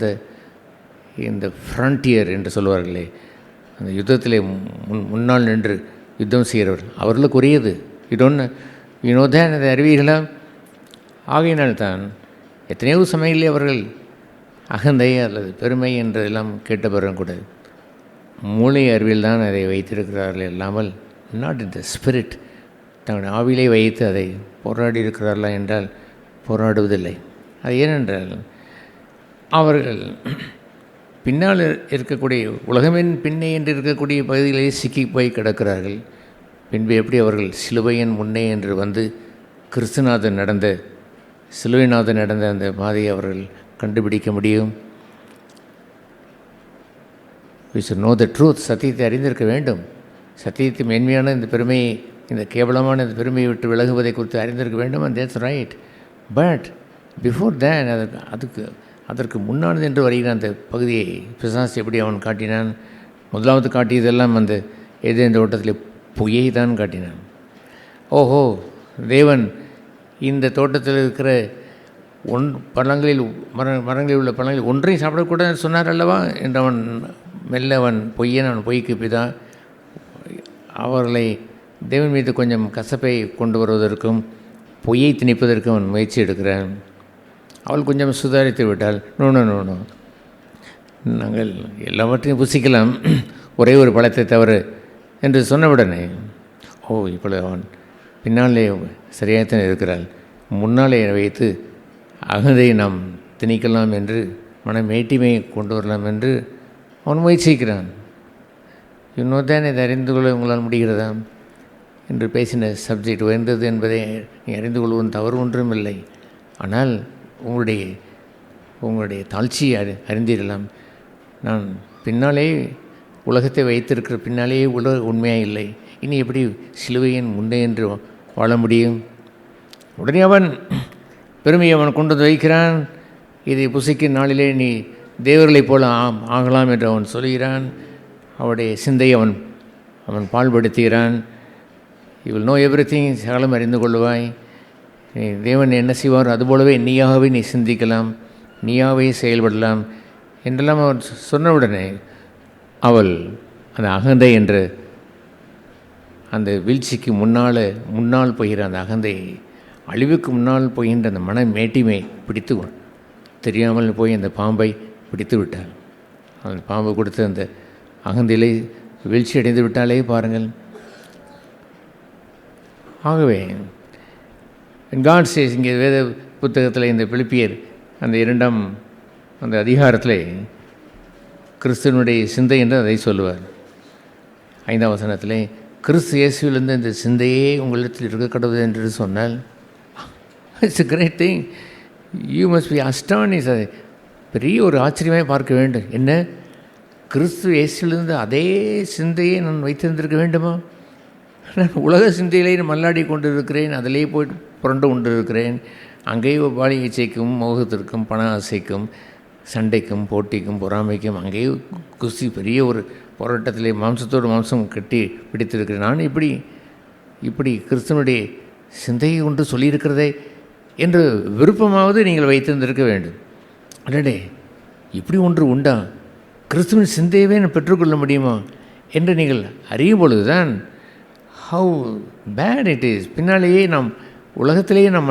இந்த ஃப்ரண்டியர் என்று சொல்வார்களே, அந்த யுத்தத்திலே முன்னால் நின்று யுத்தம் செய்கிறவர்கள், அவர்களுக்கு உரியது. வினோதான் அதை அறிவீர்களா? ஆகையினால்தான் எத்தனையோ சமயங்களே அவர்கள் அகந்தை அல்லது பெருமை என்றதெல்லாம் கேட்ட பிறகு கூட மூளை அறிவில் தான் அதை வைத்திருக்கிறார்கள், இல்லாமல் நாட் இன் த ஸ்பிரிட், தங்களுடைய ஆவிலே வைத்து அதை போராடி இருக்கிறார்களா என்றால் போராடுவதில்லை. அது ஏனென்றால் அவர்கள் பின்னால் இருக்கக்கூடிய உலகமின் பின்னே என்று இருக்கக்கூடிய பகுதியிலே சிக்கி போய் கிடக்கிறார்கள். பின்பு எப்படி அவர்கள் சிலுவையின் முன்னே என்று வந்து சிலுவைநாதன் நடந்த அந்த பாதையை அவர்கள் கண்டுபிடிக்க முடியும்? we should know the truth. சத்தியத்தை அறிந்திருக்க வேண்டும். சத்தியத்தை மேன்மையான இந்த பெருமையை, இந்த கேவலமான இந்த பெருமையை விட்டு விலகுவதை குறித்து அறிந்திருக்க வேண்டும். and that's right. but before that, அதற்கு முன்னானது என்று வருகிற அந்த பகுதியை பிசாசு எப்படி அவன் காட்டினான்? முதலாவது காட்டியதெல்லாம் அந்த ஏதேன் தோட்டத்தில் பொய்யை தான் காட்டினான். ஓஹோ, தேவன் இந்த தோட்டத்தில் இருக்கிற மரங்களில் உள்ள பழங்களில் ஒன்றையும் சாப்பிடக்கூடாது சொன்னார் அல்லவா என்று அவன் பொய்க்கு பிதா. அவர்களை தேவன் மீது கொஞ்சம் கசப்பை கொண்டு வருவதற்கும் பொய்யை திணிப்பதற்கும் அவன் முயற்சி எடுக்கிறான். அவள் கொஞ்சம் சுதாரித்து விட்டால், நோ நாங்கள் எல்லாவற்றையும் புசிக்கலாம், ஒரே ஒரு பழத்தை தவிர என்று சொன்னவுடனே, இப்பொழுது அவன் பின்னாலே சரியாகத்தான் இருக்கிறாள், முன்னாலே வைத்து அகந்தையை நாம் திணிக்கலாம் என்று, மனமேட்டிமையை கொண்டு வரலாம் என்று அவன் முயற்சிக்கிறான். இன்னொருதான் இதை அறிந்து கொள்ள உங்களால் முடிகிறதா என்று பேசின சப்ஜெக்ட் உயர்ந்தது என்பதை நீ அறிந்து கொள்வதும் தவறு ஒன்றும் இல்லை. ஆனால் உங்களுடைய தாழ்ச்சியை அறிந்திடலாம். நான் பின்னாலே உலகத்தை வைத்திருக்கிற பின்னாலேயே உலக உண்மையாக இல்லை, இனி எப்படி சிலுவையின் முன்னே என்று வாழ முடியும்? உடனே அவன் பெருமையை அவன் கொண்டு வந்து வைக்கிறான். இதை புசிக்கும் நாளிலே நீ தேவர்களைப் போல ஆகலாம் என்று அவன் சொல்கிறான். அவனுடைய சிந்தையை அவன் பால்படுத்துகிறான். யூ வில் நோ எவ்ரிதிங், சகலம் அறிந்து கொள்வாய். நீ தேவன் என்ன செய்வார் அதுபோலவே நீயாகவே நீ சிந்திக்கலாம், நீயாகவே செயல்படலாம் என்றெல்லாம் அவன் சொன்னவுடனே அவள் அந்த அகந்தை என்ற அந்த வீழ்ச்சிக்கு முன்னால் போகிற அந்த அகந்தை, அழிவுக்கு முன்னால் போகின்ற அந்த மன மேட்டிமை பிடித்து தெரியாமல் போய் அந்த பாம்பை பிடித்து விட்டாள். அந்த பாம்பு கொடுத்த அந்த அகந்தையிலே வீழ்ச்சி அடைந்து விட்டாலே பாருங்கள். ஆகவே God says, இங்கே வேத புத்தகத்தில் இந்த பிலிப்பியர் அந்த 2ஆம் அந்த அதிகாரத்தில் கிறிஸ்துவனுடைய சிந்தை என்று அதை சொல்லுவார். 5ஆம் வசனத்தில் கிறிஸ்து இயேசுவிலிருந்து இந்த சிந்தையே உங்களிடத்தில் இருக்க கடவுது என்று சொன்னால், it's a great thing. You must be astonished. அது பெரிய ஒரு ஆச்சரியமாக பார்க்க வேண்டும். என்ன, கிறிஸ்து இயேசுவிலிருந்து அதே சிந்தையை நான் வைத்திருந்திருக்க வேண்டுமா? நான் உலக சிந்தையிலே மல்லாடி கொண்டு இருக்கிறேன், அதிலே போய்ட்டு புரண்டு கொண்டு இருக்கிறேன். அங்கேயே பாலி இச்சைக்கும் மோகத்திற்கும் பண ஆசைக்கும் சண்டைக்கும் போட்டிக்கும் பொறாமைக்கும் அங்கேயே குஸ்தி பெரிய ஒரு போராட்டத்திலே மாம்சத்தோடு மாம்சம் கட்டி பிடித்திருக்கிறேன். நான் இப்படி கிறிஸ்துவனுடைய சிந்தையை கொண்டு சொல்லியிருக்கிறதே என்று விருப்பமாவது நீங்கள் வைத்திருந்திருக்க வேண்டும். அடடே, இப்படி ஒன்று உண்டா? கிறிஸ்துவின் சிந்தையவே நான் பெற்றுக்கொள்ள முடியுமா என்று நீங்கள் அறியும் பொழுது தான் ஹவு பேட் இட் இஸ். பின்னாலேயே நாம் உலகத்திலேயே நாம்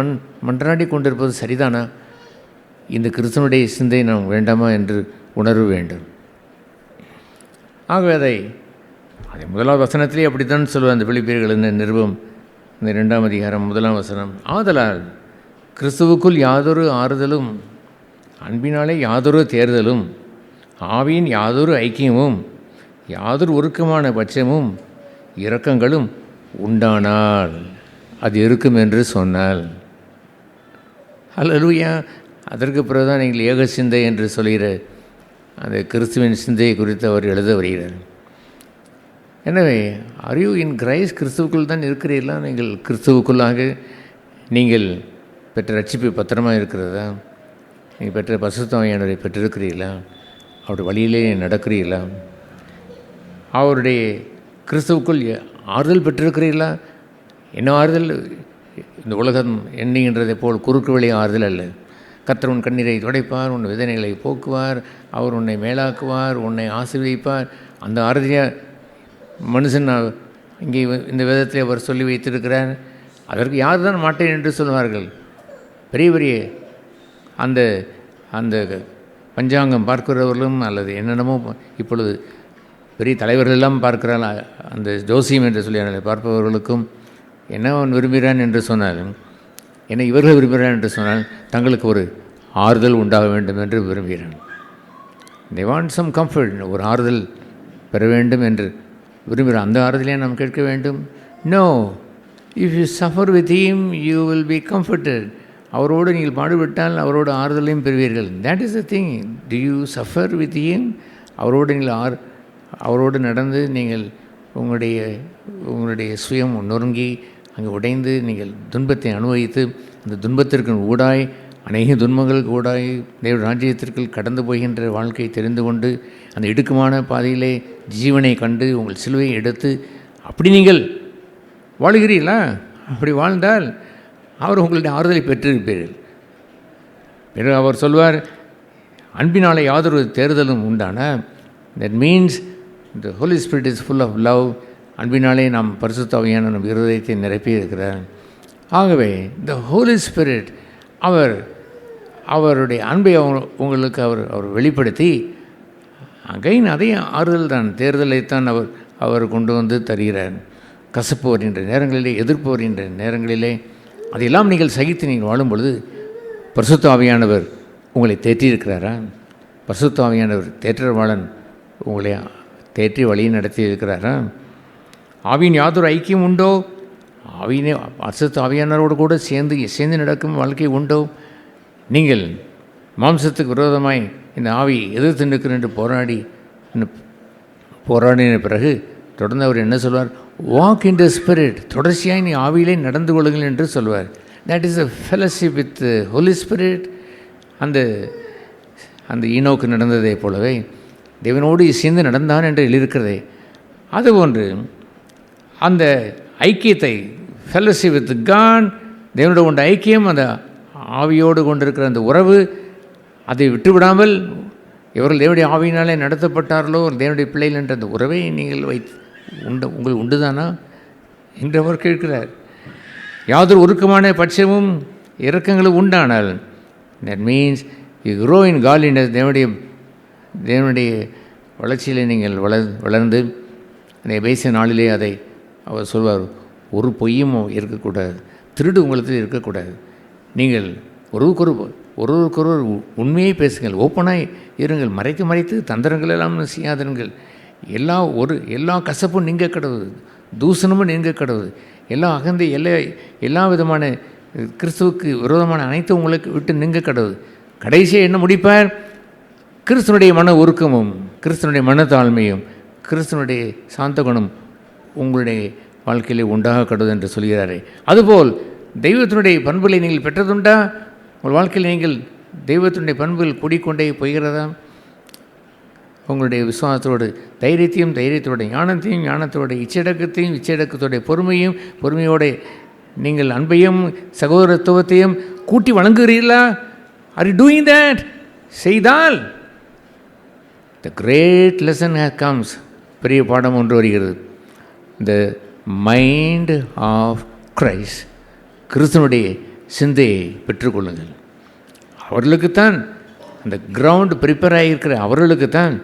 மன்றாடி கொண்டிருப்பது சரிதானா? இந்த கிறிஸ்துவனுடைய சிந்தை நாம் வேண்டாமா என்று உணர்வு வேண்டும். ஆகவே அதை முதலாவது வசனத்திலே அப்படித்தான் சொல்லுவார். அந்த பிலிப்பியர்கள் என்ன நிருபம் இந்த 2ஆம் அதிகாரம் 1ஆம் வசனம், ஆதலால் கிறிஸ்துவுக்குள் யாதொரு ஆறுதலும் அன்பினாலே யாதொரு தேர்தலும் ஆவியின் யாதொரு ஐக்கியமும் யாதொரு உருக்கமான பட்சமும் இரக்கங்களும் உண்டானால் அது இருக்கும் என்று சொன்னால். அல்லேலூயா. அதற்கு பிறகுதான் நீங்கள் ஏக சிந்தை என்று சொல்கிற அந்த கிறிஸ்துவின் சிந்தையை குறித்து அவர் எழுத வருகிறார். எனவே அறிவு இன் கிரைஸ்ட், கிறிஸ்துவுக்குள் தான் இருக்கிறீர்களா? நீங்கள் கிறிஸ்துவுக்குள்ளாக நீங்கள் பெற்ற ரட்சிப்பு பத்திரமாக இருக்கிறதா? நீங்கள் பெற்ற பரிசுத்த ஆவியானவரை பெற்றிருக்கிறீர்களா? அவருடைய வழியிலே நடக்கிறீர்களா? அவருடைய கிறிஸ்துவுக்குள் ஆறுதல் பெற்றிருக்கிறீர்களா? என்ன ஆறுதல்? இந்த உலகம் எண்ணுகின்றதை போல் குறுக்கு வழி ஆறுதல் அல்ல. கர்த்தர் உன் கண்ணீரை துடைப்பார், உன் வேதனைகளை போக்குவார், அவர் உன்னை மேலாக்குவார், உன்னை ஆசீர்வதிப்பார். அந்த ஆறுதலியாக மனுஷன் இங்கே இந்த வேதத்தில் அவர் சொல்லி வைத்திருக்கிறார். அதற்கு யார் தான் மாட்டேன் என்று சொல்வார்கள்? பெரிய பெரிய அந்த அந்த பஞ்சாங்கம் பார்க்கிறவர்களும் அல்லது என்னென்னமோ இப்பொழுது பெரிய தலைவர்கள் எல்லாம் பார்க்கிறாள், அந்த ஜோசியம் என்று சொல்லி பார்ப்பவர்களுக்கும் என்ன அவன் விரும்புகிறான் என்று சொன்னாலும், என்ன இவர்கள் விரும்புகிறான் என்று சொன்னால் தங்களுக்கு ஒரு ஆறுதல் உண்டாக வேண்டும் என்று விரும்புகிறான். they want some comfort, ஒரு ஆறுதல் பெற வேண்டும் என்று விரும்புகிறான். அந்த ஆறுதலே நாம் கேட்க வேண்டும். No, if you suffer with him you will be comforted. அவரோடு நீங்கள் பாடுபட்டால் அவரோடு ஆறுதலையும் பெறுவீர்கள். That is the thing. Do you suffer with him? அவரோடு நீங்கள் அவரோடு நடந்து நீங்கள் உங்களுடைய சுயம் நொறுங்கி அங்கே உடைந்து நீங்கள் துன்பத்தை அனுபவித்து அந்த துன்பத்திற்கு ஊடாய் அநேக துன்பங்களுக்கு ஊடாய் தேவ ராஜ்யத்திற்குள் கடந்து போகின்ற வாழ்க்கையை தெரிந்து கொண்டு அந்த இடுக்கமான பாதையிலே ஜீவனை கண்டு உங்கள் சிலுவையை எடுத்து அப்படி நீங்கள் வாழுகிறீர்களா? அப்படி வாழ்ந்தால் அவர் உங்களுடைய ஆறுதலை பெற்றிருப்பீர்கள். பிறகு அவர் சொல்வார், அன்பினாலே யாதொரு தேர்தலும் உண்டான. That means the Holy Spirit is full of love. அன்பினாலே நாம் பரிசுத்த ஆவியான நம் இருதயத்தை நிரப்பி இருக்கிறார். ஆகவே த ஹோலி ஸ்பிரிட் அவருடைய அன்பை உங்களுக்கு அவர் வெளிப்படுத்தி அகைன் அதே ஆறுதல் தான், தேர்தலைத்தான் அவர் கொண்டு வந்து தருகிறார். கசப்பு வருகின்ற நேரங்களிலே, எதிர்ப்பு வருகின்ற நேரங்களிலே அதையெல்லாம் நீங்கள் சகித்து நீங்கள் வாழும் பொழுது பரிசுத்த ஆவியானவர் உங்களை தேற்றியிருக்கிறாரா? பரிசுத்த ஆவியானவர் தேற்றவாளன் உங்களை தேற்றி வழியை நடத்தி இருக்கிறாரா? ஆவியின் யாதொரு ஐக்கியம் உண்டோ? ஆவியினே பரிசுத்த ஆவியானவரோடு கூட சேர்ந்து நடக்கும் வாழ்க்கை உண்டோ? நீங்கள் மாம்சத்துக்கு விரோதமாய் இந்த ஆவி எதிர்த்து நிற்கிற என்று போராடின பிறகு தொடர்ந்து அவர் என்ன சொல்வார்? Walk in the Spirit. தொடர்ச்சியாக நீ ஆவியிலே நடந்து கொள்ளுங்கள் என்று சொல்வார். That is a fellowship with Holy Spirit. அந்த ஈனோக்கு நடந்ததை போலவே தேவனோடு சேர்ந்து நடந்தான் என்று எழுதியிருக்கிறதே, அதுபோன்று அந்த ஐக்கியத்தை, ஃபெலோஷிப் வித் காட், தேவனோடு கொண்ட ஐக்கியம், அந்த ஆவியோடு கொண்டிருக்கிற அந்த உறவு, அதை விட்டுவிடாமல் இவர்கள் தேவனுடைய ஆவியினாலே நடத்தப்பட்டார்களோ தேவனுடைய பிள்ளைகள் என்ற அந்த உறவை நீங்கள் உங்களுக்கு உண்டுதானா என்று அவர் கேட்கிறார். யாதொரு உருக்கமான பட்சமும் இரக்கங்களும் உண்டானால், that means you grow in godliness. தேவனுடைய வளர்ச்சியில் நீங்கள் வளர்ந்து அந்த பேசிய நாளிலே அதை அவர் சொல்வார், ஒரு பொய்யும் இருக்கக்கூடாது, திருடு உங்களுக்கு இருக்கக்கூடாது. நீங்கள் ஒருவருக்கொருவர் உண்மையை பேசுங்கள், ஓப்பனாக இருங்கள், மறைத்து தந்திரங்கள் எல்லாம் செய்யாதிருங்கள். எல்லா கசப்பும் நீங்க கடவுது, தூசணமும் நீங்க கடவுது, எல்லா அகந்தை எல்லா விதமான கிறிஸ்துவுக்கு விரோதமான அனைத்தும் உங்களுக்கு விட்டு நீங்க கடவுது. கடைசியாக என்ன முடிப்பார்? கிறிஸ்துனுடைய மன உருக்கமும், கிறிஸ்துனுடைய மனத்தாழ்மையும், கிறிஸ்துனுடைய சாந்த குணம் உங்களுடைய வாழ்க்கையிலே உண்டாக கடவுது என்று சொல்கிறாரே. அதுபோல் தெய்வத்தினுடைய பண்புகளை நீங்கள் பெற்றதுண்டா? உங்கள் வாழ்க்கையில் நீங்கள் தெய்வத்தினுடைய பண்புகள் கூடிக்கொண்டே போகிறதா? உங்களுடைய விசுவாசத்தோடு தைரியத்தோட ஞானத்தோட இச்சடக்கத்தோட பொறுமையோட நீங்கள் அன்பையும் சகோதரத்துவத்தையும் கூட்டி வழங்குகிறீர்களா? Are you doing that? செய்தால் த கிரேட் லெசன் கம்ஸ். பெரிய பாடம் ஒன்று வருகிறது. The mind of Christ. கிறிஸ்துவனுடைய சிந்தையை பெற்றுக்கொள்ளுங்கள். அவர்களுக்குத்தான் அந்த கிரவுண்ட் ப்ரிப்பேர் ஆகியிருக்கிற அவர்களுக்குத்தான்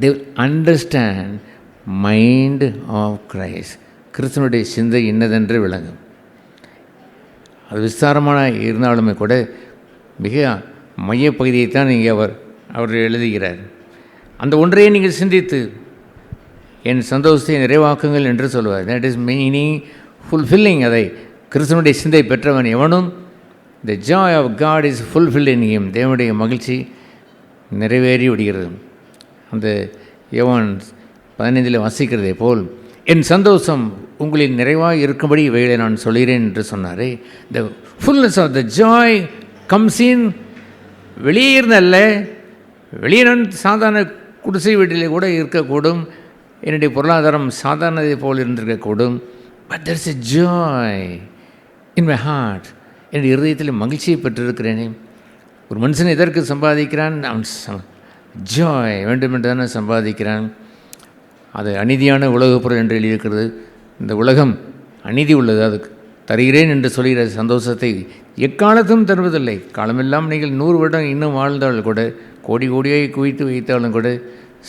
they will understand mind of Christ. கிறிஸ்துவனுடைய சிந்தை இன்னதென்று விளங்கும். அது விஸ்தாரமான இருந்தாலுமே கூட மிக மையப்பகுதியைத்தான் இங்கே அவர் எழுதுகிறார். அந்த ஒன்றையே நீங்கள் சிந்தித்து என் சந்தோஷத்தை நிறைவாக்குங்கள் என்று சொல்வார். That is meaning fulfilling. அதை கிறிஸ்துவனுடைய சிந்தை பெற்றவன் எவனும் the joy of God is fulfilled in him. தேவனுடைய மகிழ்ச்சி நிறைவேறி விடுகிறது. அந்த யோவான் 15 வாசிக்கிறதே போல் என் சந்தோஷம் உங்களின் நிறைவாக இருக்கும்படி இவைகளை நான் சொல்கிறேன் என்று சொன்னாரே. The fullness of the joy comes in. வெளியே இருந்தல்ல, வெளியே நான் சாதாரண குடிசை வீட்டிலே கூட இருக்கக்கூடும், என்னுடைய பொருளாதாரம் சாதாரணதை போல் இருந்திருக்கக்கூடும். But there is a joy in my heart. என்னுடைய இருதயத்தில் மகிழ்ச்சியை பெற்றிருக்கிறேனே. ஒரு மனுஷன் எதற்கு சம்பாதிக்கிறான்? அவன் ஜாய் வேண்டுமென்று தானே சம்பாதிக்கிறான். அது அநீதியான உலகப் பொருள் என்று எழுதியிருக்கிறது. இந்த உலகம் அநீதி உள்ளது, அதுக்கு தருகிறேன் என்று சொல்கிற சந்தோஷத்தை எக்காலத்தும் தருவதில்லை. காலமெல்லாம் நீங்கள் 100 வருடம் இன்னும் வாழ்ந்தாலும் கூட, கோடி கோடியை குவித்து வைத்தாலும் கூட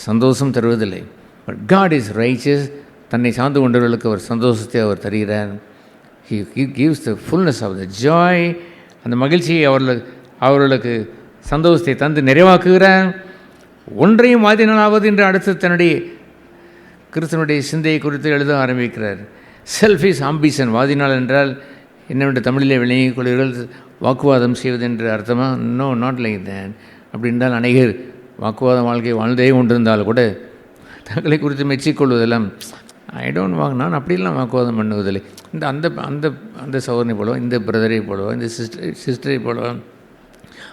சந்தோஷம் தருவதில்லை. But God is riches. தன்னை சார்ந்து கொண்டவர்களுக்கு அவர் சந்தோஷத்தை அவர் தருகிறார். He gives the fullness of the joy. அந்த மகிழ்ச்சியை அவர்களுக்கு சந்தோஷத்தை தந்து நிறைவாக்குகிறார். ஒன்றையும் வாதினாலாவது என்று அடுத்து தன்னுடைய கிறிஸ்தனுடைய சிந்தையை குறித்து எழுத ஆரம்பிக்கிறார். Selfish ambition. வாதினால் என்றால் என்னவென்று தமிழிலே விளங்கிக் கொள்வீர்கள், வாக்குவாதம் செய்வது என்று அர்த்தமா? No, not like that. அப்படி என்றால் அநேகர் வாக்குவாதம் வாழ்க்கை வாழ்ந்தே கொண்டிருந்தால் கூட தங்களை குறித்து மெச்சிக்கொள்வதெல்லாம் ஐ டோன்ட் நான் அப்படிலாம் வாக்குவாதம் பண்ணுவதில்லை. இந்த அந்த அந்த அந்த சகோதரனை போலவோ, இந்த பிரதரை போலவோ, இந்த சிஸ்டரை போலவோ,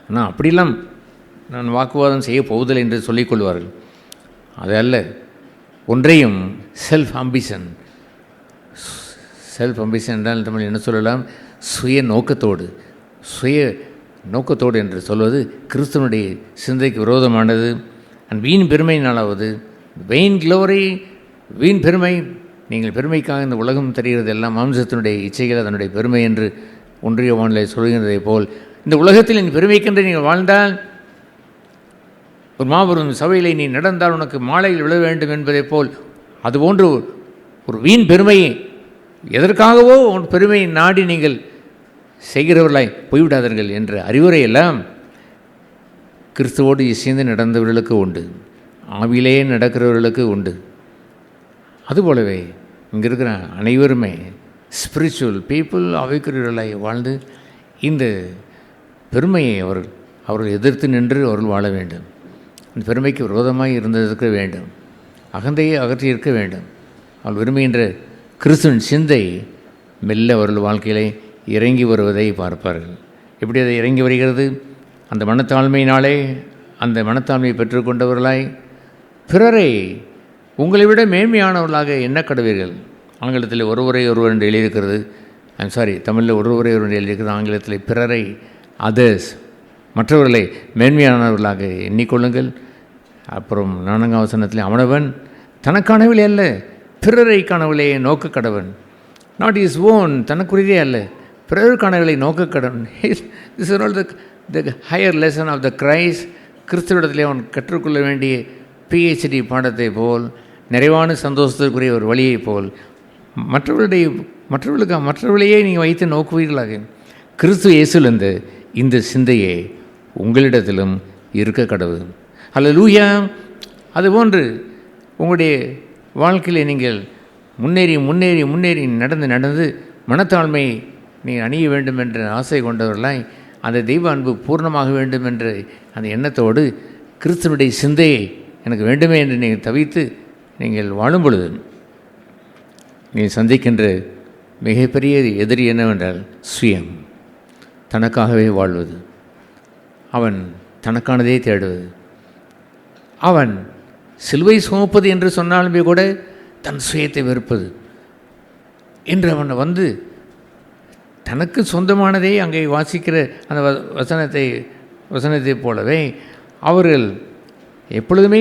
ஆனால் அப்படிலாம் நான் வாக்குவாதம் செய்ய போவதில்லை என்று சொல்லிக்கொள்வார்கள். அது அல்ல. ஒன்றையும் செல்ஃப் ஆம்பிஷன் என்றால் தமிழ் என்ன சொல்லலாம்? சுய நோக்கத்தோடு என்று சொல்வது கிறிஸ்துவனுடைய சிந்தைக்கு விரோதமானது. அண்ட் வீண் பெருமையினாலாவது, வெயின் க்ளோரி, வீண் பெருமை. நீங்கள் பெருமைக்காக இந்த உலகம் தெரிகிறது எல்லாம் மாம்சத்தினுடைய இச்சைகள் அதனுடைய பெருமை என்று 1 யோவானிலே சொல்கின்றதை போல் இந்த உலகத்தில் நீ பெருமைக்கென்று நீங்கள் வாழ்ந்தால், ஒரு மாபெரும் சபையிலே நீ நடந்தால் உனக்கு மாலையில் விழ வேண்டும் என்பதை போல் அதுபோன்று ஒரு வீண் பெருமையை எதற்காகவோ பெருமையை நாடி நீங்கள் செய்கிறவர்களாய் போய்விடாதீர்கள் என்ற அறிவுரையெல்லாம் கிறிஸ்துவோடு இசைந்து நடந்தவர்களுக்கு உண்டு, ஆவிலே நடக்கிறவர்களுக்கு உண்டு. அதுபோலவே இங்கே இருக்கிற அனைவருமே ஸ்பிரிச்சுவல் பீப்புள், ஆவிக்குரியவர்களாய் வாழ்ந்து இந்த பெருமையை அவர்கள் எதிர்த்து நின்று அவர்கள் வாழ வேண்டும். அந்த பெருமைக்கு விரோதமாக இருந்திருக்க வேண்டும், அகந்தையை அகற்றி இருக்க வேண்டும். அவள் விரும்புகின்ற கிறிஸ்துவின் சிந்தை மெல்ல அவர்கள் வாழ்க்கையிலே இறங்கி வருவதை பார்ப்பார்கள். எப்படி அதை இறங்கி வருகிறது? அந்த மனத்தாழ்மையினாலே அந்த மனத்தாழ்மையை பெற்றுக்கொண்டவர்களாய் பிறரை உங்களை விட மேன்மையானவர்களாக என்ன கடவீர்கள். ஆங்கிலத்தில் ஒருவரை ஒருவர் என்று எழுதியிருக்கிறது. தமிழில் ஒருவரை ஒருவர் எழுதியிருக்கிறது. ஆங்கிலத்தில் பிறரை, அதர்ஸ், மற்றவர்களை மேன்மையானவர்களாக எண்ணிக்கொள்ளுங்கள். அப்புறம் 4ஆம் வசனத்தில் அவனவன் தனக்கானவில்லை அல்ல பிறரை காணவில்லையே நோக்க கடவன். நாட் இஸ் ஓன், தனக்குரியதே அல்ல பிறருக்கானவில்லை நோக்க கடவன். This is all the higher lesson of the Christ. கிறிஸ்துவிடத்திலே அவன் கற்றுக்கொள்ள வேண்டிய PhD பாடத்தை போல், நிறைவான சந்தோஷத்திற்குரிய ஒரு வழியை போல் மற்றவர்களையே நீங்கள் வைத்து நோக்குவீர்களாக. கிறிஸ்து இயேசுவிலிருந்து இந்த சிந்தையே உங்களிடத்திலும் இருக்க கடவுள். அல்லேலூயா. அதுபோன்று உங்களுடைய வாழ்க்கையிலே நீங்கள் முன்னேறி நடந்து மனத்தாழ்மையை நீங்கள் அணிய வேண்டும் என்ற ஆசை கொண்டவர்களாய் அந்த தெய்வ அன்பு பூர்ணமாக வேண்டும் என்ற அந்த எண்ணத்தோடு கிறிஸ்துவனுடைய சிந்தையை எனக்கு வேண்டுமே என்று நீங்கள் தவித்து நீங்கள் வாழும் பொழுது நீங்கள் சந்திக்கின்ற மிகப்பெரிய எதிரி என்னவென்றால் சுயம், தனக்காகவே வாழ்வது, அவன் தனக்கானதே தேடுவது, அவன் சிலுவை சுமப்பது என்று சொன்னாலுமே கூட தன் சுயத்தை வெறுப்பது என்று அவன் வந்து தனக்கு சொந்தமானதே அங்கே வாசிக்கிற அந்த வசனத்தை போலவே அவர்கள் எப்பொழுதுமே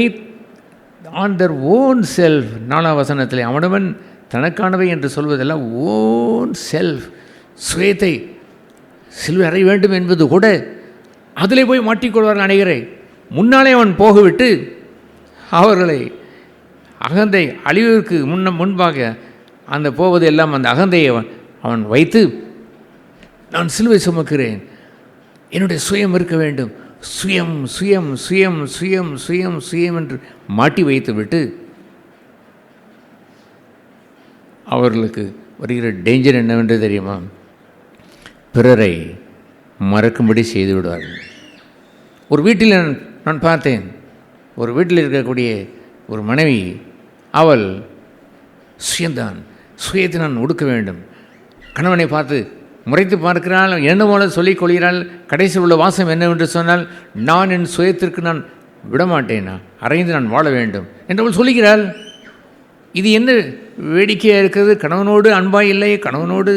ஆன் தர் ஓன் செல்ஃப், 4ஆம் வசனத்தில் அவனவன் தனக்கானவை என்று சொல்வதெல்லாம் ஓன் செல்ஃப், சுயத்தை சிலுவை அறைய வேண்டும் என்பது கூட அதிலே போய் மாட்டிக்கொள்வார்கள் அனைவரை. முன்னாலே அவன் போகவிட்டு அவர்களை அகந்தை அழிவிற்கு முன்பாக அந்த போவது எல்லாம் அந்த அகந்தையை அவன் வைத்து நான் சிலுவை சுமக்கிறேன், என்னுடைய சுயம் இருக்க வேண்டும், சுயம் சுயம் சுயம் சுயம் சுயம் சுயம் என்று மாட்டி வைத்து விட்டு அவர்களுக்கு வருகிற டேஞ்சர் என்னவென்று தெரியுமா? பிறரை மறக்கும்படி செய்து விடுவார்கள். ஒரு வீட்டில் நான் பார்த்தேன், ஒரு வீட்டில் இருக்கக்கூடிய ஒரு மனைவி, அவள் சுயந்தான், சுயத்தை நான் ஒடுக்க வேண்டும். கணவனை பார்த்து முறைத்து பார்க்கிறாள், என்ன போல சொல்லிக் கொள்கிறாள். கடைசியில் உள்ள வாசம் என்னவென்று சொன்னால், நான் என் சுயத்திற்கு நான் விடமாட்டேன், அறைந்து நான் வாழ வேண்டும் என்று அவள் சொல்லுகிறாள். இது என்ன வேடிக்கையாக இருக்கிறது? கணவனோடு அன்பாய் இல்லை, கணவனோடு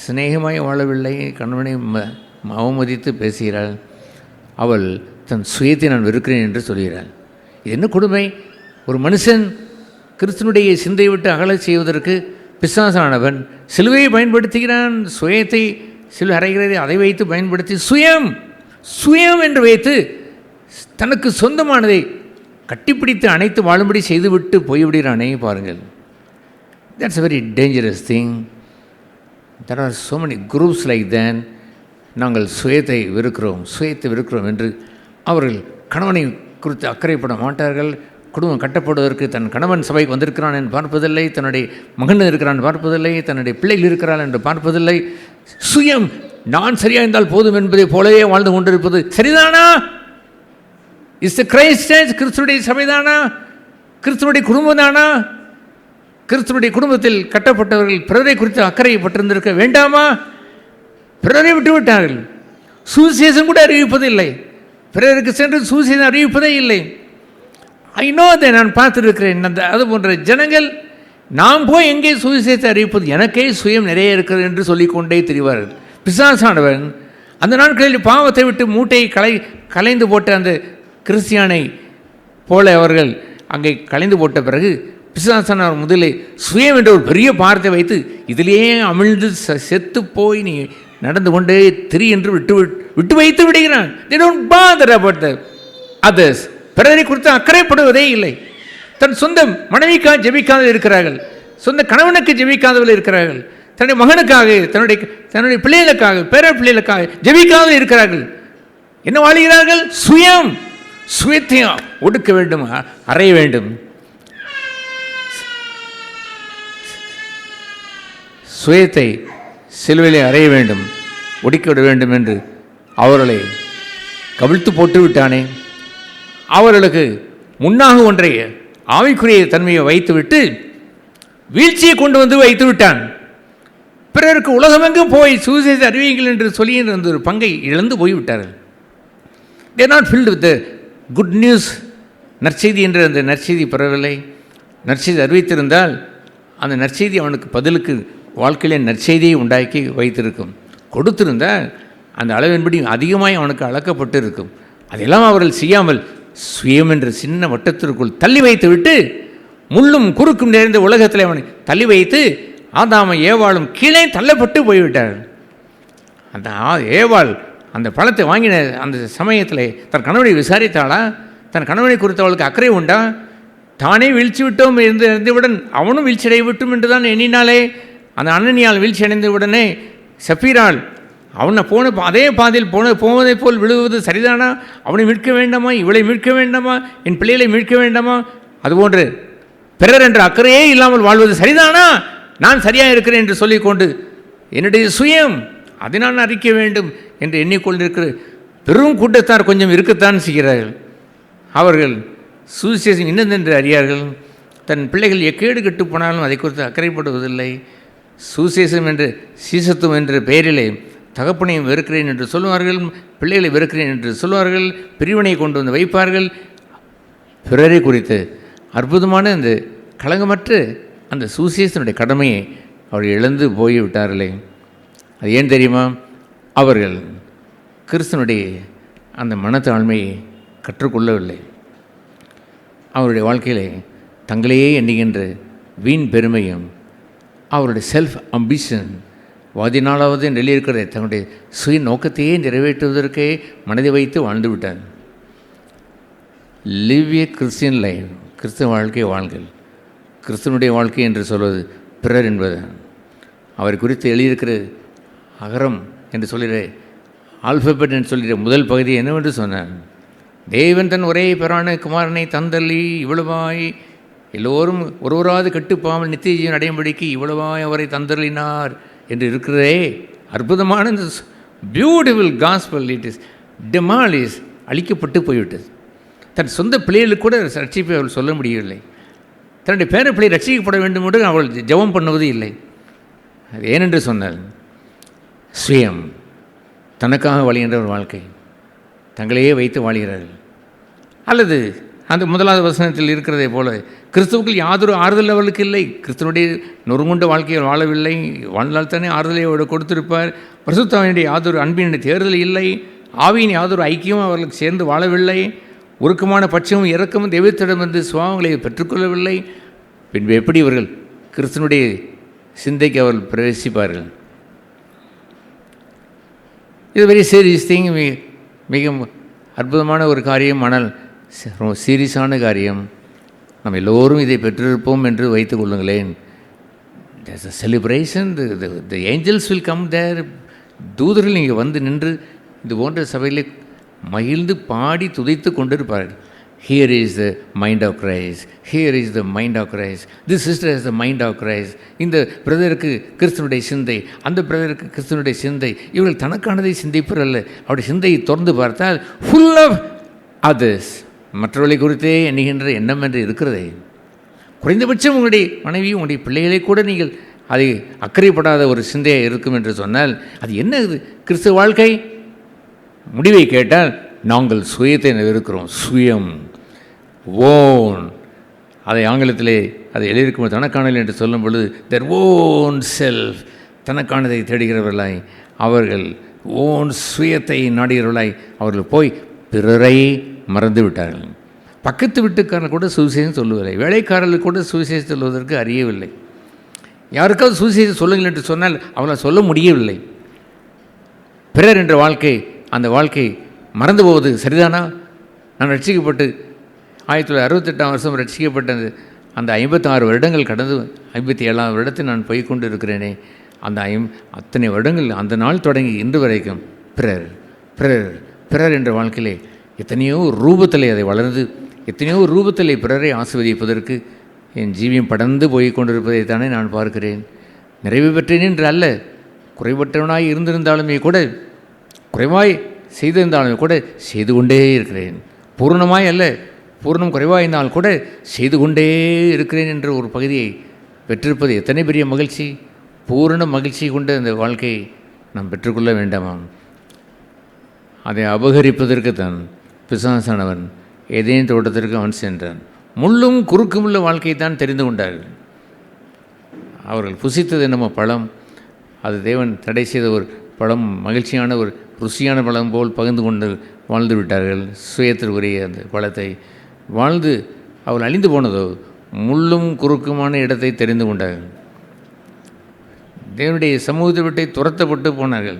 சிநேகமாய் வாழவில்லை, கணவனை அவமதித்து பேசுகிறாள். அவள் தன் சுயத்தை நான் வெறுக்கிறேன் என்று சொல்கிறாள். இது என்ன கொடுமை? ஒரு மனுஷன் கிறிஸ்துவனுடைய சிந்தையை விட்டு அகலச் செய்வதற்கு பிசாசானவன் சிலுவையை பயன்படுத்துகிறான். சுயத்தை சிலுவை அறைகிறதை அதை வைத்து பயன்படுத்தி சுயம் சுயம் என்று வைத்து தனக்கு சொந்தமானதை கட்டிப்பிடித்து அணைத்து வாழும்படி செய்துவிட்டு போய்விடுகிறானே பாருங்கள். That's a very dangerous thing. There are so many groups like that. நாங்கள் சுயத்தை வெறுக்கிறோம் என்று அவர்கள் கணவனை குறித்து அக்கறைப்பட மாட்டார்கள். குடும்பம் கட்டப்படுவதற்கு தன் கணவன் சபைக்கு வந்திருக்கிறான் என்று பார்ப்பதில்லை, தன்னுடைய மகன் இருக்கிறான் பார்ப்பதில்லை, தன்னுடைய பிள்ளைகள் இருக்கிறாள் என்று பார்ப்பதில்லை. சுயம், நான் சரியாக இருந்தால் போதும் என்பதை போலவே வாழ்ந்து கொண்டிருப்பது சரிதானா? இஸ் தி கிரைஸ்ட் சர்ச் கிறிஸ்துடைய சபைதானா? கிறிஸ்துடைய குடும்பம் தானா? கிறிஸ்துடைய குடும்பத்தில் கட்டப்பட்டவர்கள் பிறரை குறித்து அக்கறைப்பட்டிருந்திருக்க வேண்டாமா? பிறரை விட்டு விட்டார்கள். சுவிசேஷம் கூட அறிவிப்பதில்லை, பிறருக்கு சென்று சுவிசேஷம் அறிவிப்பதே இல்லை. நான் பார்த்துருக்கிறேன். அந்த அது போன்ற ஜனங்கள் நாம் போய் எங்கே சுவிசேஷத்தை அறிவிப்பது, எனக்கே சுயம் நிறைய இருக்கிறது என்று சொல்லிக்கொண்டே திரிவார்கள். பிசாசானவன் அந்த நாட்களில் பாவத்தை விட்டு மூட்டையை கலைந்து போட்ட அந்த கிறிஸ்தியானை போல அவர்கள் அங்கே கலைந்து போட்ட பிறகு பிசாசானவர் முதலே சுயம் என்ற ஒரு பெரிய பாரத்தை வைத்து இதிலேயே அமிழ்ந்து செத்து போய் நீ நடந்து கொண்டே திரி என்று விட்டு வைத்து விடுகிறான். They don't bother about the others. பிறரை குறித்து அக்கறைப்படுவதே இல்லை. தன் சொந்த மனைவிக்காக ஜெபிக்காத இருக்கிறார்கள், சொந்த கணவனுக்கு ஜெபிக்காதவர்கள் இருக்கிறார்கள், தன்னுடைய மகனுக்காக தன்னுடைய பிள்ளைகளுக்காக பேர பிள்ளைகளுக்காக ஜெபிக்காத இருக்கிறார்கள். என்ன வாழ்கிறார்கள்? சுயத்தை ஒடுக்க வேண்டும், அறைய வேண்டும். சுயத்தை சிலுவையிலே அறைய வேண்டும், ஒடுக்கிவிட வேண்டும் என்று அவர்களை கவிழ்த்து போட்டு விட்டானே. அவர்களுக்கு முன்னாக ஒன்றைய ஆவிக்குரிய தன்மையை வைத்துவிட்டு வீழ்ச்சியை கொண்டு வந்து வைத்து விட்டான். பிறருக்கு உலகமெங்கும் போய் சுவிசேஷத்தை அறிவியுங்கள் என்று சொல்லி அந்த ஒரு பங்கை இழந்து போய்விட்டார்கள். they are not filled with the good news. நற்செய்தி என்ற அந்த நற்செய்தி பெறவில்லை. நற்செய்தி அறிவித்திருந்தால் அந்த நற்செய்தி அவனுக்கு பதிலுக்கு வாழ்க்கையிலே நற்செய்தியை உண்டாக்கி வைத்திருக்கும். கொடுத்திருந்தால் அந்த அளவின்படி அதிகமாய் அவனுக்கு அளக்கப்பட்டு இருக்கும். அதெல்லாம் அவர்கள் செய்யாமல் சுயம் என்ற சின்ன வட்டத்திற்குள் தள்ளி வைத்து விட்டு முள்ளும் குறுக்கும் நிறைந்த உலகத்தில் அவனை தள்ளி வைத்து ஆதாம ஏவாளும் கீழே தள்ளப்பட்டு போய்விட்டார்கள். அந்த ஏவாள் அந்த பழத்தை வாங்கின அந்த சமயத்தில் தன் கணவனை விசாரித்தாளா? தன் கணவனை குறித்து அவளுக்கு அக்கறை உண்டா? தானே வீழ்ச்சி விட்டோம் இருந்தவுடன் அவனும் வீழ்ச்சி அடைய விட்டும் என்று தான் எண்ணினாலே அந்த அண்ணனியால் வீழ்ச்சி அடைந்தவுடனே சப்பீராள் அவனை அதே பாதையில் போவதை போல் விழுவது சரிதானா? அவனை மீட்க வேண்டாமா? இவளை மீட்க வேண்டாமா? என் பிள்ளைகளை மீட்க வேண்டாமா? அதுபோன்று பிறர் என்ற அக்கறையே இல்லாமல் வாழ்வது சரிதானா? நான் சரியாக இருக்கிறேன் என்று சொல்லிக்கொண்டு என்னுடைய சுயம் அதை நான் அறிக்க வேண்டும் என்று எண்ணிக்கொண்டிருக்கிற பெரும் கூட்டத்தார் கொஞ்சம் இருக்கத்தான் செய்கிறார்கள். அவர்கள் சுவிசேஷம் இன்னதென்று அறியார்கள். தன் பிள்ளைகள் எக்கேடு கெட்டு போனாலும் அதை குறித்து அக்கறைப்படுவதில்லை. சுவிசேஷம் என்று சீசத்துவம் என்ற பெயரிலே தகப்பனையும் வெறுக்கிறேன் என்று சொல்வார்கள், பிள்ளைகளை வெறுக்கிறேன் என்று சொல்வார்கள், பிரிவினை கொண்டு வந்து வைப்பார்கள். பிறரை குறித்து அற்புதமான இந்த களங்கமற்ற அந்த சுவிசேஷனுடைய கடமையை அவர்கள் இழந்து போய்விட்டார்களே. அது ஏன் தெரியுமா? அவர்கள் கிறிஸ்தனுடைய அந்த மனத்தாழ்மையை கற்றுக்கொள்ளவில்லை. அவருடைய வாழ்க்கையிலே தங்களையே எண்ணுகின்ற வீண் பெருமையும் அவருடைய செல்ஃப் அம்பிஷன் 14வது எழுதியிருக்கிறதை தன்னுடைய சுய நோக்கத்தையே நிறைவேற்றுவதற்கே மனதை வைத்து வாழ்ந்து விட்டார். லிவ் ஏ கிறிஸ்டியன் லைஃப், கிறிஸ்தவ வாழ்க்கை வாழ்கள். கிறிஸ்தவனுடைய வாழ்க்கை என்று சொல்வது பிறர் என்பது. அவர் குறித்து எழுதியிருக்கிற அகரம் என்று சொல்கிற ஆல்பபெட் என்று சொல்கிற முதல் பகுதி என்னவென்று சொன்னார்? தேவன் தன் ஒரே பிரான குமாரனை தந்தள்ளி இவ்வளவாய் எல்லோரும் ஒருவராது கட்டுப்பாமல் நித்திய ஜீவன் அடையும்படிக்கு இவ்வளவாய் அவரை தந்தள்ளினார் என்று இருக்கிறதே. அற்புதமான இந்த beautiful gospel it is demolish, அழிக்கப்பட்டு போய்விட்டது. தன் சொந்த பிள்ளைகளுக்கு கூட ரட்சிப்பை அவள் சொல்ல முடியவில்லை. தன்னுடைய பேர பிள்ளை ரட்சிக்கப்பட வேண்டும் என்று அவள் ஜெபம் பண்ணுவது இல்லை. அது ஏனென்று சொன்னால் சுயம், தனக்காக வாழ்கின்ற ஒரு வாழ்க்கை, தங்களையே வைத்து வாழ்கிறார்கள். அல்லது அந்த முதலாவது வசனத்தில் இருக்கிறதே போல கிறிஸ்துவுக்குள் யாதொரு ஆறுதல் அவர்களுக்கு இல்லை. கிறிஸ்துவனுடைய நொறுங்குண்ட வாழ்க்கையில் வாழவில்லை. வாழ்ந்தால் தானே ஆறுதலை அவர்கள் கொடுத்திருப்பார். பரிசுத்தாவினுடைய யாதொரு அன்பினுடைய தேர்தல் இல்லை. ஆவியின் யாதொரு ஐக்கியமும் அவர்களுக்கு சேர்ந்து வாழவில்லை. உருக்கமான பட்சமும் இறக்கமும் தெய்வத்திடமிருந்து சுபாவங்களை பெற்றுக்கொள்ளவில்லை. பின்பு எப்படி இவர்கள் கிறிஸ்துவனுடைய சிந்தைக்கு அவர்கள் பிரவேசிப்பார்கள்? இது வெரி சீரியஸ் திங். மிக அற்புதமான ஒரு காரியம், ஆனால் ரொம்ப சீரியஸான காரியம். நம்ம எல்லோரும் இதை பெற்றிருப்போம் என்று வைத்துக் கொள்ளுங்களேன். there's a celebration, the angels will come there. தூதர்கள் இங்கே வந்து நின்று இது போன்ற சபையில் மகிழ்ந்து பாடி துதைத்து கொண்டிருப்பார்கள். Here is the mind of Christ. Here is the mind of Christ. This sister has the mind of Christ. இந்த பிரதருக்கு கிறிஸ்துவனுடைய சிந்தை, அந்த பிரதருக்கு கிறிஸ்துவனுடைய சிந்தை. இவர்கள் தனக்கானதை சிந்திப்பர் அல்ல. அவருடைய சிந்தையை திறந்து பார்த்தால் full of others, மற்றவர்களை குறித்தே எண்ணுகின்ற எண்ணம் என்று இருக்கிறதே. குறைந்தபட்சம் உங்களுடைய மனைவி, உங்களுடைய பிள்ளைகளை கூட நீங்கள் அதை அக்கறைப்படாத ஒரு சிந்தையாக இருக்கும் என்று சொன்னால் அது என்ன? இது கிறிஸ்துவ வாழ்க்கை. முடிவை கேட்டால் நாங்கள் சுயத்தை இருக்கிறோம். சுயம், ஓன், அதை ஆங்கிலத்திலே அதை எழுதியிருக்கும் தனக்கானல் என்று சொல்லும் பொழுது their own self, தனக்கானதை தேடுகிறவர்களாய், அவர்கள் ஓன் சுயத்தை நாடுகிறவர்களாய் அவர்கள் போய் பிறரை மறந்து விட்டார்கள். பக்கத்து வீட்டுக்காரர்கள் கூட சுவிசேஷம் சொல்லுவதில்லை. வேலைக்காரர்கள் கூட சுவிசேஷம் சொல்வதற்கு அறியவில்லை. யாருக்காவது சுவிசேஷம் சொல்லுங்கள் என்று சொன்னால் அவளால் சொல்ல முடியவில்லை. பிறர் என்ற வாழ்க்கை, அந்த வாழ்க்கை மறந்து போவது சரிதானா? நான் ரட்சிக்கப்பட்டு 1968ஆம் வருஷம் ரட்சிக்கப்பட்ட அந்த 56 வருடங்கள் கடந்து 57ஆம் வருடத்தில் நான் போய் கொண்டு இருக்கிறேனே. அந்த அத்தனை வருடங்கள், அந்த நாள் தொடங்கி இன்று வரைக்கும் பிறர் பிறர் பிறர் என்ற வாழ்க்கையிலே எத்தனையோ ரூபத்திலே அதை வளர்ந்து, எத்தனையோ ரூபத்திலே பிறரை ஆசீர்வதிப்பதற்கு என் ஜீவியம் படர்ந்து போய் கொண்டிருப்பதை தானே நான் பார்க்கிறேன். நிறைவு பெற்றேன் என்று அல்ல, குறைபட்டவனாய் இருந்திருந்தாலுமே கூட, குறைவாய் செய்திருந்தாலுமே கூட செய்து கொண்டே இருக்கிறேன். பூர்ணமாய் அல்ல, பூர்ணம் குறைவாயிருந்தால் கூட செய்து கொண்டே இருக்கிறேன் என்ற ஒரு பகுதியை பெற்றிருப்பது எத்தனை பெரிய மகிழ்ச்சி. பூரண மகிழ்ச்சி கொண்ட அந்த வாழ்க்கையை நாம் பெற்றுக்கொள்ள வேண்டாமாம். அதை அபகரிப்பதற்கு தான் பிசாசானவன் ஏதேன் தோட்டத்திற்கு அவன் சென்றான். முள்ளும் குறுக்குமுள்ள வாழ்க்கையை தான் தெரிந்து கொண்டார்கள். அவர்கள் புசித்தது என்னமோ பழம், அது தேவன் தடை செய்த ஒரு பழம், மகிழ்ச்சியான ஒரு ருசியான பழம் போல் பகிர்ந்து கொண்டு வாழ்ந்து விட்டார்கள். சுயத்திற்குரிய அந்த பழத்தை வாழ்ந்து அவள் அழிந்து போனதோ முள்ளும் குறுக்குமான இடத்தை தெரிந்து கொண்டார்கள். தேவனுடைய சமூகத்தை விட்டு துரத்தப்பட்டு போனார்கள்.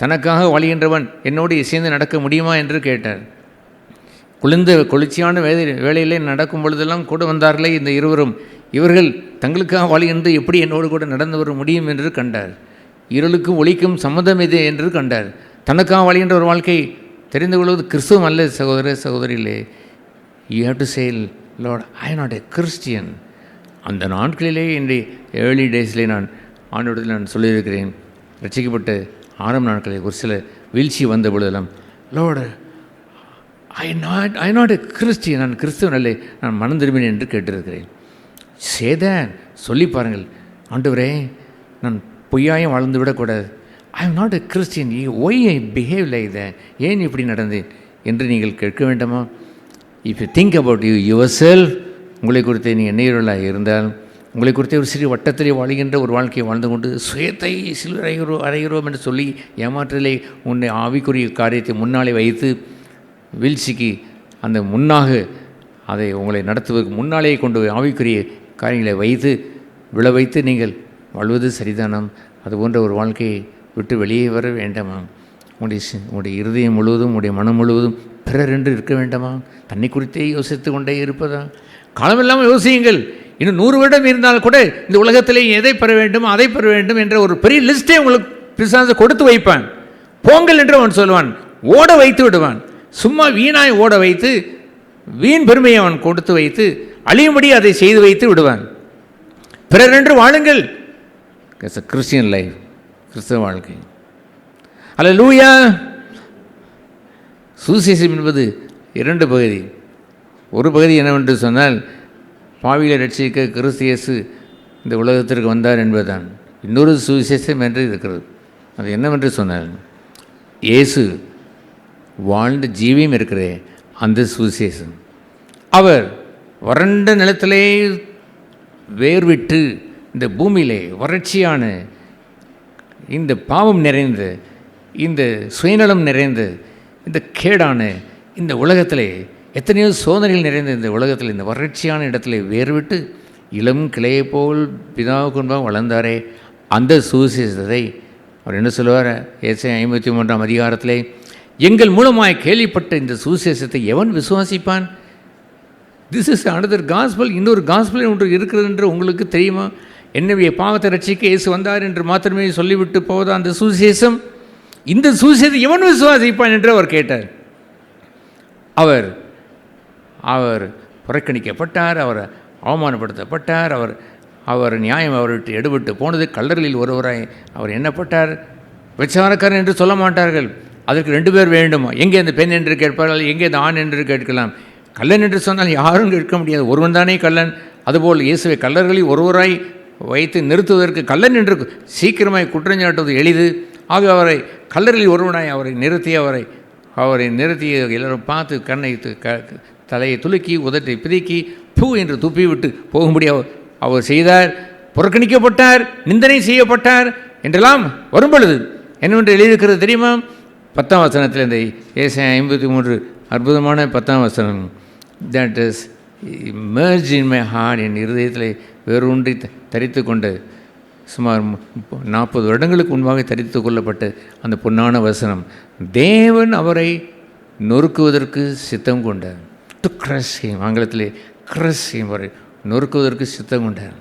தனக்காக வாழ்கின்றவன் என்னோடு இசைந்து நடக்க முடியுமா என்று கேட்டார். குளிர்ந்த குளிர்ச்சியான வேலையிலே நடக்கும் பொழுதெல்லாம் கூட வந்தார்களே இந்த இருவரும், இவர்கள் தங்களுக்காக வாழ்கின்ற எப்படி என்னோடு கூட நடந்து வர முடியும் என்று கண்டார். இருளுக்கும் ஒளிக்கும் சம்மதம் இது என்று கண்டார். தனக்காக வாழ்கின்ற ஒரு வாழ்க்கை தெரிந்து கொள்வது கிறிஸ்துவம் அல்ல. சகோதர சகோதரிகளே, you have to say Lord, I am not a Christian. அந்த நாட்களிலே என்னுடைய ஏர்லி டேஸிலே நான் ஆண்டோடத்தில் நான் சொல்லியிருக்கிறேன். ரட்சிக்கப்பட்ட ஆரம்ப நாட்களில் ஒரு சில வீழ்ச்சி வந்த பொழுதெல்லாம் Lord I not a Christian, நான் கிறிஸ்துவன் அல்ல, நான் மனம் திரும்பினேன் என்று கேட்டிருக்கிறேன். சேதான் சொல்லி பாருங்கள், ஆண்டவரே நான் பொய்யாயம் வாழ்ந்து விடக்கூடாது. I am not a Christian, why I behave like that, ஏன் இப்படி நடந்தேன் என்று நீங்கள் கேட்க வேண்டாமா? If you think about yourself, உங்களை குறித்து நீங்கள் எண்ணெய்களாக இருந்தால், உங்களை குறித்த ஒரு சிறிய வட்டத்திலே வாழ்கின்ற ஒரு வாழ்க்கையை வாழ்ந்து கொண்டு சுயத்தை சிலர் அறைகிறோம் என்று சொல்லி ஏமாற்றலை உன்னை ஆவிக்குரிய காரியத்தை முன்னாலே வைத்து வீழ்ச்சிக்கு அந்த முன்னாக அதை உங்களை நடத்துவதற்கு முன்னாலே கொண்டு ஆவிக்குரிய காரியங்களை வைத்து விழ வைத்து நீங்கள் வாழ்வது சரிதானாம்? அதுபோன்ற ஒரு வாழ்க்கையை விட்டு வெளியே வர வேண்டாமா? உங்களுடைய இருதயம் முழுவதும், உங்களுடைய மனம் முழுவதும் பிறர் என்று இருக்க வேண்டாமா? தன்னை குறித்தே யோசித்து கொண்டே இருப்பதா? காலமில்லாமல் யோசியுங்கள். இன்னும் 100 வருடம் இருந்தால் கூட இந்த உலகத்திலே எதை பெற வேண்டும், அதை பெற வேண்டும் என்ற ஒரு பெரிய லிஸ்ட்டே உங்களுக்கு பிசாசு கொடுத்து வைப்பான். போங்கள் என்று அவன் சொல்லுவான், ஓட வைத்து விடுவான். சும்மா வீணாய் ஓட வைத்து வீண் பெருமையை அவன் கொடுத்து வைத்து அழியும்படி அதை செய்து வைத்து விடுவான். பிறர் என்று வாழுங்கள். கிறிஸ்டியன் லைஃப், கிறிஸ்தவ வாழ்க்கை. அல்லேலூயா. சுவிசேஷம் என்பது 2 பகுதி. ஒரு பகுதி என்னவென்று சொன்னால், பாவிகளை ரட்சிக்க கிறிஸ்து இயேசு இந்த உலகத்திற்கு வந்தார் என்பதுதான். இன்னொரு சுவிசேஷம் என்று இருக்கிறது. அது என்னவென்று சொன்னால், இயேசு வாழ்ந்த ஜீவியம் இருக்கிறதே அந்த சுவிசேஷம். அவர் வறண்ட நிலத்திலே வேர்விட்டு இந்த பூமியிலே வறட்சியான இந்த பாவம் நிறைந்த, இந்த சுயநலம் நிறைந்த, இந்த கேடான இந்த உலகத்திலே, எத்தனையோ சோதனைகள் நிறைந்த இந்த உலகத்தில், இந்த வறட்சியான இடத்துல வேர்விட்டு இளம் கிளையை போல் பிதாவுக்கு முன்பாக வளர்ந்தாரே அந்த சுவிசேஷத்தை அவர் என்ன சொல்லுவார்? ஏசாயா 53ஆம் அதிகாரத்திலே, எங்கள் மூலமாய் கேள்விப்பட்ட இந்த சுவிசேஷத்தை எவன் விசுவாசிப்பான்? This is another gospel. இன்னொரு காஸ்பல் ஒன்று இருக்கிறது என்று உங்களுக்கு தெரியுமா? என்னுடைய பாவத்தை ரட்சிக்க இயேசு வந்தார் என்று மாத்திரமே சொல்லிவிட்டு போவதா அந்த சுவிசேஷம்? இந்த சுவிசேஷத்தை எவன் விசுவாசிப்பான் என்று அவர் கேட்டார். அவர் புறக்கணிக்கப்பட்டார், அவர் அவமானப்படுத்தப்பட்டார், அவர் நியாயம் அவர் விட்டு எடுபட்டு போனது. கல்லர்களில் ஒருவராய் அவர் எண்ணப்பட்டார். விசாரக்காரன் என்று சொல்ல மாட்டார்கள். அதற்கு 2 பேர் வேண்டுமா? எங்கே அந்த பெண் என்று கேட்பார்கள், எங்கே அந்த ஆண் என்று கேட்கலாம். கள்ளன் என்று சொன்னால் யாரும் கேட்க முடியாது, ஒருவன் தானே கள்ளன். அதுபோல் இயேசுவை கல்லர்களில் ஒருவராய் வைத்து நிறுத்துவதற்கு கள்ளன் என்று சீக்கிரமாய் குற்றஞ்சாட்டுவது எளிது. ஆக அவரை கல்லர்களில் ஒருவனாய் அவரை நிறுத்தி எல்லோரும் பார்த்து கண்ணை தலையை துலுக்கி உதட்டை பிதுக்கி பூ என்று துப்பிவிட்டு போகும்படி அவர் செய்தார். புறக்கணிக்கப்பட்டார், நிந்தனை செய்யப்பட்டார் என்றெல்லாம் வரும்பொழுது என்னவென்று எழுதியிருக்கிறது தெரியுமா? 10ஆம் வசனத்தில், இந்த ஏசாயா 53 அற்புதமான 10ஆம் வசனம், that is merged in my heart, என் இருதயத்தில் வேரூன்றி தரித்து கொண்ட, சுமார் 40 வருடங்களுக்கு முன்பாக தரித்து கொள்ளப்பட்ட அந்த பொன்னான வசனம், தேவன் அவரை நொறுக்குவதற்கு சித்தம் கொண்டார். டு கிரஷ் ஹிம், ஆங்கிலத்திலே கிரஷ் ஹிம், அவரை நொறுக்குவதற்கு சித்தம் கொண்டார்.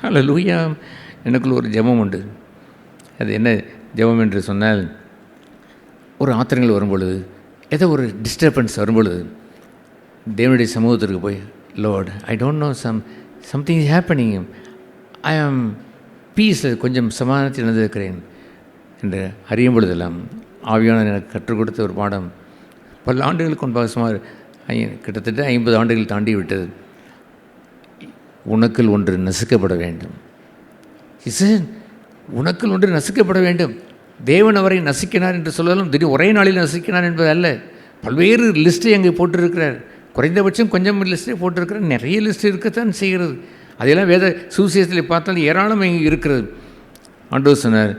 அல்லேலூயா. எனக்குள்ள ஒரு ஜெபம் உண்டு. அது என்ன ஜெபம் என்று சொன்னால், ஒரு ஆத்திரங்கள் வரும்பொழுது, ஏதோ ஒரு டிஸ்டர்பன்ஸ் வரும்பொழுது தேவனுடைய சமூகத்திற்கு போய், lord I don't know, something is happening, I am பீஸில் கொஞ்சம் சமாதானத்தில் இழந்திருக்கிறேன் என்று அறியும் பொழுதெல்லாம் ஆவியானவர் எனக்கு கற்றுக் கொடுத்த ஒரு பாடம். பல ஆண்டுகளுக்கு முன்பாக, சுமார் கிட்டத்தட்ட 50 ஆண்டுகள் தாண்டி விட்டது. உனக்குள் ஒன்று நசுக்கப்பட வேண்டும். உனக்குள் ஒன்று நசுக்கப்பட வேண்டும். தேவன் அவரை நசுக்கினார் என்று சொல்லலாம். திடீர் ஒரே நாளில் நசுக்கினார் என்பது அல்ல. பல்வேறு லிஸ்ட்டை அங்கே போட்டிருக்கிறார். குறைந்தபட்சம் கொஞ்சம் லிஸ்ட்டை போட்டிருக்கிறார். நிறைய லிஸ்ட் இருக்கத்தான் செய்கிறது. அதெல்லாம் வேத சுவிசேஷத்தில் பார்த்தால் ஏராளம் இங்கே இருக்கிறது. ஆண்டவர் சொன்னார்,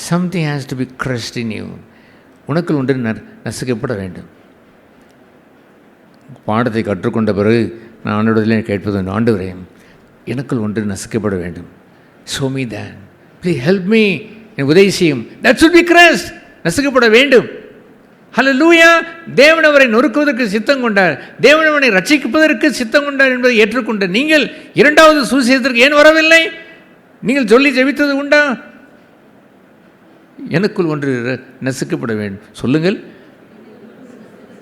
something has to be crushed in you. உனக்குள் ஒன்று நசுக்கப்பட வேண்டும். பாடத்தை கற்றுக்கொண்ட பிறகு நான் ஆண்டவரில் கேட்பது, ஆண்டவரே எனக்குள் ஒன்று நசுக்கப்பட வேண்டும். show me that, please help me, எனக்கு உதவி செய்யும். that should be crushed, நசுக்கப்பட வேண்டும். ஹல்லேலூயா. தேவன் அவரை நொறுக்குவதற்கு சித்தம் கொண்டார், தேவன் அவனை ரட்சிப்பதற்கு சித்தம் கொண்டார் என்பதை ஏற்றுக்கொண்ட நீங்கள் 2வது சுவிசேஷத்திற்கு ஏன் வரவில்லை? நீங்கள் சொல்லி ஜெபித்தது உண்டா? எனக்குள் ஒன்று நசுக்கப்பட வேண்டும். சொல்லுங்கள்,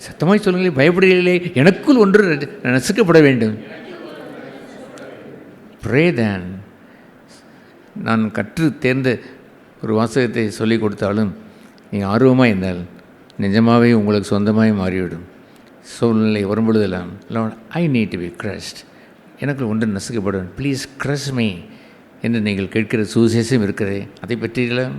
சத்தமாய் சொல்லுங்களே, பயப்படுகிறீர்களே. எனக்குள் ஒன்று நசுக்கப்பட வேண்டும். Pray then. நான் கற்று தேர்ந்த ஒரு வாசகத்தை சொல்லிக் கொடுத்தாலும் நீங்கள் ஆர்வமாக இருந்தால் நிஜமாகவே உங்களுக்கு சொந்தமாக மாறிவிடும். சூழ்நிலை வரும்பொழுதெல்லாம் lord I need to be crushed, எனக்கு ஒன்று நசுக்கப்படும், ப்ளீஸ் க்ரஷ் மீ என்று நீங்கள் கேட்கிற சுவிசேஷம் இருக்கிறதே, அதை பற்றியெல்லாம்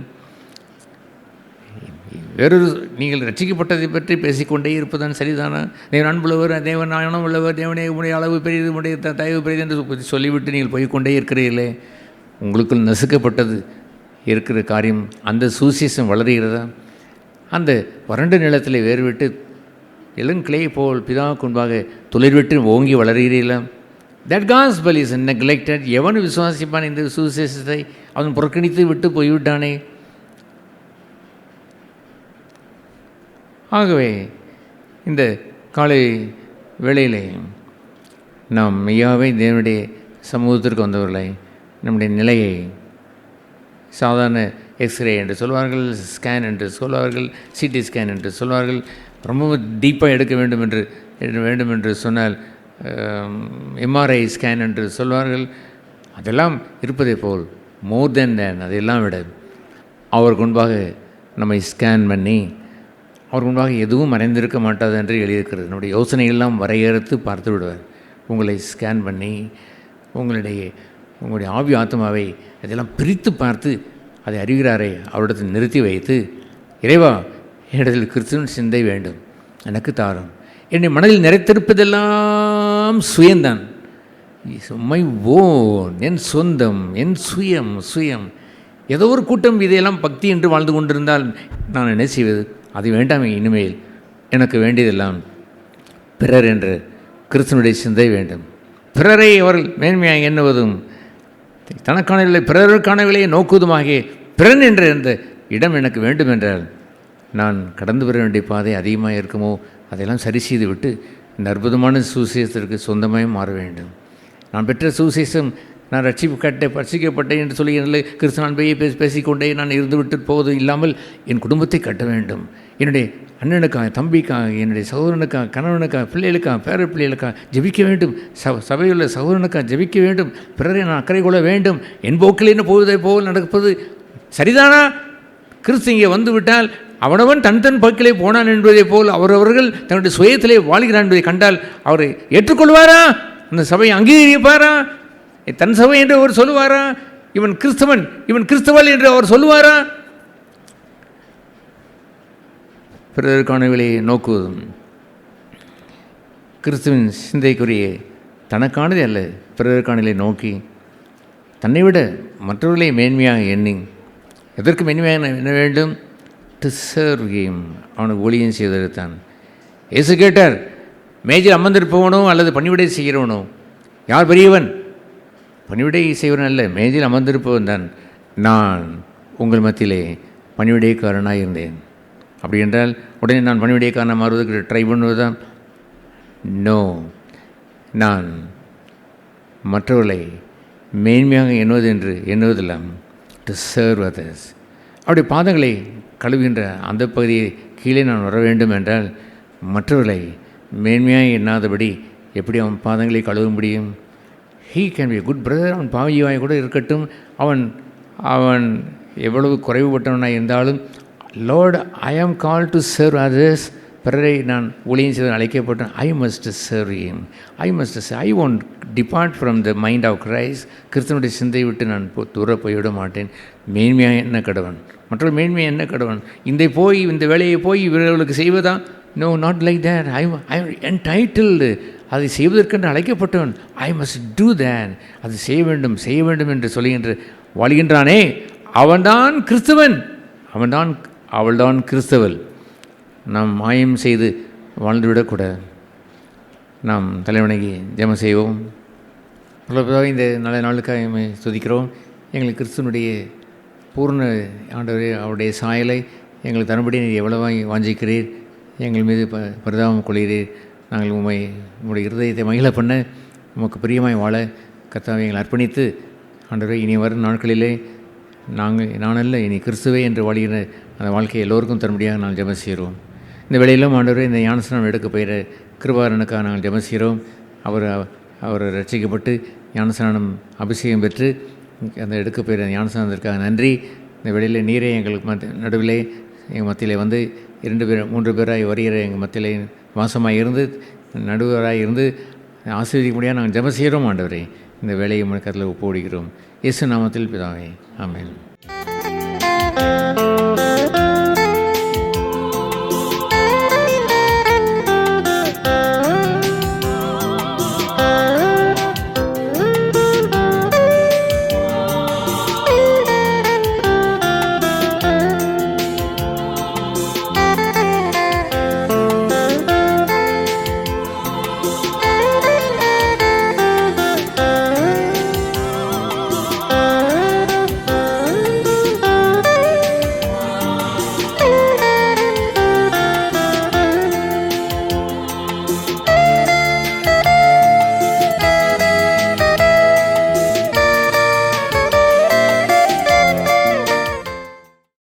வேறொரு நீங்கள் ரட்சிக்கப்பட்டதை பற்றி பேசிக்கொண்டே இருப்பதுதான் சரிதானா? தேவன் அன்புள்ளவர், தேவன் நாணம் உள்ளவர், தேவனே உடைய அளவு பெரியது, உடைய தயவு பெரியது என்று சொல்லிவிட்டு நீங்கள் போய்கொண்டே இருக்கிறீர்களே, உங்களுக்குள் நசுக்கப்பட்டது இருக்கிற காரியம் அந்த சுவிசேஷம் வளர்கிறதா? அந்த வறண்ட நிலத்தில் வேறுவிட்டு இளங்கிளை போல் பிதாவுக்கு முன்பாக துளிர்விட்டு ஓங்கி வளர்கிறீர்களா? That gospel is neglected. எவன் விசுவாசிப்பான் இந்த சுவிசேஷத்தை? அவன் புறக்கணித்து விட்டு போய்விட்டானே. ஆகவே இந்த காலை வேளையிலே நாம் மெய்யாவே தேவனுடைய சமூகத்திற்கு வந்தவர்களை நம்முடைய நிலையை சாதாரண எக்ஸ்ரே என்று சொல்வார்கள், ஸ்கேன் என்று சொல்வார்கள், சிடி ஸ்கேன் என்று சொல்வார்கள், ரொம்ப டீப்பாக எடுக்க வேண்டும் என்று சொன்னால் எம்ஆர்ஐ ஸ்கேன் என்று சொல்வார்கள். அதெல்லாம் இருப்பதை போல் மோர் தென் அதையெல்லாம் விட அவருக்கு முன்பாக நம்மை ஸ்கேன் பண்ணி அவருக்கு முன்பாக எதுவும் மறைந்திருக்க மாட்டாது என்று எழுதியிருக்கிறது. நம்முடைய யோசனையெல்லாம் வரையறுத்து பார்த்து விடுவார். உங்களை ஸ்கேன் பண்ணி உங்களுடைய ஆவி ஆத்மாவை அதெல்லாம் பிரித்து பார்த்து அதை அறிகிறாரே அவரிடத்தில் நிறுத்தி வைத்து, இறைவா என்னிடத்தில் கிறிஸ்துவின் சிந்தை வேண்டும், எனக்கு தாரும். என்னை மனதில் நிறைத்திருப்பதெல்லாம் சுயம்தான், மை ஓன், என் சொந்தம், என் சுயம். ஏதோ ஒரு கூட்டம் இதையெல்லாம் பக்தி என்று வாழ்ந்து கொண்டிருந்தால் நான் என்ன செய்வது? அது வேண்டாமே. இனிமேல் எனக்கு வேண்டியதெல்லாம் பிறர் என்ற கிறிஸ்துவனுடைய சிந்தை வேண்டும். பிறரை அவர்கள் மேன்மையாக எண்ணுவதும் தனக்கானவில்லை பிறருக்கானவில்லையை நோக்குவதுமாகிய பிறன் என்ற அந்த இடம் எனக்கு வேண்டும் என்றால் நான் கடந்து வர வேண்டிய பாதை அதிகமாக இருக்குமோ அதையெல்லாம் சரி செய்து விட்டு இந்த அற்புதமான சுவிசேஷத்திற்கு சொந்தமாக மாற வேண்டும். நான் பெற்ற சுவிசேஷம், நான் ரட்சிக்கப்பட்டேன் என்று சொல்லி கிறிஸ்துவ அன்பையை பேசிக்கொண்டே நான் இருந்துவிட்டு போவது இல்லாமல் என் குடும்பத்தை கட்ட வேண்டும். என்னுடைய அண்ணனுக்காக, தம்பிக்காக, என்னுடைய சகோதரனுக்காக, கணவனுக்காக, பிள்ளைகளுக்காக, பேர பிள்ளைகளுக்காக ஜெபிக்க வேண்டும். சபையுள்ள சகோதரனுக்காக ஜெபிக்க வேண்டும். பிறரை நான் அக்கறை கொள்ள வேண்டும். என் போக்கில் என்ன போவதை போல் நடப்பது சரிதானா? கிறிஸ்து இங்கே வந்துவிட்டால் அவனவன் தன் போக்கிலே போனான் என்பதை போல் அவரவர்கள் தன்னுடைய சுயத்திலே வாழ்கிறான் என்பதை கண்டால் அவரை ஏற்றுக்கொள்வாரா? அந்த சபையை அங்கீகரிப்பாரா? தன் சபை என்று அவர் சொல்லுவாரா? இவன் கிறிஸ்தவன், இவன் கிறிஸ்தவள் என்று அவர் சொல்லுவாரா? பிறருக்கான விலையை நோக்குவதும் கிறிஸ்துவின் சிந்தைக்குரிய தனக்கானதே அல்ல, பிறருக்கானலை நோக்கி தன்னை விட மற்றவர்களை மேன்மையாக எண்ணி, எதற்கு மேன்மையாக என்ன வேண்டும்? டு சர்வ் ஹிம், அவனுக்கு ஊழியம் செய்வதற்குத்தான். இயேசு கேட்டார், மேஜில் அமர்ந்திருப்பவனோ அல்லது பணிவிடை செய்கிறவனோ யார் பெரியவன்? பணிவிடை செய்வன் அல்ல, மேஜில் அமர்ந்திருப்பவன் தான். நான் உங்கள் மத்தியிலே பணிவிடைக்காரனாக இருந்தேன். அப்படி என்றால் உடனே நான் பணிவிடைக்காரனாக மாறுவதற்கு ட்ரை பண்ணுவதுதான்? நோ, நான் மற்றவர்களை மேன்மையாக எண்ணுவதெல்லாம் டு சர்வ் அதர்ஸ். அப்படி பாதங்களை கழுவுகின்ற அந்த பகுதியை கீழே நான் வர வேண்டும் என்றால் மற்றவர்களை மேன்மையாக எண்ணாதபடி எப்படி அவன் பாதங்களை கழுவ முடியும்? He can be good brother. அவன் பாவியாய் கூட இருக்கட்டும், அவன் எவ்வளவு குறைவுபட்டவனாக இருந்தாலும், லார்ட் ஐ ஆம் கால் டு சர்வ் அதர்ஸ். பிறரை நான் ஊழியம் செய்து அழைக்கப்பட்டேன். I must serve him, I won't depart from the mind of Christ. கிறிஸ்தனுடைய சிந்தையை விட்டு நான் தூர போய்விட மாட்டேன். மேன்மையாக என்ன கடவன், மற்றொரு மேன்மையாக என்ன கடவன்? இந்த வேலையை போய் இவர்களுக்கு செய்வதா? No, not like that. I entitled. அதை செய்வதற்கென்று அழைக்கப்பட்டவன். I must do that. அது செய்ய வேண்டும் என்று சொல்லுகின்ற வாழ்கின்றானே, அவன்தான் கிறிஸ்தவன், அவள்தான் கிறிஸ்தவல். நாம் மாயம் செய்து வாழ்ந்துவிடக்கூடாது. நாம் தலைவணங்கி ஜெபம் செய்வோம். இந்த நல்ல நாளுக்காக துதிக்கிறோம். எங்களுக்கு கிறிஸ்துவனுடைய பூர்ண ஆண்டவரே, அவருடைய சாயலை எங்களுக்கு தரும்படி நீர் எவ்வளவாய் வாஞ்சிக்கிறீர். எங்கள் மீது பரிதாபம் கொள்கிறீர். நாங்கள் உங்களுடைய இருதயத்தை மகிழ பண்ண உமக்கு பிரியமாய் வாழ கர்த்தாவை எங்களை அர்ப்பணித்து, ஆண்டவரே இனி வரும் நாட்களிலே நானல்ல இனி கிறிஸ்துவே என்று வாழ்கிற அந்த வாழ்க்கையை எல்லோருக்கும் தரும்படியாக நாங்கள் ஜெபம் செய்கிறோம். இந்த வேளையிலும் ஆண்டவரே, இந்த ஞானஸ்நானம் எடுக்க போகிற கிருபாரனுக்காக நாங்கள் ஜெபம் செய்கிறோம். அவர் ரட்சிக்கப்பட்டு ஞானஸ்நானம் அபிஷேகம் பெற்று அந்த எடுக்க போகிற ஞானஸ்நானத்திற்காக நன்றி. இந்த வேளையில் நீரே எங்களுக்கு நடுவிலே எங்கள் மத்தியிலே வந்து 2 பேர் 3 பேராய் வருகிற எங்கள் மத்தியிலே வாசமாக இருந்து நடுவராக இருந்து ஆசீர்வதிக்க முடியாது நாங்கள் ஜெபம் செய்கிறோம் ஆண்டவரே. இந்த வேலையை முழக்கத்தில் ஒப்புவிக்கிறோம். இயேசு நாமத்தில் பிதாவே, ஆமென்.